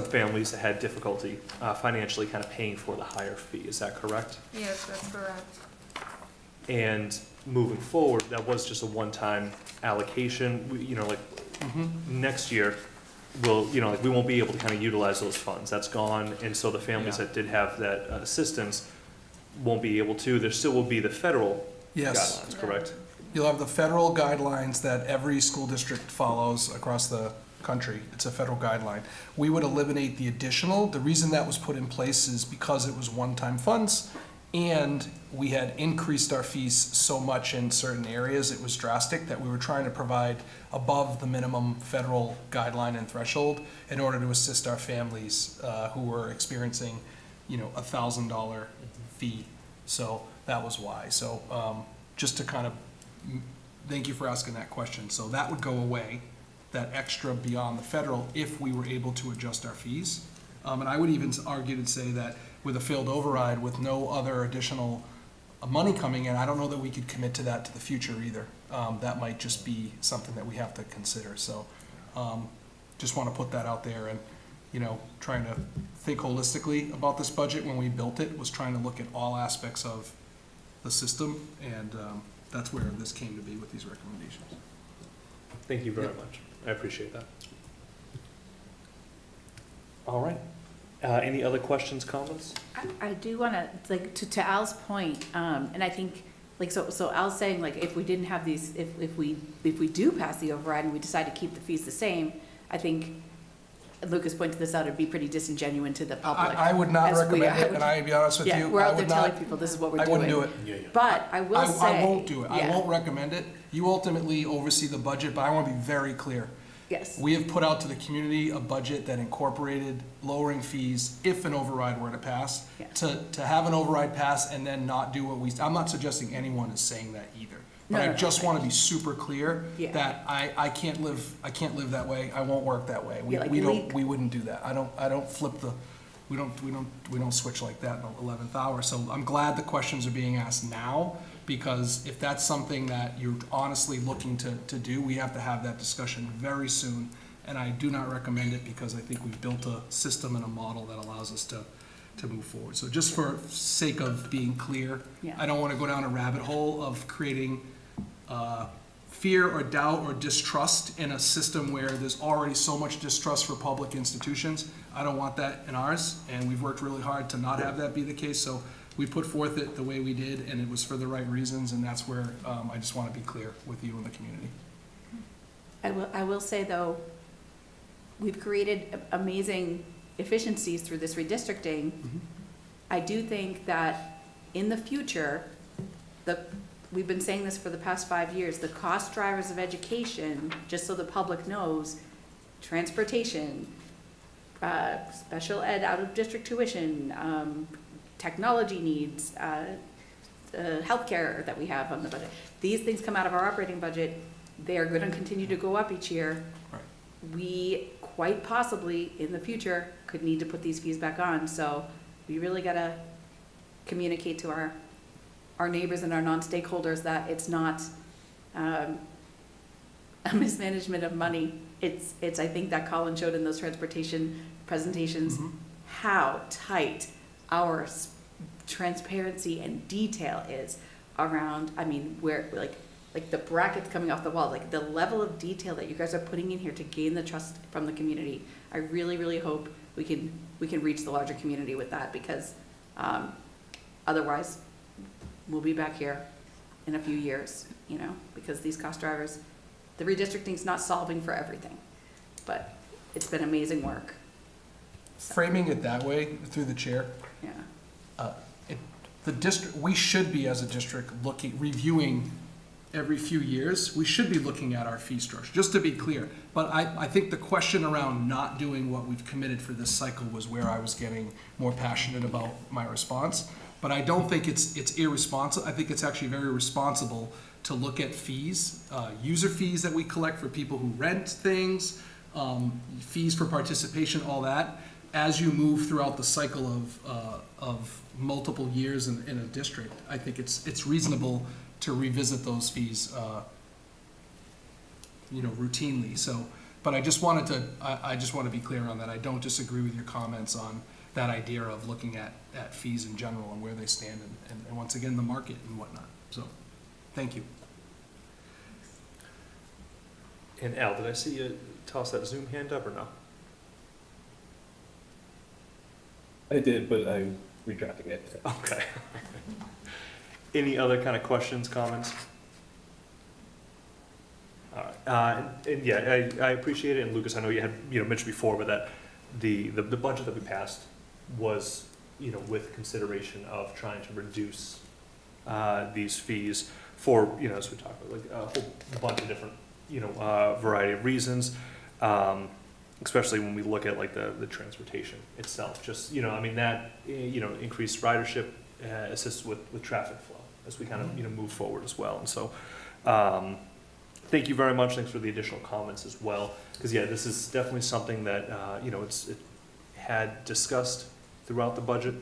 families that had difficulty financially kind of paying for the higher fee. Is that correct? Yes, that's correct. And moving forward, that was just a one-time allocation. Next year, we won't be able to kind of utilize those funds. That's gone, and so the families that did have that assistance won't be able to. There still will be the federal guidelines, correct? You'll have the federal guidelines that every school district follows across the country. It's a federal guideline. We would eliminate the additional. The reason that was put in place is because it was one-time funds, and we had increased our fees so much in certain areas, it was drastic, that we were trying to provide above the minimum federal guideline and threshold in order to assist our families who were experiencing, $1,000 fee. So that was why. So just to kind of, thank you for asking that question. So that would go away, that extra beyond the federal, if we were able to adjust our fees. And I would even argue to say that with a failed override, with no other additional money coming in, I don't know that we could commit to that to the future either. That might just be something that we have to consider. So just want to put that out there, and trying to think holistically about this budget. When we built it, was trying to look at all aspects of the system, and that's where this came to be with these recommendations. Thank you very much. I appreciate that. All right. Any other questions, comments? I do want to Al's point, and I think, so Al's saying, if we didn't have these, if we do pass the override and we decide to keep the fees the same, I think Lucas pointed this out, it'd be pretty disingenuous to the public. I would not recommend it, and I'd be honest with you. We're out there telling people this is what we're doing. I wouldn't do it. But I will say. I won't do it. I won't recommend it. You ultimately oversee the budget, but I want to be very clear. Yes. We have put out to the community a budget that incorporated lowering fees if an override were to pass. Yeah. To have an override pass and then not do what I'm not suggesting anyone is saying that either. But I just want to be super clear that I can't live that way. I won't work that way. We wouldn't do that. I don't flip the, we don't switch like that in the 11th hour. So I'm glad the questions are being asked now, because if that's something that you're honestly looking to do, we have to have that discussion very soon. And I do not recommend it because I think we've built a system and a model that allows us to move forward. So just for sake of being clear, Yeah. I don't want to go down a rabbit hole of creating fear or doubt or distrust in a system where there's already so much distrust for public institutions. I don't want that in ours, and we've worked really hard to not have that be the case. So we put forth it the way we did, and it was for the right reasons, and that's where I just want to be clear with you and the community. I will say, though, we've created amazing efficiencies through this redistricting. I do think that in the future, we've been saying this for the past 5 years, the cost drivers of education, just so the public knows, transportation, special ed out of district tuition, technology needs, healthcare that we have on the budget. These things come out of our operating budget. They are going to continue to go up each year. Right. We quite possibly in the future could need to put these fees back on. So we really got to communicate to our neighbors and our non-stakeholders that it's not a mismanagement of money. It's I think that Colin showed in those transportation presentations how tight our transparency and detail is around, I mean, where like the brackets coming off the wall, like the level of detail that you guys are putting in here to gain the trust from the community. I really, really hope we can reach the larger community with that, because otherwise we'll be back here in a few years, you know, because these cost drivers, the redistricting's not solving for everything, but it's been amazing work. Framing it that way through the chair, Yeah. the district, we should be as a district reviewing every few years. We should be looking at our fee structure, just to be clear. But I think the question around not doing what we've committed for this cycle was where I was getting more passionate about my response. But I don't think it's irresponsible. I think it's actually very responsible to look at fees, user fees that we collect for people who rent things, fees for participation, all that, as you move throughout the cycle of multiple years in a district. I think it's reasonable to revisit those fees, routinely. So, but I just want to be clear on that. I don't disagree with your comments on that idea of looking at fees in general and where they stand, and once again, the market and whatnot. So, thank you. And Al, did I see you toss that Zoom hand up or no? I did, but I'm retracting it. Okay. Any other kind of questions, comments? All right. And yeah, I appreciate it. And Lucas, I know you had mentioned before, but that the budget that we passed was with consideration of trying to reduce these fees for as we talked about, like a whole bunch of different variety of reasons. Especially when we look at like the transportation itself, just that increased ridership assists with traffic flow as we kind of move forward as well. And so thank you very much. Thanks for the additional comments as well, because yeah, this is definitely something that it had discussed throughout the budget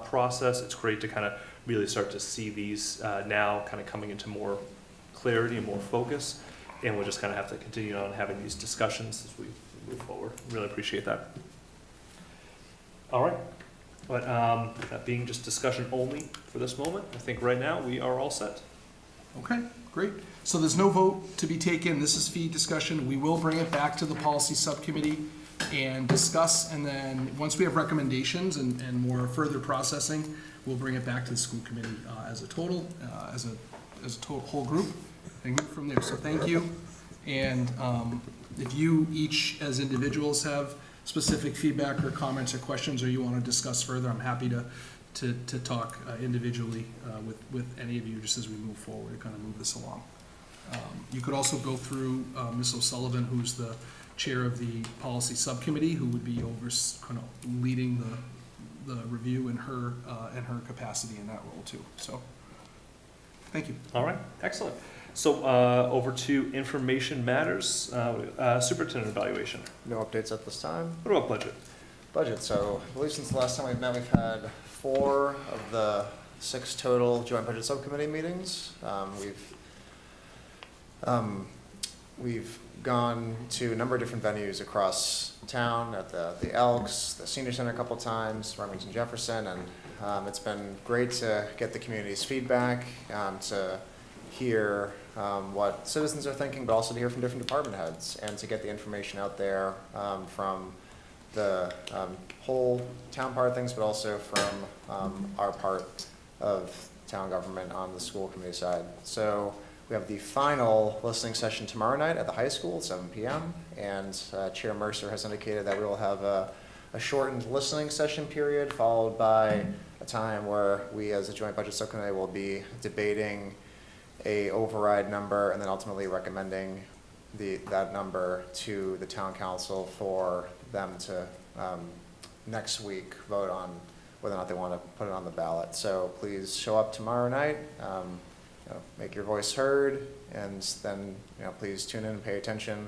process. It's great to kind of really start to see these now kind of coming into more clarity and more focus, and we'll just kind of have to continue on having these discussions as we move forward. Really appreciate that. All right, but that being just discussion only for this moment, I think right now we are all set. Okay, great. So there's no vote to be taken. This is fee discussion. We will bring it back to the policy subcommittee and discuss, and then once we have recommendations and more further processing, we'll bring it back to the school committee as a total, as a total whole group, and move from there. So thank you. And if you each as individuals have specific feedback or comments or questions, or you want to discuss further, I'm happy to talk individually with any of you just as we move forward and kind of move this along. You could also go through Ms. O'Sullivan, who's the chair of the policy subcommittee, who would be kind of leading the review in her capacity in that role too. So, thank you. All right, excellent. So over to information matters, superintendent evaluation. No updates at this time. What about budget? Budget, so I believe since the last time we've met, we've had 4 of the 6 total joint budget subcommittee meetings. We've gone to a number of different venues across town, at the Elks, the Senior Center a couple times, Remington Jefferson, and it's been great to get the community's feedback, to hear what citizens are thinking, but also to hear from different department heads, and to get the information out there from the whole town part of things, but also from our part of town government on the school committee side. So we have the final listening session tomorrow night at the high school at 7 p.m. And Chair Mercer has indicated that we will have a shortened listening session period, followed by a time where we as a joint budget subcommittee will be debating a override number and then ultimately recommending that number to the town council for them to next week vote on whether or not they want to put it on the ballot. So please show up tomorrow night, make your voice heard, and then please tune in and pay attention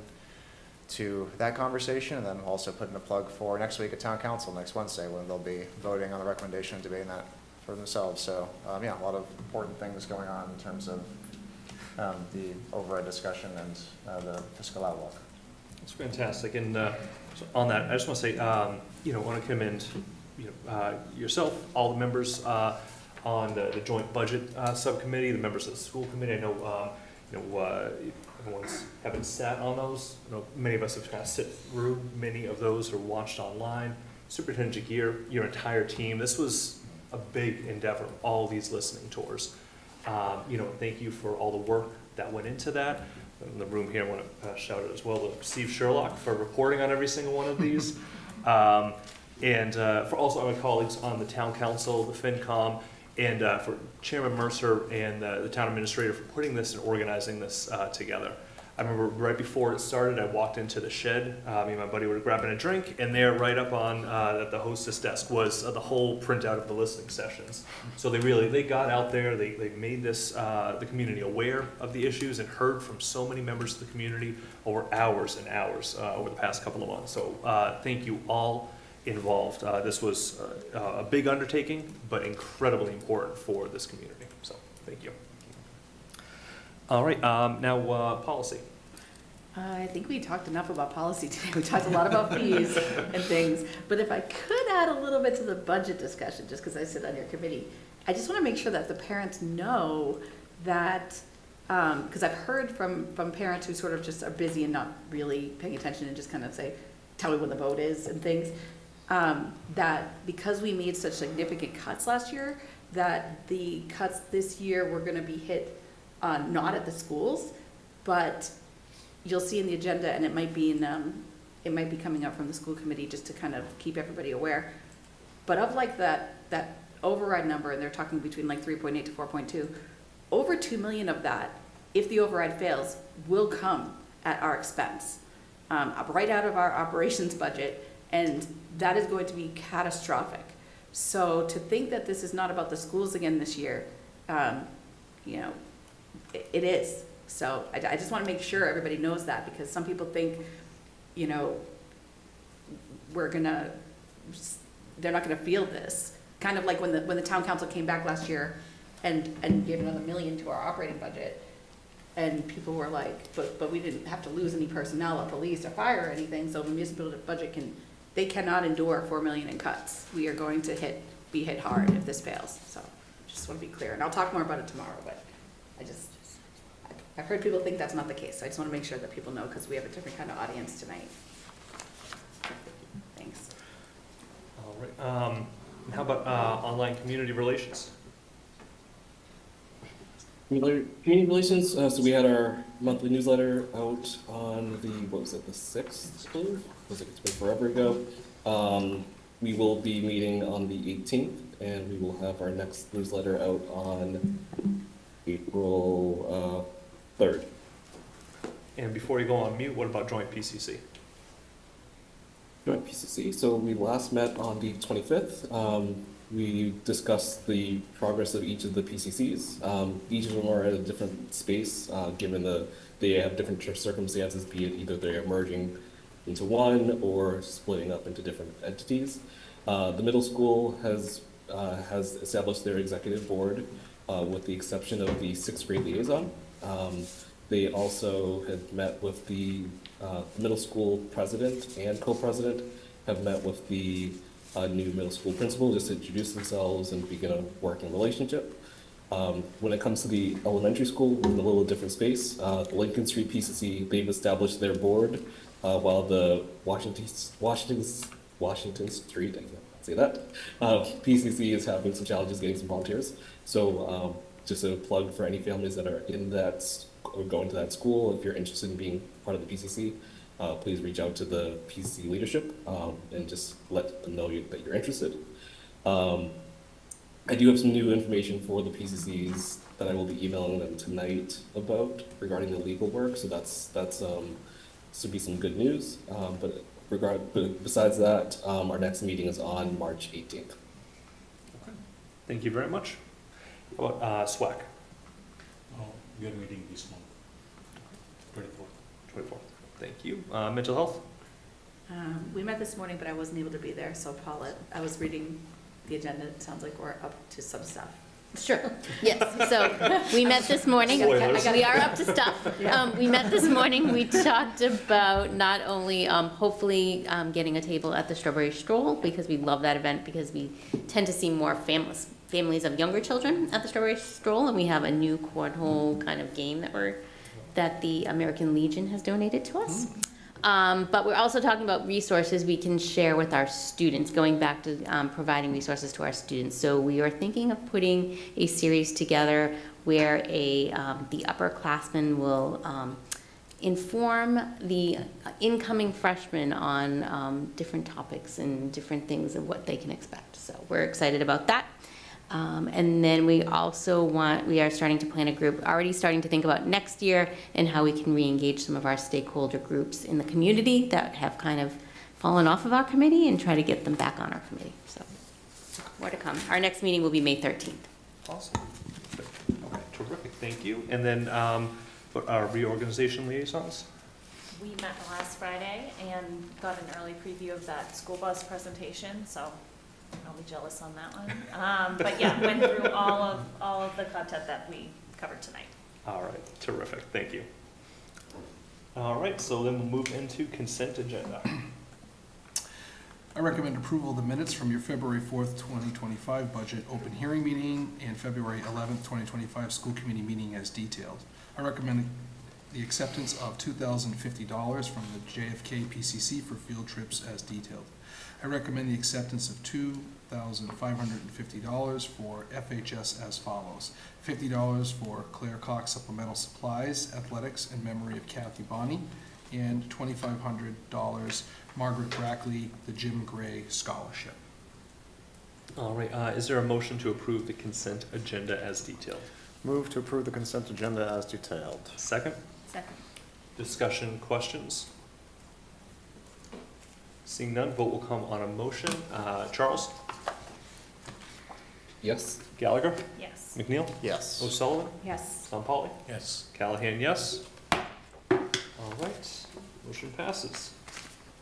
to that conversation, and then also put in a plug for next week at town council next Wednesday when they'll be voting on the recommendation and debating that for themselves. So a lot of important things going on in terms of the override discussion and the fiscal outlook. It's fantastic, and so on that, I just want to say, I want to commend yourself, all the members on the joint budget subcommittee, the members of the school committee. I know everyone's haven't sat on those. Many of us have kind of sit through many of those or watched online. Superintendent Jagir, your entire team. This was a big endeavor. All these listening tours. Thank you for all the work that went into that. In the room here, I want to shout out as well to Steve Sherlock for reporting on every single one of these. And for also my colleagues on the town council, the FinCom, and for Chairman Mercer and the town administrator for putting this and organizing this together. I remember right before it started, I walked into the shed. Me and my buddy were grabbing a drink, and there, right up on the hostess desk, was the whole printout of the listening sessions. So they got out there. They made this the community aware of the issues and heard from so many members of the community over hours and hours over the past couple of months. So thank you all involved. This was a big undertaking, but incredibly important for this community. So thank you. All right, now policy. I think we talked enough about policy today. We talked a lot about fees and things. But if I could add a little bit to the budget discussion, just because I sit on your committee, I just want to make sure that the parents know that, because I've heard from parents who sort of just are busy and not really paying attention and just kind of say, tell me when the vote is and things, that because we made such significant cuts last year, that the cuts this year were going to be hit not at the schools, but you'll see in the agenda, and it might be coming up from the school committee just to kind of keep everybody aware. But of like that override number, and they're talking between like 3.8 to 4.2, over 2 million of that, if the override fails, will come at our expense, right out of our operations budget, and that is going to be catastrophic. So to think that this is not about the schools again this year, it is. So I just want to make sure everybody knows that, because some people think, they're not gonna feel this. Kind of like when the town council came back last year and gave another $1 million to our operating budget, and people were like, but we didn't have to lose any personnel or police or fire or anything, so the municipal budget cannot endure $4 million in cuts. We are going to be hit hard if this fails. So just want to be clear, and I'll talk more about it tomorrow, but I've heard people think that's not the case, so I just want to make sure that people know, because we have a different kind of audience tonight. Thanks. All right. How about online community relations? Community relations, so we had our monthly newsletter out on the 6th, I believe? It's been forever ago. We will be meeting on the 18th, and we will have our next newsletter out on April 3rd. And before you go on mute, what about joint PCC? Joint PCC, so we last met on the 25th. We discussed the progress of each of the PCCs. Each of them are at a different space, given they have different circumstances, be it either they're merging into one or splitting up into different entities. The middle school has has established their executive board with the exception of the sixth grade liaison. They also had met with the middle school president and co-president, have met with the new middle school principal just to introduce themselves and begin a working relationship. When it comes to the elementary school, we're in a little different space. The Lincoln Street PCC, they've established their board, while the Washington Street, I can't say that, PCC is having some challenges getting some volunteers. So just a plug for any families that are in that or going to that school, if you're interested in being part of the PCC, please reach out to the PCC leadership and just let them know that you're interested. I do have some new information for the PCCs that I will be emailing them tonight about regarding the legal work. So that's should be some good news. But besides that, our next meeting is on March 18th. Okay. Thank you very much. How about SWAC? We are meeting this month, 24th. 24th. Thank you. Mental health? We met this morning, but I wasn't able to be there, so Paulette, I was reading the agenda. It sounds like we're up to some stuff. Sure, yes, so we met this morning, Spoilers. we are up to stuff. We met this morning, we talked about not only hopefully getting a table at the Strawberry Stroll, because we love that event, because we tend to see more families of younger children at the Strawberry Stroll, and we have a new cornhole kind of game that the American Legion has donated to us. But we're also talking about resources we can share with our students, going back to providing resources to our students. So we are thinking of putting a series together where the upperclassmen will inform the incoming freshmen on different topics and different things and what they can expect. So we're excited about that. And then we also we are starting to plan a group, already starting to think about next year and how we can re-engage some of our stakeholder groups in the community that have kind of fallen off of our committee and try to get them back on our committee. So more to come. Our next meeting will be May 13th. Awesome. Okay, terrific. Thank you. And then what our reorganization liaisons? We met last Friday and got an early preview of that school bus presentation, so I'll be jealous on that one. But yeah, went through all of the content that we covered tonight. All right, terrific. Thank you. All right, so then we'll move into consent agenda. I recommend approval of the minutes from your February 4th, 2025 budget open hearing meeting and February 11th, 2025 school committee meeting as detailed. I recommend the acceptance of $2,050 from the JFK PCC for field trips as detailed. I recommend the acceptance of $2,550 for FHS as follows. $50 for Claire Cox supplemental supplies, athletics, in memory of Kathy Bonney, and $2,500 Margaret Brackley, the Jim Gray Scholarship. All right, is there a motion to approve the consent agenda as detailed? Move to approve the consent agenda as detailed. Second? Second. Discussion, questions? Seeing none, vote will come on a motion. Charles? Yes. Gallagher? Yes. McNeil? Yes. O'Sullivan? Yes. Sampali? Yes. Callahan, yes. All right, motion passes.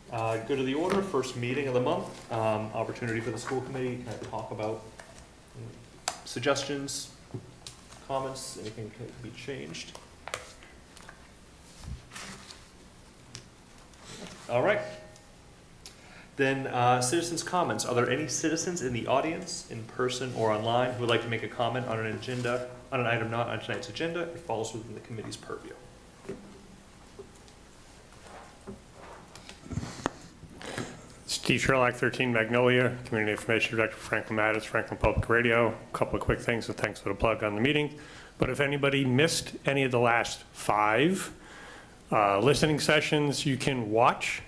Go to the order, first meeting of the month. Opportunity for the school committee to talk about suggestions, comments, anything can be changed. All right. Then citizens' comments. Are there any citizens in the audience, in person or online, who would like to make a comment on an agenda, on an item not on tonight's agenda? It falls within the committee's purview. Steve Sherlock, 13 Magnolia, Community Information Director for Franklin Matters, Franklin Public Radio. A couple of quick things, so thanks for the plug on the meeting. But if anybody missed any of the last 5 listening sessions, you can watch,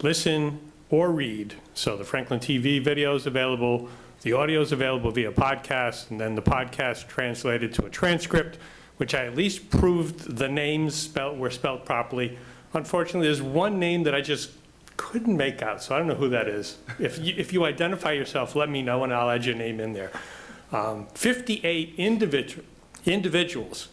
listen, or read. So the Franklin TV video is available, the audio is available via podcast, and then the podcast translated to a transcript, which I at least proved the names were spelled properly. Unfortunately, there's one name that I just couldn't make out, so I don't know who that is. If you identify yourself, let me know and I'll add your name in there. 58 individuals,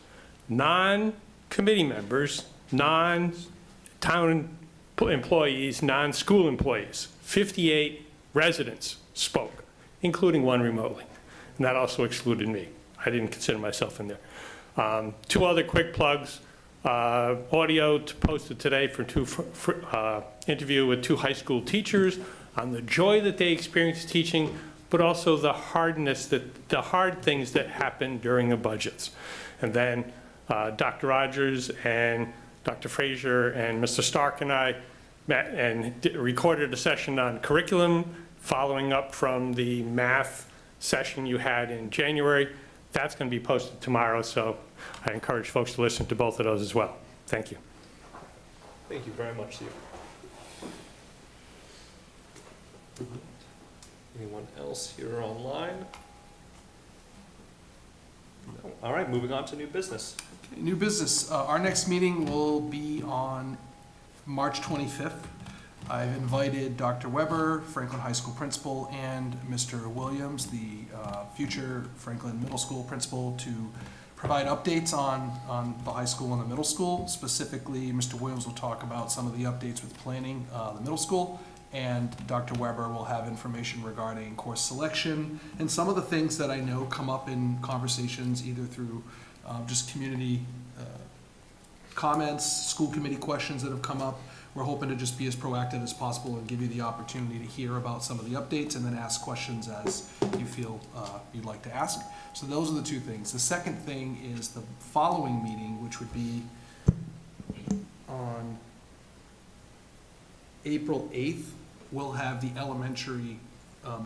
non-committee members, non-town employees, non-school employees, 58 residents spoke, including one remotely. And that also excluded me. I didn't consider myself in there. Two other quick plugs. Audio posted today for interview with two high school teachers on the joy that they experience teaching, but also the hard things that happen during the budgets. And then Dr. Rogers and Dr. Frazier and Mr. Stark and I met and recorded a session on curriculum following up from the math session you had in January. That's going to be posted tomorrow, so I encourage folks to listen to both of those as well. Thank you. Thank you very much, Steve. Anyone else here online? No. All right, moving on to new business. Okay, new business. Our next meeting will be on March 25th. I've invited Dr. Weber, Franklin High School principal, and Mr. Williams, the future Franklin Middle School principal, to provide updates on the high school and the middle school. Specifically, Mr. Williams will talk about some of the updates with planning the middle school, and Dr. Weber will have information regarding course selection and some of the things that I know come up in conversations either through just community comments, school committee questions that have come up. We're hoping to just be as proactive as possible and give you the opportunity to hear about some of the updates and then ask questions as you feel you'd like to ask. So those are the two things. The second thing is the following meeting, which would be on April 8th. We'll have the elementary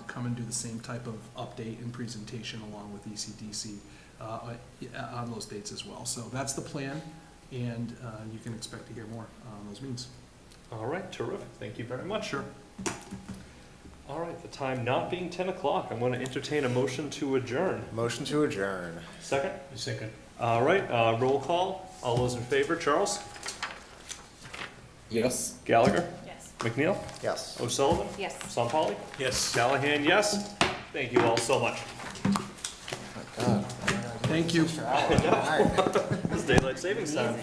come and do the same type of update and presentation along with ECDC on those dates as well. So that's the plan, and you can expect to hear more on those meetings. All right, terrific. Thank you very much. Sure. All right, the time not being 10 o'clock, I'm going to entertain a motion to adjourn. Motion to adjourn. Second? Second. All right, roll call. All those in favor, Charles? Yes. Gallagher? Yes. McNeil? Yes. O'Sullivan? Yes. Sampali? Yes. Callahan, yes. Thank you all so much. God. Thank you. Extra hour. All right. This is daylight savings time.